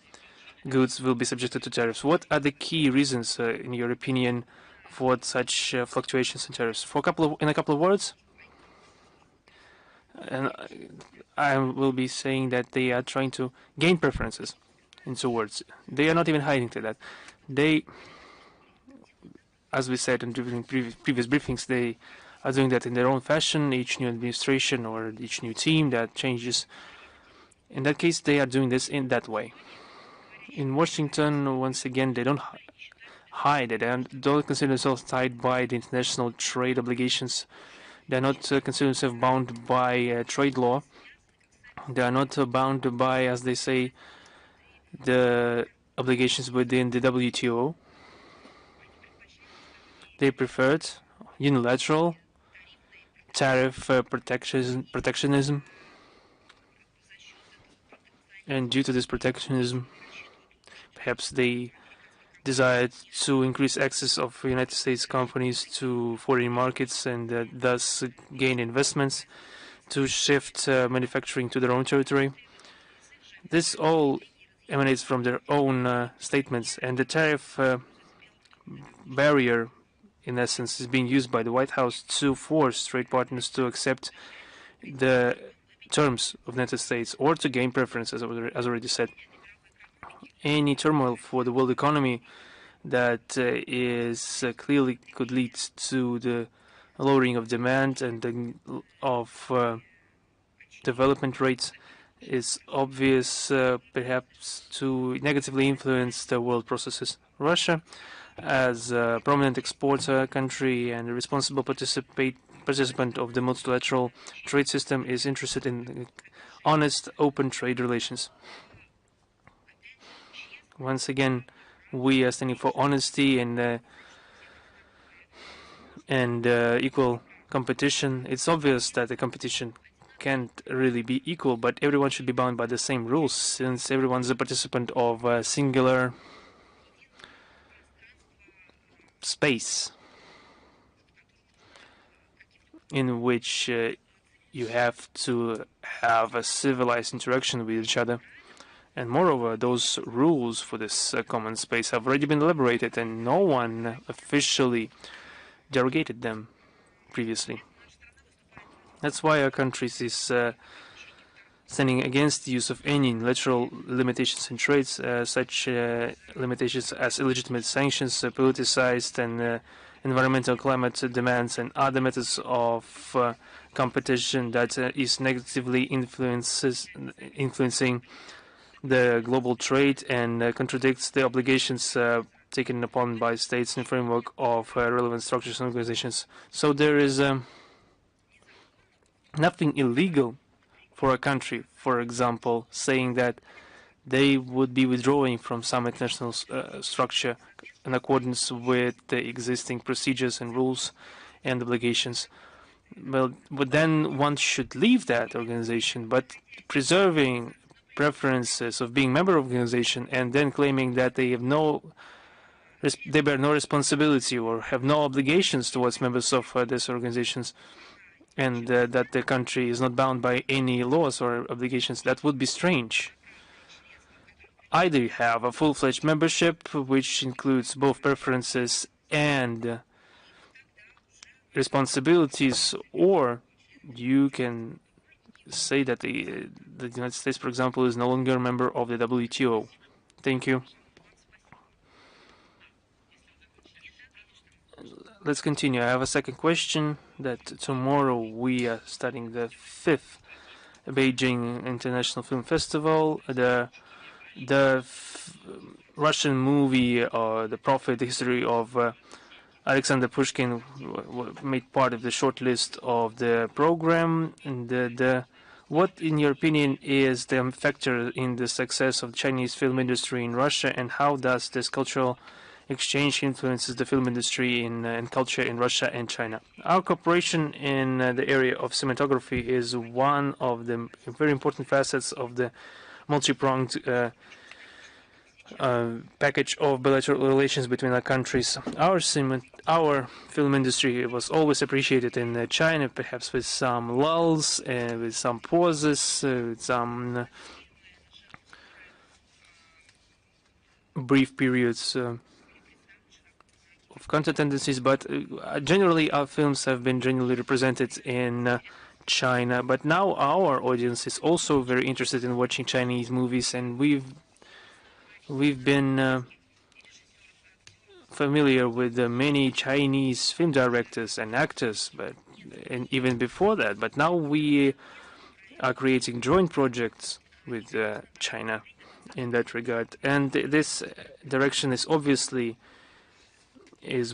goods will be subjected to tariffs. What are the key reasons, in your opinion, for such fluctuations in tariffs? In a couple of words, and I will be saying that they are trying to gain preferences. In 2 words, they are not even hiding to that. They, as we said in previous briefings, they are doing that in their own fashion. Each new administration or each new team that changes, in that case, they are doing this in that way. In Washington, once again, they don't hide it and don't consider themselves tied by the international trade obligations. They are not consider themselves bound by trade law. They are not bound by, as they say, the obligations within the WTO. They preferred unilateral tariff protectionism, and due to this protectionism, perhaps they desired to increase access of United States companies to foreign markets and thus gain investments to shift manufacturing to their own territory. This all emanates from their own statements, and the tariff barrier, in essence, is being used by the White House to force trade partners to accept the terms of the United States or to gain preferences, as already said. Any turmoil for the world economy that is clearly could lead to the lowering of demand and of development rates is obvious, perhaps to negatively influence the world processes. Russia, as a prominent exporter country and a responsible participant of the multilateral trade system, is interested in honest, open trade relations. Once again, we are standing for honesty and equal competition. It's obvious that the competition can't really be equal, but everyone should be bound by the same rules, since everyone's a participant of a singular space in which you have to have a civilized interaction with each other. And moreover, those rules for this common space have already been elaborated, and no one officially derogated them previously. That's why our country is standing against the use of any unilateral limitations in trades, such limitations as illegitimate sanctions, politicized and environmental climate demands, and other methods of competition that is negatively influencing the global trade and contradicts the obligations taken upon by states in the framework of relevant structures and organizations. So there is nothing illegal for a country, for example, saying that they would be withdrawing from some international structure in accordance with the existing procedures and rules and obligations. Well, but then one should leave that organization, but preserving preferences of being member of the organization and then claiming that they bear no responsibility or have no obligations towards members of these organizations, and that the country is not bound by any laws or obligations, that would be strange. Either you have a full-fledged membership, which includes both preferences and responsibilities, or you can say that the United States, for example, is no longer a member of the WTO. Thank you. Let's continue. I have a second question. That tomorrow we are starting the 5th Beijing International Film Festival. The Russian movie, The Prophet, the history of Alexander Pushkin, made part of the short list of the program. And what, in your opinion, is the factor in the success of the Chinese film industry in Russia, and how does this cultural exchange influences the film industry and culture in Russia and China? Our cooperation in the area of cinematography is one of the very important facets of the multi-pronged package of bilateral relations between our countries. Our film industry was always appreciated in China, perhaps with some lulls, with some pauses, with some brief periods of counter tendencies, but generally our films have been generally represented in China. But now our audience is also very interested in watching Chinese movies, and we've been familiar with many Chinese film directors and actors, and even before that. But now we are creating joint projects with China in that regard, and this direction is obviously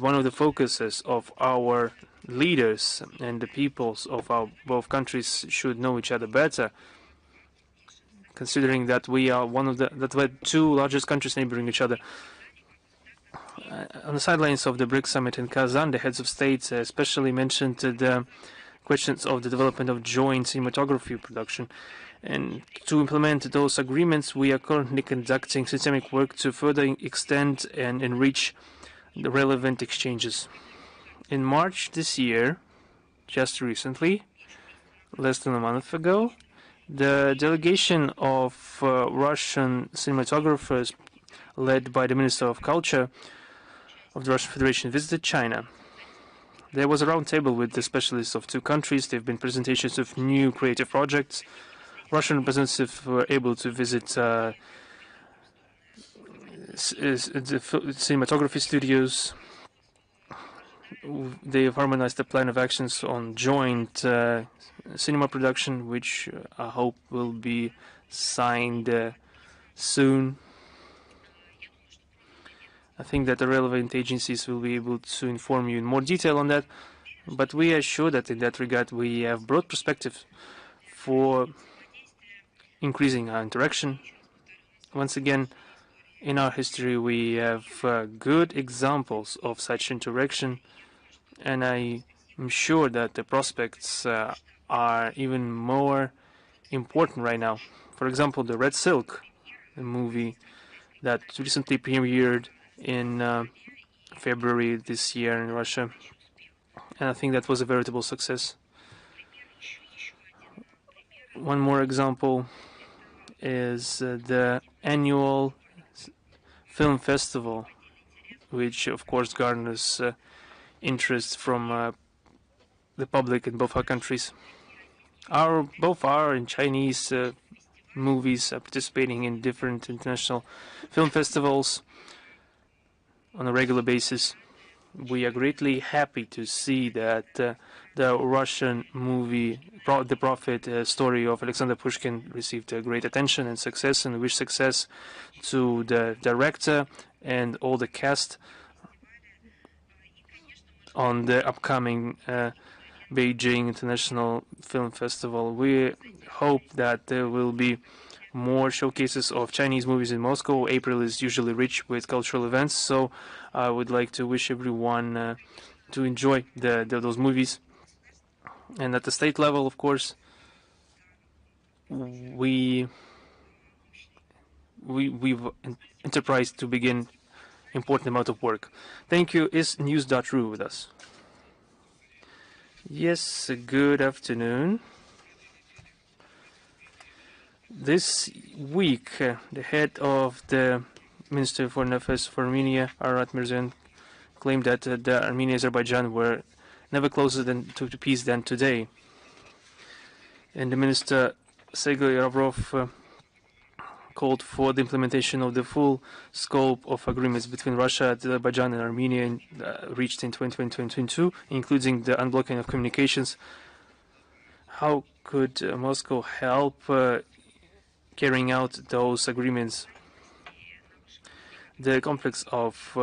one of the focuses of our leaders, and the peoples of our both countries should know each other better, considering that we are we're two largest countries neighboring each other. On the sidelines of the BRICS summit in Kazan, the heads of state especially mentioned the questions of the development of joint cinematography production. And to implement those agreements, we are currently conducting systemic work to further extend and enrich the relevant exchanges. In March this year, just recently, less than a month ago, the delegation of Russian cinematographers led by the Minister of Culture of the Russian Federation visited China. There was a roundtable with the specialists of two countries. There have been presentations of new creative projects. Russian representatives were able to visit the cinematography studios. They have harmonized the plan of actions on joint cinema production, which I hope will be signed soon. I think that the relevant agencies will be able to inform you in more detail on that, but we are sure that in that regard we have broad perspectives for increasing our interaction. Once again, in our history we have good examples of such interaction, and I am sure that the prospects are even more important right now. For example, the Red Silk, a movie that recently premiered in February this year in Russia, and I think that was a veritable success. One more example is the annual film festival, which of course garners interest from the public in both our countries. Both our and Chinese movies are participating in different international film festivals on a regular basis. We are greatly happy to see that the Russian movie, The Prophet, story of Alexander Pushkin, received great attention and success, and we wish success to the director and all the cast on the upcoming Beijing International Film Festival. We hope that there will be more showcases of Chinese movies in Moscow. April is usually rich with cultural events, so I would like to wish everyone to enjoy those movies. And at the state level, of course, we've enterprised to begin important amount of work. Thank you. Is news.ru with us? Yes, good afternoon. This week, the head of the Minister of Foreign Affairs for Armenia, Arat Mirzian, claimed that the Armenia-Azerbaijan were never closer to peace than today. And the Minister, Sergei Lavrov, called for the implementation of the full scope of agreements between Russia, Azerbaijan and Armenia reached in 2022, including the unblocking of communications. How could Moscow help carrying out those agreements? The complex of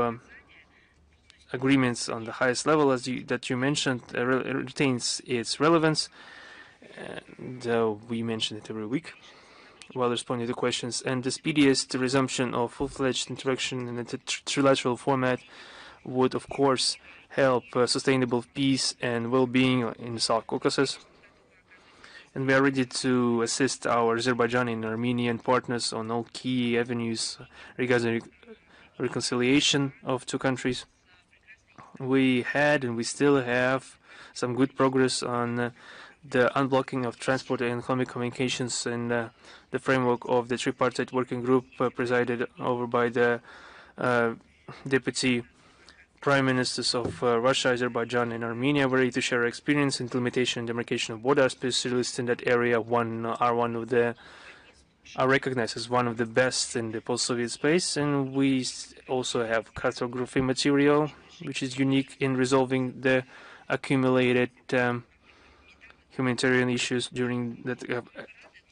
agreements on the highest level, that you mentioned, retains its relevance. We mention it every week while responding to questions. And the speediest resumption of full-fledged interaction in a trilateral format would, of course, help sustainable peace and well-being in the South Caucasus. and we are ready to assist our Azerbaijani and Armenian partners on all key avenues regarding reconciliation of two countries. We had and we still have some good progress on the unblocking of transport and economic communications in the framework of the tripartite working group presided over by the deputy prime ministers of Russia, Azerbaijan, and Armenia. We're ready to share our experience in implementation and demarcation of border specialists in that area. Are recognized as one of the best in the post-Soviet space, and we also have cartography material, which is unique in resolving the accumulated humanitarian issues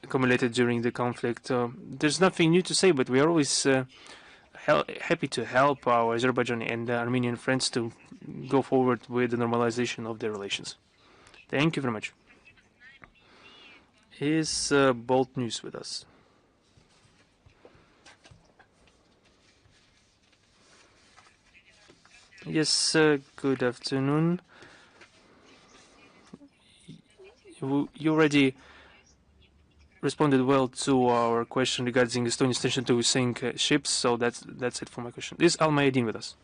accumulated during the conflict. There's nothing new to say, but we are always happy to help our Azerbaijani and Armenian friends to go forward with the normalization of their relations. Thank you very much. Is Bolt News with us? Yes, good afternoon. You already responded well to our question regarding Estonia's intention to sink ships, so that's it for my question. Is Al Mayadin with us?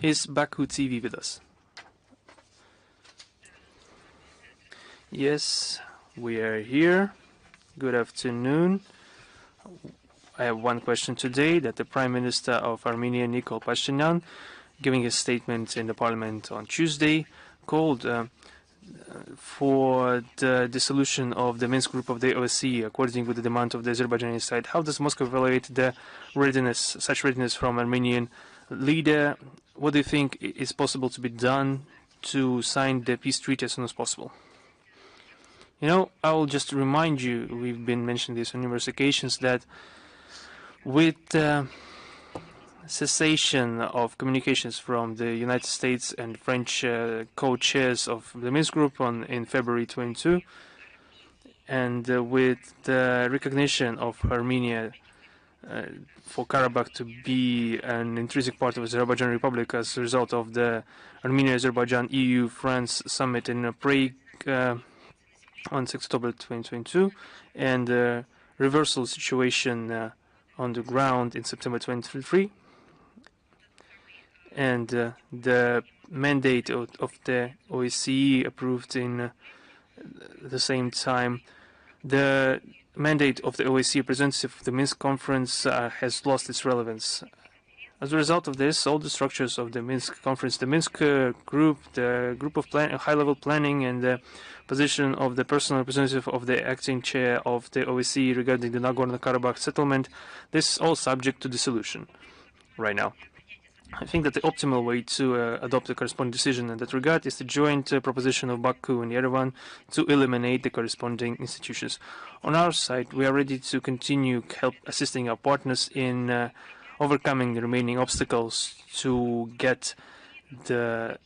Is Baku TV with us? Yes, we are here. Good afternoon. I have one question today that the Prime Minister of Armenia, Nikol Pashinyan, giving a statement in the parliament on Tuesday, called for the dissolution of the Minsk group of the OSCE, according with the demand of the Azerbaijani side. How does Moscow evaluate the such readiness from Armenian leader? What do you think is possible to be done to sign the peace treaty as soon as possible? You know, I will just remind you, we've been mentioning this on numerous occasions, that with cessation of communications from the United States and French co-chairs of the Minsk group in February 22, and with the recognition of Armenia for Karabakh to be an intrinsic part of Azerbaijan Republic as a result of the Armenia-Azerbaijan EU-France summit in Prague on 6 October 2022, and the reversal situation on the ground in September 2023, and the mandate of the OSCE approved in the same time. The mandate of the OSCE representative of the Minsk conference has lost its relevance. As a result of this, all the structures of the Minsk conference, the Minsk group, the group of high-level planning, and the position of the personal representative of the acting chair of the OSCE regarding the Nagorno-Karabakh settlement, this is all subject to dissolution right now. I think that the optimal way to adopt a corresponding decision in that regard is the joint proposition of Baku and Yerevan to eliminate the corresponding institutions. On our side, we are ready to continue assisting our partners in overcoming the remaining obstacles to get the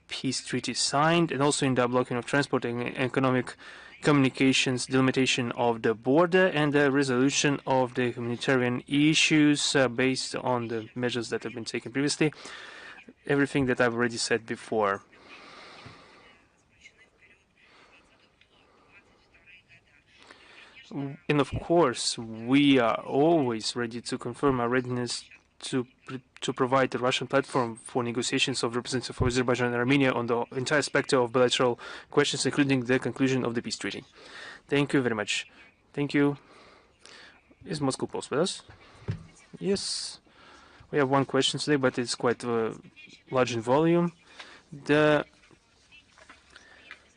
peace treaty signed, and also in the blocking of transport and economic communications, delimitation of the border, and the resolution of the humanitarian issues based on the measures that have been taken previously. Everything that I've already said before. And of course, we are always ready to confirm our readiness to provide the Russian platform for negotiations of representatives of Azerbaijan and Armenia on the entire spectrum of bilateral questions, including the conclusion of the peace treaty. Thank you very much. Thank you. Is Moscow Post with us? Yes. We have one question today, but it's quite large in volume. The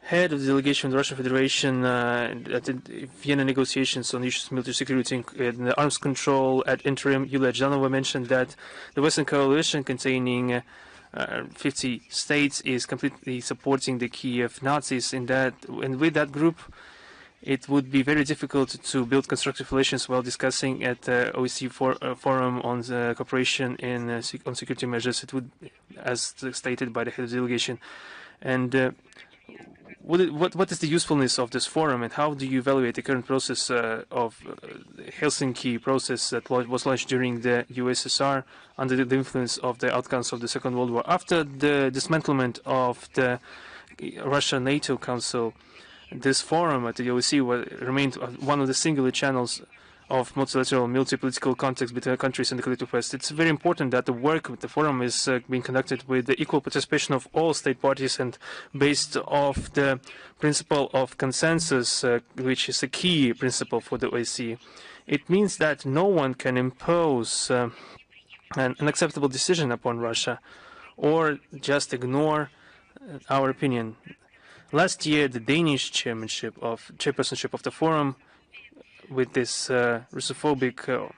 head of the delegation of the Russian Federation at the Vienna negotiations on issues of military security and arms control at interim, Yulia Janova, mentioned that the Western coalition containing 50 states is completely supporting the Kiev Nazis. And with that group, it would be very difficult to build constructive relations while discussing at the OSCE forum on the cooperation on security measures. It would, as stated by the head of the delegation. And what is the usefulness of this forum, and how do you evaluate the current process of Helsinki process that was launched during the USSR under the influence of the outcomes of the Second World War? After the dismantlement of the Russia-NATO Council, this forum at the OSCE remained one of the singular channels of multilateral multi-political context between countries in the collective West. It's very important that the work with the forum is being conducted with the equal participation of all state parties and based off the principle of consensus, which is a key principle for the OSCE. It means that no one can impose an unacceptable decision upon Russia or just ignore our opinion. Last year, the Danish chairpersonship of the forum, with this Russophobic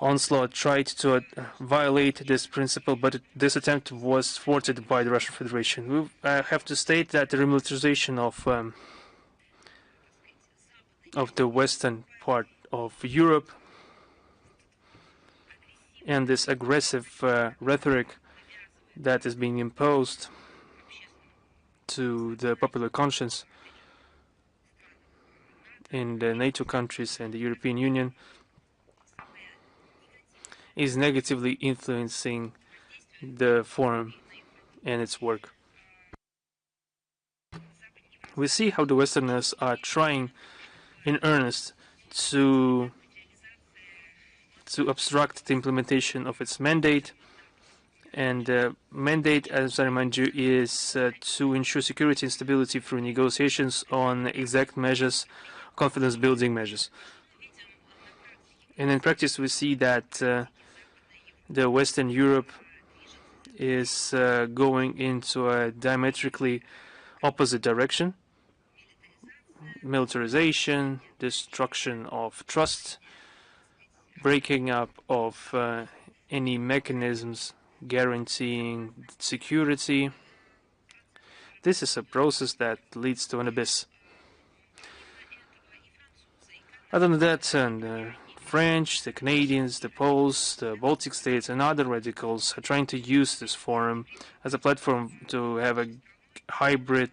onslaught, tried to violate this principle, but this attempt was thwarted by the Russian Federation. We have to state that the remilitarization of the western part of Europe and this aggressive rhetoric that is being imposed to the popular conscience in the NATO countries and the European Union is negatively influencing the forum and its work. We see how the Westerners are trying in earnest to obstruct the implementation of its mandate. And the mandate, as I remind you, is to ensure security and stability through negotiations on exact measures, confidence-building measures. And in practice, we see that the Western Europe is going into a diametrically opposite direction. Militarization, destruction of trust, breaking up of any mechanisms guaranteeing security. This is a process that leads to an abyss. Other than that, the French, the Canadians, the Poles, the Baltic states, and other radicals are trying to use this forum as a platform to have a hybrid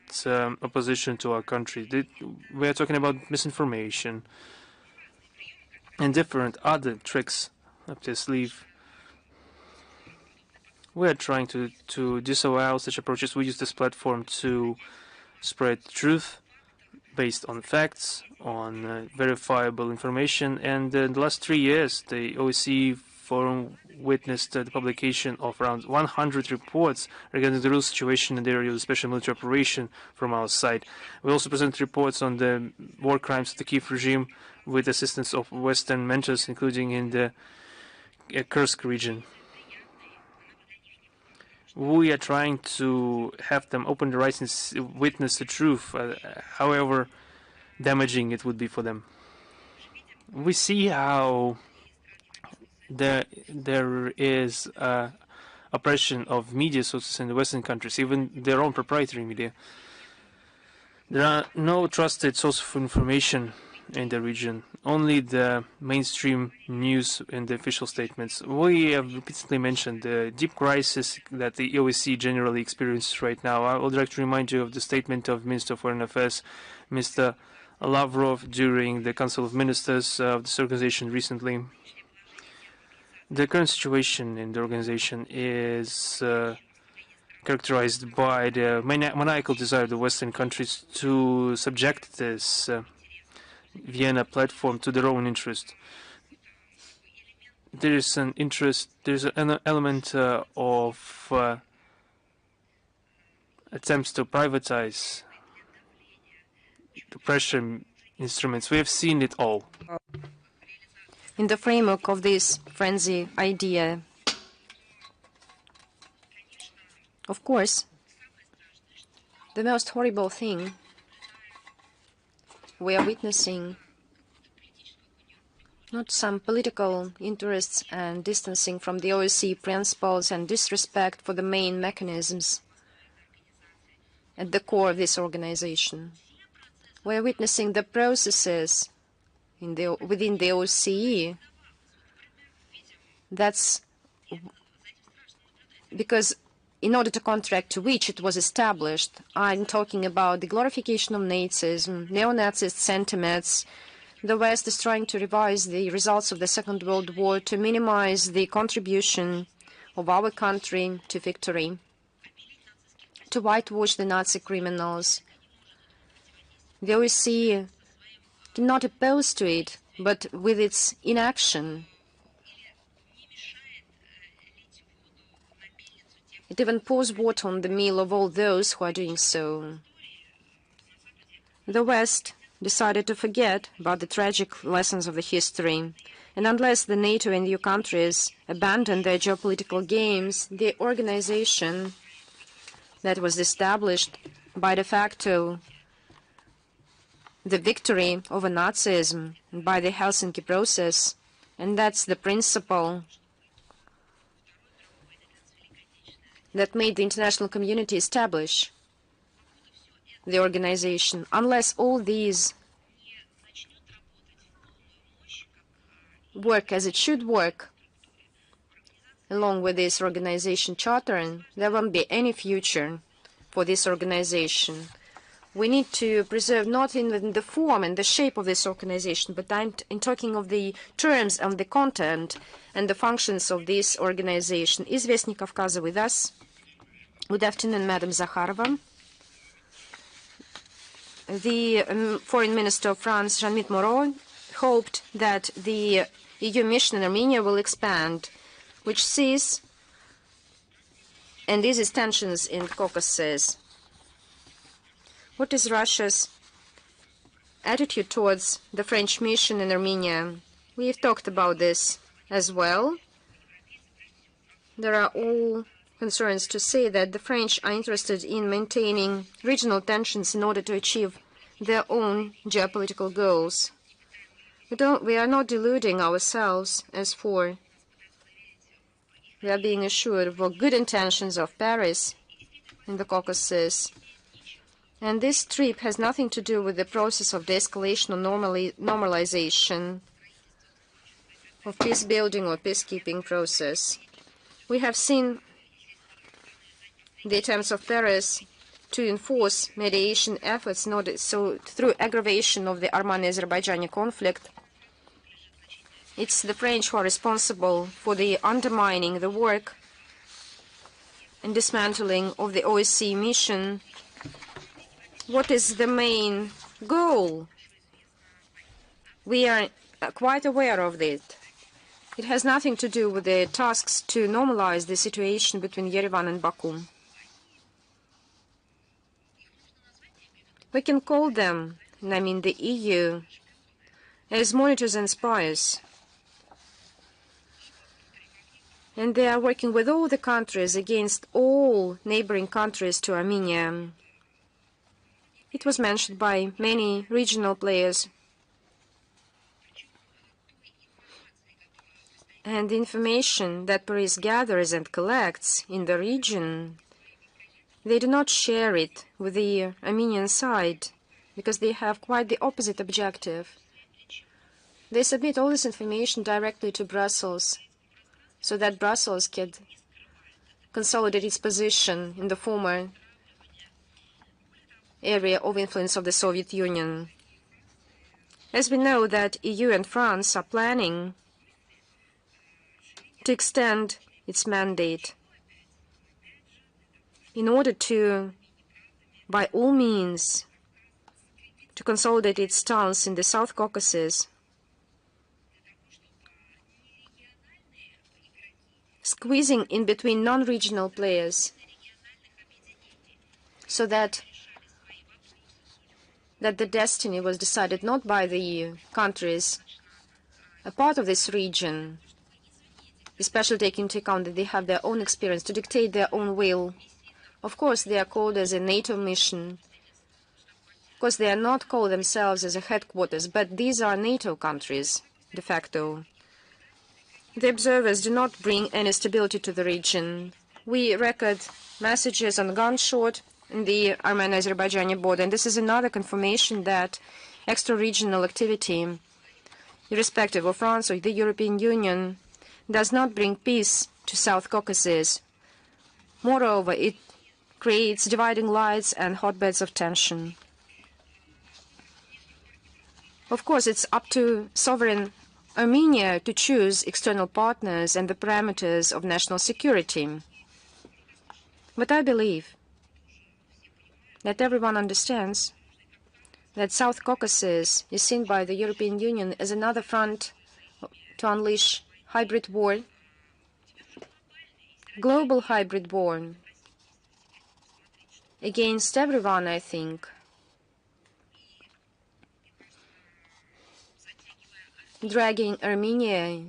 opposition to our country. We are talking about misinformation and different other tricks up their sleeve. We are trying to disavow such approaches. We use this platform to spread truth based on facts, on verifiable information. And in the last 3 years, the OSCE Forum witnessed the publication of around 100 reports regarding the real situation in the area of the special military operation from our side. We also present reports on the war crimes of the Kiev regime with assistance of Western mentors, including in the Kursk region. We are trying to have them open their eyes and witness the truth, however damaging it would be for them. We see how there is oppression of media sources in the Western countries, even their own proprietary media. There are no trusted sources of information in the region, only the mainstream news and the official statements. We have repeatedly mentioned the deep crisis that the OSCE generally experiences right now. I would like to remind you of the statement of Minister of Foreign Affairs, Mr. Lavrov, during the Council of Ministers of this organization recently. The current situation in the organization is characterized by the maniacal desire of the Western countries to subject this Vienna platform to their own interest. There is an element of attempts to privatize the pressure instruments. We have seen it all. In the framework of this frenzy idea, of course, the most horrible thing we are witnessing not some political interests and distancing from the OSCE principles and disrespect for the main mechanisms at the core of this organization. We are witnessing the processes within the OSCE. That's because in order to contract to which it was established. I'm talking about the glorification of Nazism, neo-Nazist sentiments. The West is trying to revise the results of the Second World War to minimize the contribution of our country to victory, to whitewash the Nazi criminals. The OSCE did not oppose to it, but with its inaction, it even pours water on the meal of all those who are doing so. The West decided to forget about the tragic lessons of the history, and unless the NATO and EU countries abandon their geopolitical games, the organization that was established by de facto the victory over Nazism by the Helsinki process, and that's the principle that made the international community establish the organization. Unless all these work as it should work, along with this organization charter, there won't be any future for this organization. We need to preserve not in the form and the shape of this organization, but in talking of the terms and the content and the functions of this organization. Is Vestnik Kavkaza with us? Good afternoon, Madam Zakharova. The Foreign Minister of France, Jean-Michel Moreau, hoped that the EU mission in Armenia will expand, which sees and eases tensions in Caucasus. What is Russia's attitude towards the French mission in Armenia? We've talked about this as well. There are all concerns to say that the French are interested in maintaining regional tensions in order to achieve their own geopolitical goals. We are not deluding ourselves as for we are being assured of good intentions of Paris in the Caucasus. And this trip has nothing to do with the process of de-escalation or normalization of peace building or peacekeeping process. We have seen the attempts of Paris to enforce mediation efforts in order through aggravation of the Armenia-Azerbaijan conflict. It's the French who are responsible for the undermining the work and dismantling of the OSCE mission. What is the main goal? We are quite aware of it. It has nothing to do with the tasks to normalize the situation between Yerevan and Baku. We can call them, and I mean the EU, as monitors and spies. And they are working with all the countries against all neighboring countries to Armenia. It was mentioned by many regional players. And the information that Paris gathers and collects in the region, they do not share it with the Armenian side because they have quite the opposite objective. They submit all this information directly to Brussels so that Brussels can consolidate its position in the former area of influence of the Soviet Union. As we know that EU and France are planning to extend its mandate in order to, by all means, to consolidate its stance in the South Caucasus, squeezing in between non-regional players so that the destiny was decided not by the countries, a part of this region, especially taking into account that they have their own experience, to dictate their own will. Of course, they are called as a NATO mission. Of course, they are not called themselves as a headquarters, but these are NATO countries, de facto. The observers do not bring any stability to the region. We record messages on gunshot in the Armenia-Azerbaijani border, and this is another confirmation that extra-regional activity, irrespective of France or the European Union, does not bring peace to South Caucasus. Moreover, it creates dividing lines and hotbeds of tension. Of course, it's up to sovereign Armenia to choose external partners and the parameters of national security. But I believe that everyone understands that South Caucasus is seen by the European Union as another front to unleash hybrid war, global hybrid war, against everyone, I think. Dragging Armenia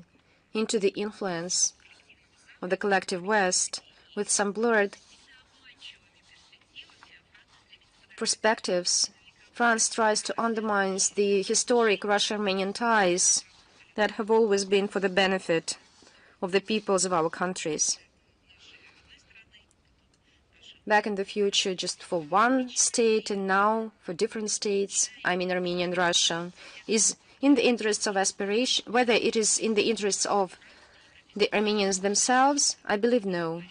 into the influence of the collective West with some blurred perspectives, France tries to undermine the historic Russo-Armenian ties that have always been for the benefit of the peoples of our countries. Back in the future, just for one state, and now for different states, I mean Armenia and Russia, is in the interests of aspiration. Whether it is in the interests of the Armenians themselves, I believe no.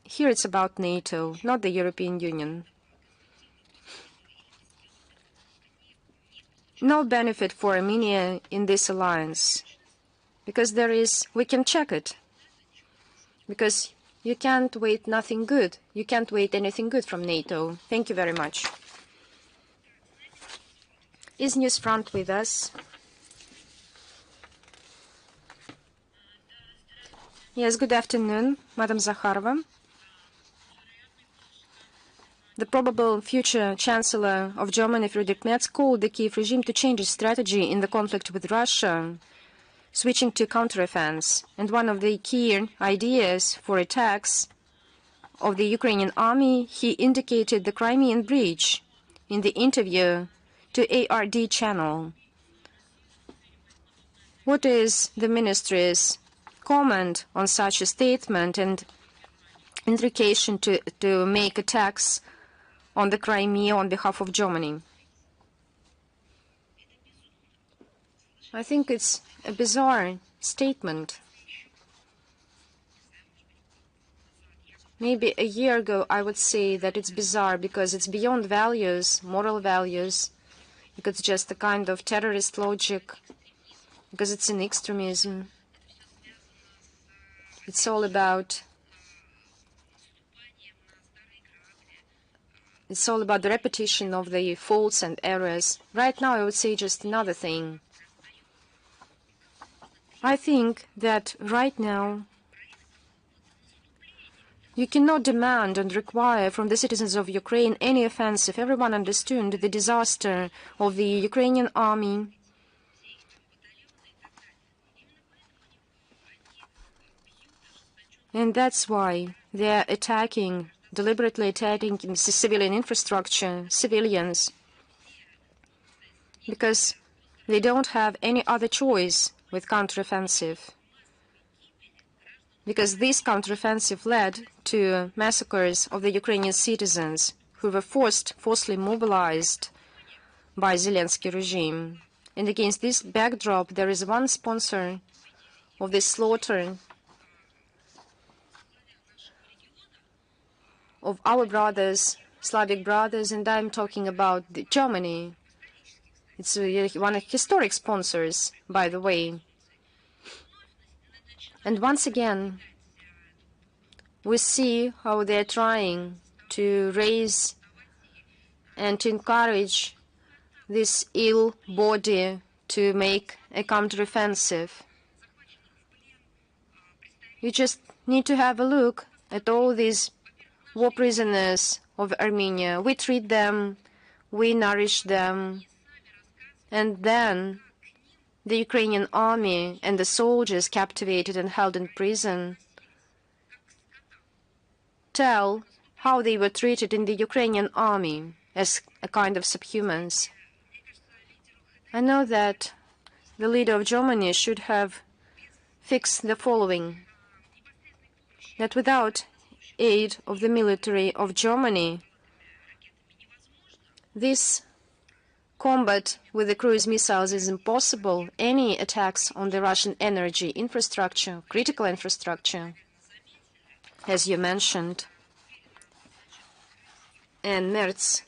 Here it's about NATO, not the European Union. No benefit for Armenia in this alliance, because we can check it, because you can't wait nothing good. You can't wait anything good from NATO. Thank you very much. Is Newsfront with us? Yes, good afternoon, Madam Zakharova. The probable future Chancellor of Germany, Friedrich Merz, called the Kiev regime to change its strategy in the conflict with Russia, switching to counteroffense. And one of the key ideas for attacks of the Ukrainian army, he indicated the Crimean breach in the interview to ARD channel. What is the ministry's comment on such a statement and indication to make attacks on the Crimea on behalf of Germany? I think it's a bizarre statement. Maybe a year ago I would say that it's bizarre because it's beyond values, moral values, because it's just a kind of terrorist logic, because it's an extremism. It's all about the repetition of the faults and errors. Right now I would say just another thing. I think that right now you cannot demand and require from the citizens of Ukraine any offensive. Everyone understood the disaster of the Ukrainian army. And that's why they're attacking, deliberately attacking civilian infrastructure, civilians, because they don't have any other choice with counteroffensive. Because this counteroffensive led to massacres of the Ukrainian citizens who were forcibly mobilized by Zelensky regime. And against this backdrop, there is one sponsor of this slaughter of our brothers, Slavic brothers, and I'm talking about Germany. It's one of historic sponsors, by the way. And once again, we see how they're trying to raise and to encourage this ill body to make a counteroffensive. You just need to have a look at all these war prisoners of Armenia. We treat them, we nourish them, and then the Ukrainian army and the soldiers captivated and held in prison tell how they were treated in the Ukrainian army as a kind of subhumans. I know that the leader of Germany should have fixed the following, that without aid of the military of Germany, this combat with the cruise missiles is impossible. Any attacks on the Russian energy infrastructure, critical infrastructure, as you mentioned, and Merz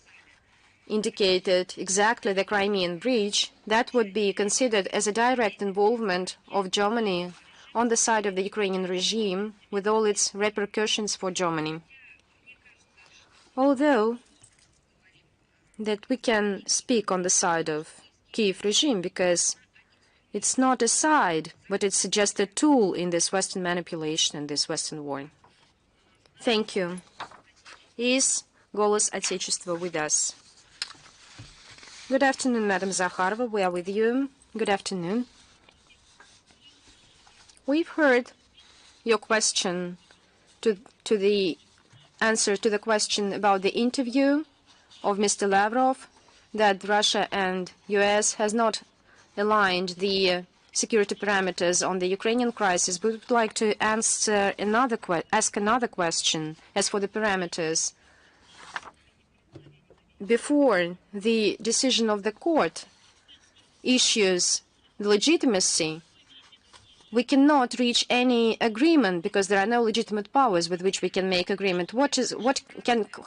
indicated exactly the Crimean breach, that would be considered as a direct involvement of Germany on the side of the Ukrainian regime, with all its repercussions for Germany. Although that we can speak on the side of Kiev regime, because it's not a side, but it's just a tool in this Western manipulation and this Western war. Thank you. Is Голос Отечества with us? Good afternoon, Madam Zakharova. We are with you. Good afternoon. We've heard your question to the answer to the question about the interview of Mr. Lavrov, that Russia and US has not aligned the security parameters on the Ukrainian crisis. We would like to answer ask another question as for the parameters. Before the decision of the court issues the legitimacy, we cannot reach any agreement because there are no legitimate powers with which we can make agreement.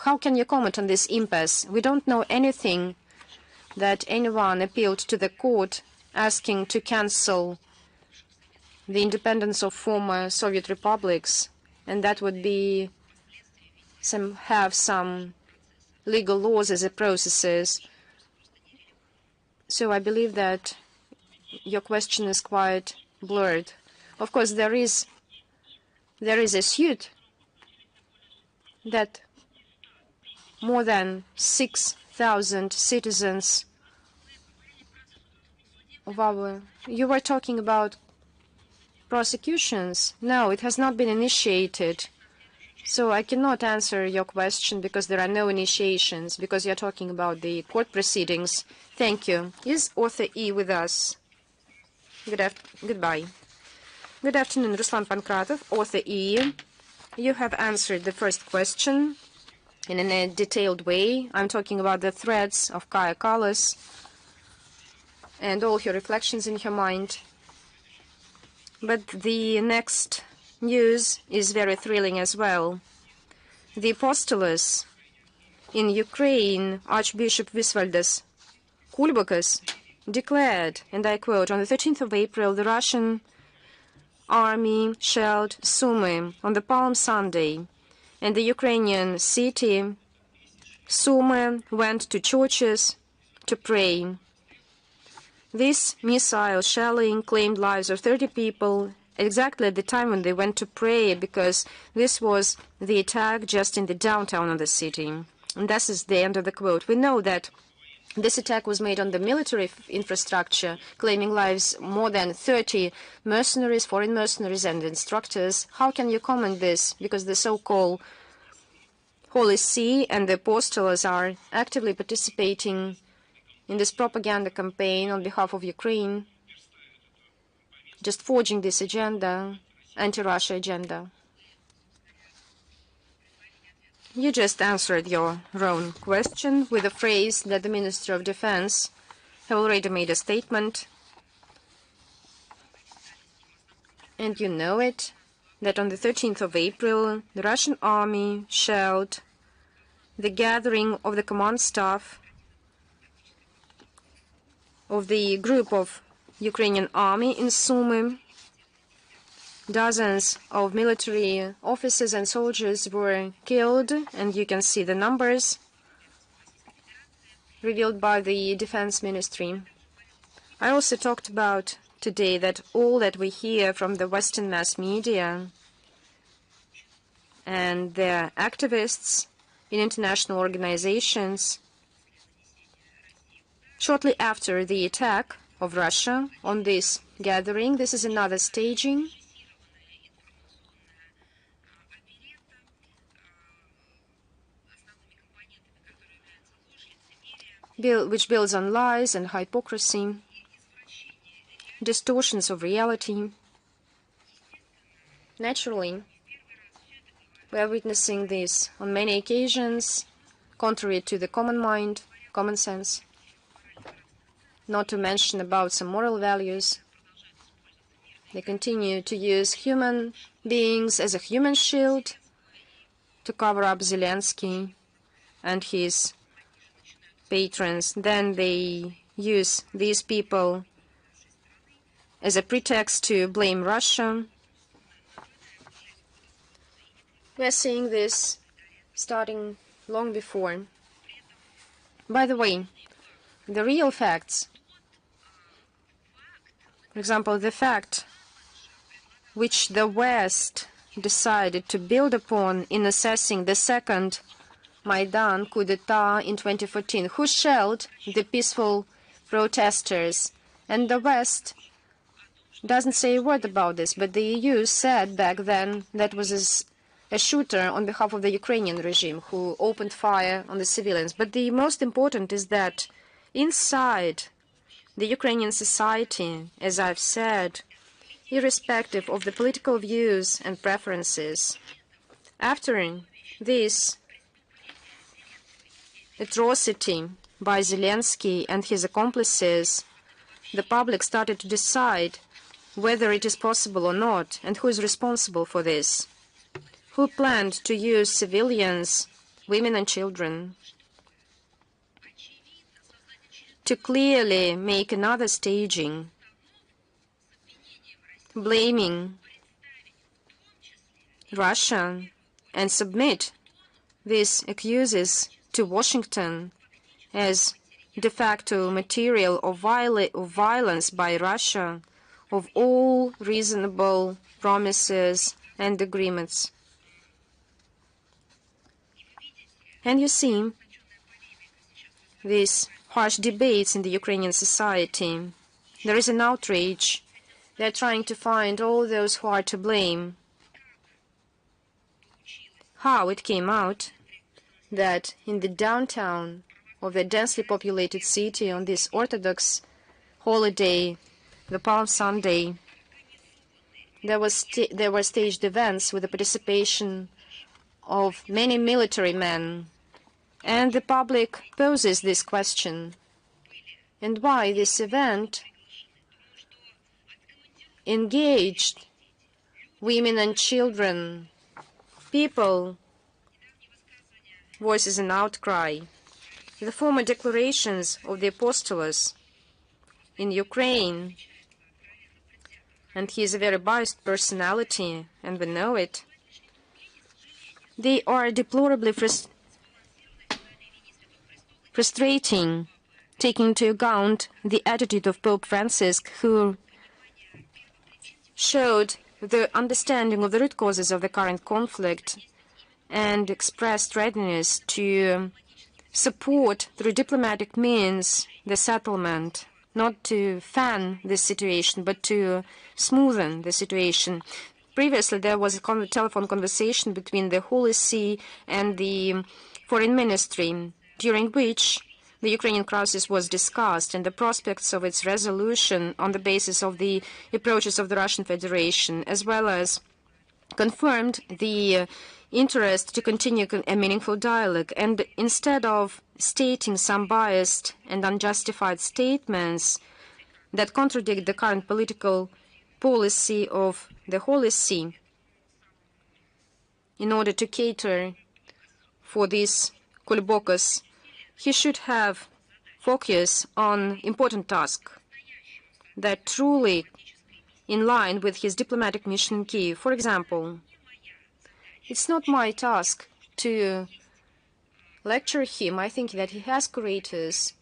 How can you comment on this impasse? We don't know anything that anyone appealed to the court asking to cancel the independence of former Soviet republics, and that would be have some legal laws as a processes. So I believe that your question is quite blurred. Of course, there is a suit that more than 6,000 citizens of our... You were talking about prosecutions. No, it has not been initiated. So I cannot answer your question because there are no initiations, because you're talking about the court proceedings. Thank you. Is author E with us? Goodbye. Good afternoon, Ruslan Pankratov, author E. You have answered the first question in a detailed way. I'm talking about the threats of Kaja Kallas and all her reflections in her mind. But the next news is very thrilling as well. The apostolus in Ukraine, Archbishop Visvaldas Kulbokas, declared, and I quote, on the 13th of April, the Russian army shelled Sumy on the Palm Sunday, and the Ukrainian city Sumy went to churches to pray. This missile shelling claimed lives of 30 people exactly at the time when they went to pray, because this was the attack just in the downtown of the city. And this is the end of the quote. We know that this attack was made on the military infrastructure, claiming lives more than 30 mercenaries, foreign mercenaries and instructors. How can you comment this? Because the so-called Holy See and the apostles are actively participating in this propaganda campaign on behalf of Ukraine, just forging this agenda, anti-Russia agenda. You just answered your own question with a phrase that the Minister of Defense have already made a statement, and you know it, that on the 13th of April, the Russian army shelled the gathering of the command staff of the group of Ukrainian army in Sumy. Dozens of military officers and soldiers were killed, and you can see the numbers revealed by the Defense Ministry. I also talked about today that all that we hear from the Western mass media and their activists in international organizations, shortly after the attack of Russia on this gathering, this is another staging, which builds on lies and hypocrisy, distortions of reality. Naturally, we are witnessing this on many occasions, contrary to the common mind, common sense, not to mention about some moral values. They continue to use human beings as a human shield to cover up Zelensky and his patrons. Then they use these people as a pretext to blame Russia. We're seeing this starting long before. By the way, the real facts, for example, the fact which the West decided to build upon in assessing the second Maidan coup d'etat in 2014, who shelled the peaceful protesters. And the West doesn't say a word about this, but the EU said back then that was a shooter on behalf of the Ukrainian regime who opened fire on the civilians. But the most important is that inside the Ukrainian society, as I've said, irrespective of the political views and preferences, after this atrocity by Zelensky and his accomplices, the public started to decide whether it is possible or not, and who is responsible for this, who planned to use civilians, women and children, to clearly make another staging, blaming Russia and submit these accuses to Washington as de facto material of violence by Russia of all reasonable promises and agreements. And you see these harsh debates in the Ukrainian society. There is an outrage. They're trying to find all those who are to blame. How it came out that in the downtown of the densely populated city on this Orthodox holiday, the Palm Sunday, there were staged events with the participation of many military men. And the public poses this question. And why this event engaged women and children, people, voices an outcry. The former declarations of the apostles in Ukraine, and he is a very biased personality, and we know it, they are deplorably frustrating, taking into account the attitude of Pope Francis, who showed the understanding of the root causes of the current conflict and expressed readiness to support through diplomatic means the settlement, not to fan the situation, but to smoothen the situation. Previously, there was a telephone conversation between the Holy See and the Foreign Ministry, during which the Ukrainian crisis was discussed and the prospects of its resolution on the basis of the approaches of the Russian Federation, as well as confirmed the interest to continue a meaningful dialogue. And instead of stating some biased and unjustified statements that contradict the current political policy of the Holy See, in order to cater for this Kulbokas, he should have focus on important tasks that truly in line with his diplomatic mission in Kyiv. For example, it's not my task to lecture him. I think that he has curators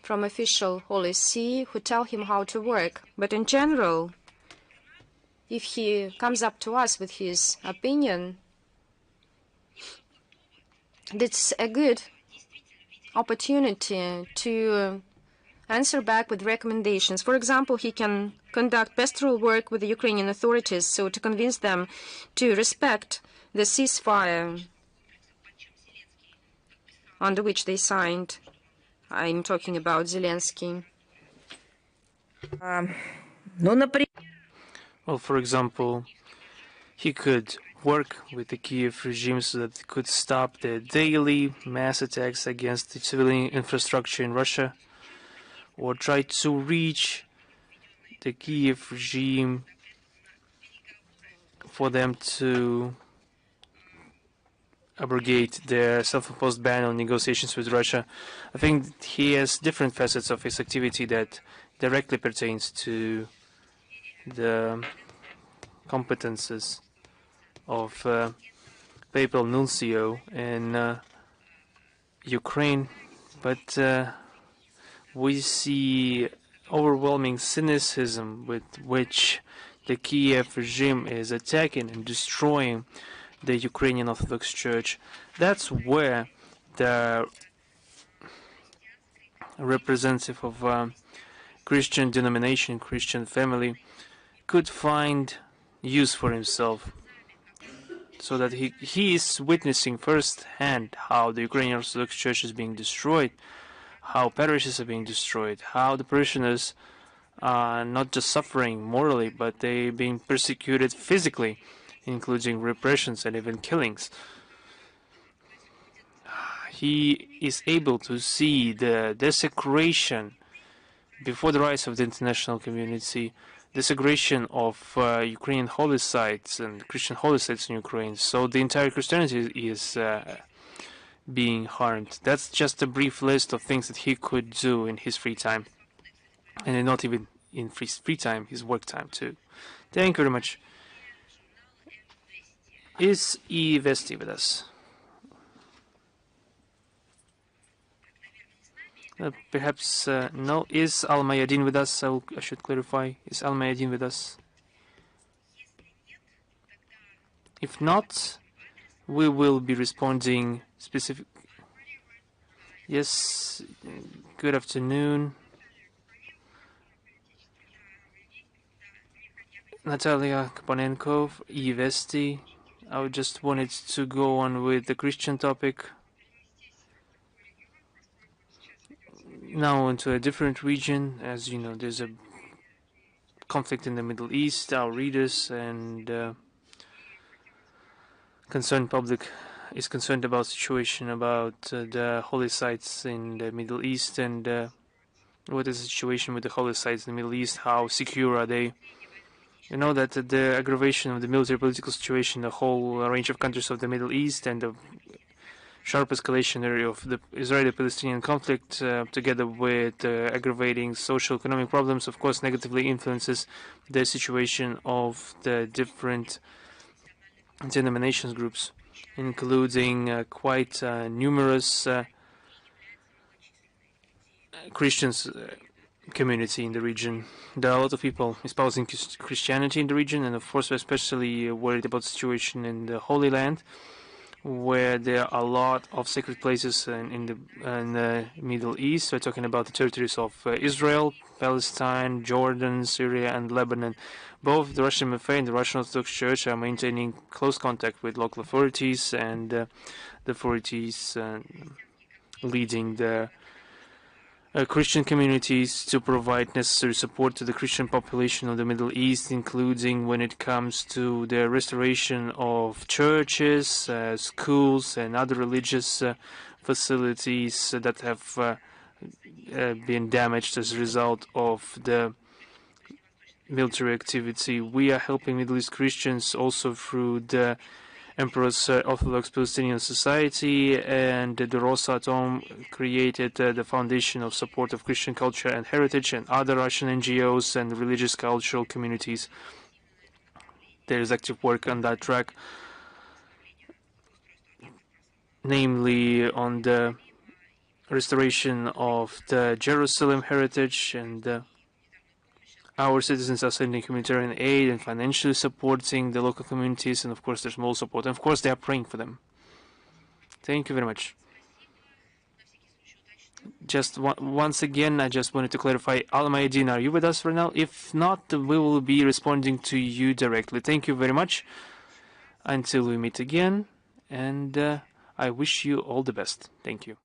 from official Holy See who tell him how to work. But in general, if he comes up to us with his opinion, that's a good opportunity to answer back with recommendations. For example, he can conduct pastoral work with the Ukrainian authorities, so to convince them to respect the ceasefire under which they signed. I'm talking about Zelensky. Well, for example, he could work with the Kiev regime so that it could stop the daily mass attacks against the civilian infrastructure in Russia, or try to reach the Kiev regime for them to abrogate the self-imposed ban on negotiations with Russia. I think he has different facets of his activity that directly pertains to the competences of papal nuncio in Ukraine, but we see overwhelming cynicism with which the Kiev regime is attacking and destroying the Ukrainian Orthodox Church. That's where the representative of Christian denomination, Christian family, could find use for himself, so that he is witnessing firsthand how the Ukrainian Orthodox Church is being destroyed, how parishes are being destroyed, how the parishioners are not just suffering morally, but they being persecuted physically, including repressions and even killings. He is able to see the desecration before the eyes of the international community, desecration of Ukrainian holy sites and Christian holy sites in Ukraine. So the entire Christianity is being harmed. That's just a brief list of things that he could do in his free time, and not even in free time, his work time too. Thank you very much. Is E-Vesti with us? Perhaps no. Is Al-Mayadin with us? I should clarify. Is Al-Mayadin with us? If not, we will be responding specific. Yes. Good afternoon. Natalia Kapanenko, E-Vesti. I just wanted to go on with the Christian topic. Now into a different region. As you know, there's a conflict in the Middle East. Our readers and concerned public is concerned about situation about the holy sites in the Middle East, and what is the situation with the holy sites in the Middle East, how secure are they. You know that the aggravation of the military political situation in the whole range of countries of the Middle East and the sharp escalation of the Israeli-Palestinian conflict, together with aggravating social-economic problems, of course, negatively influences the situation of the different denominations groups, including quite numerous Christians community in the region. There are a lot of people espousing Christianity in the region, and of course we're especially worried about the situation in the Holy Land, where there are a lot of sacred places in the Middle East. We're talking about the territories of Israel, Palestine, Jordan, Syria, and Lebanon. Both the Russian MFA and the Russian Orthodox Church are maintaining close contact with local authorities and the authorities leading the Christian communities to provide necessary support to the Christian population of the Middle East, including when it comes to the restoration of churches, schools, and other religious facilities that have been damaged as a result of the military activity. We are helping Middle East Christians also through the Emperor's Orthodox Palestinian Society, and the Rosatom created the Foundation of Support of Christian Culture and Heritage, and other Russian NGOs and religious cultural communities. There is active work on that track, namely on the restoration of the Jerusalem heritage, and our citizens are sending humanitarian aid and financially supporting the local communities, and of course there's more support, and of course they are praying for them. Thank you very much. Just once again, I just wanted to clarify, Al-Mayadin, are you with us right now? If not, we will be responding to you directly. Thank you very much. Until we meet again, and I wish you all the best. Thank you.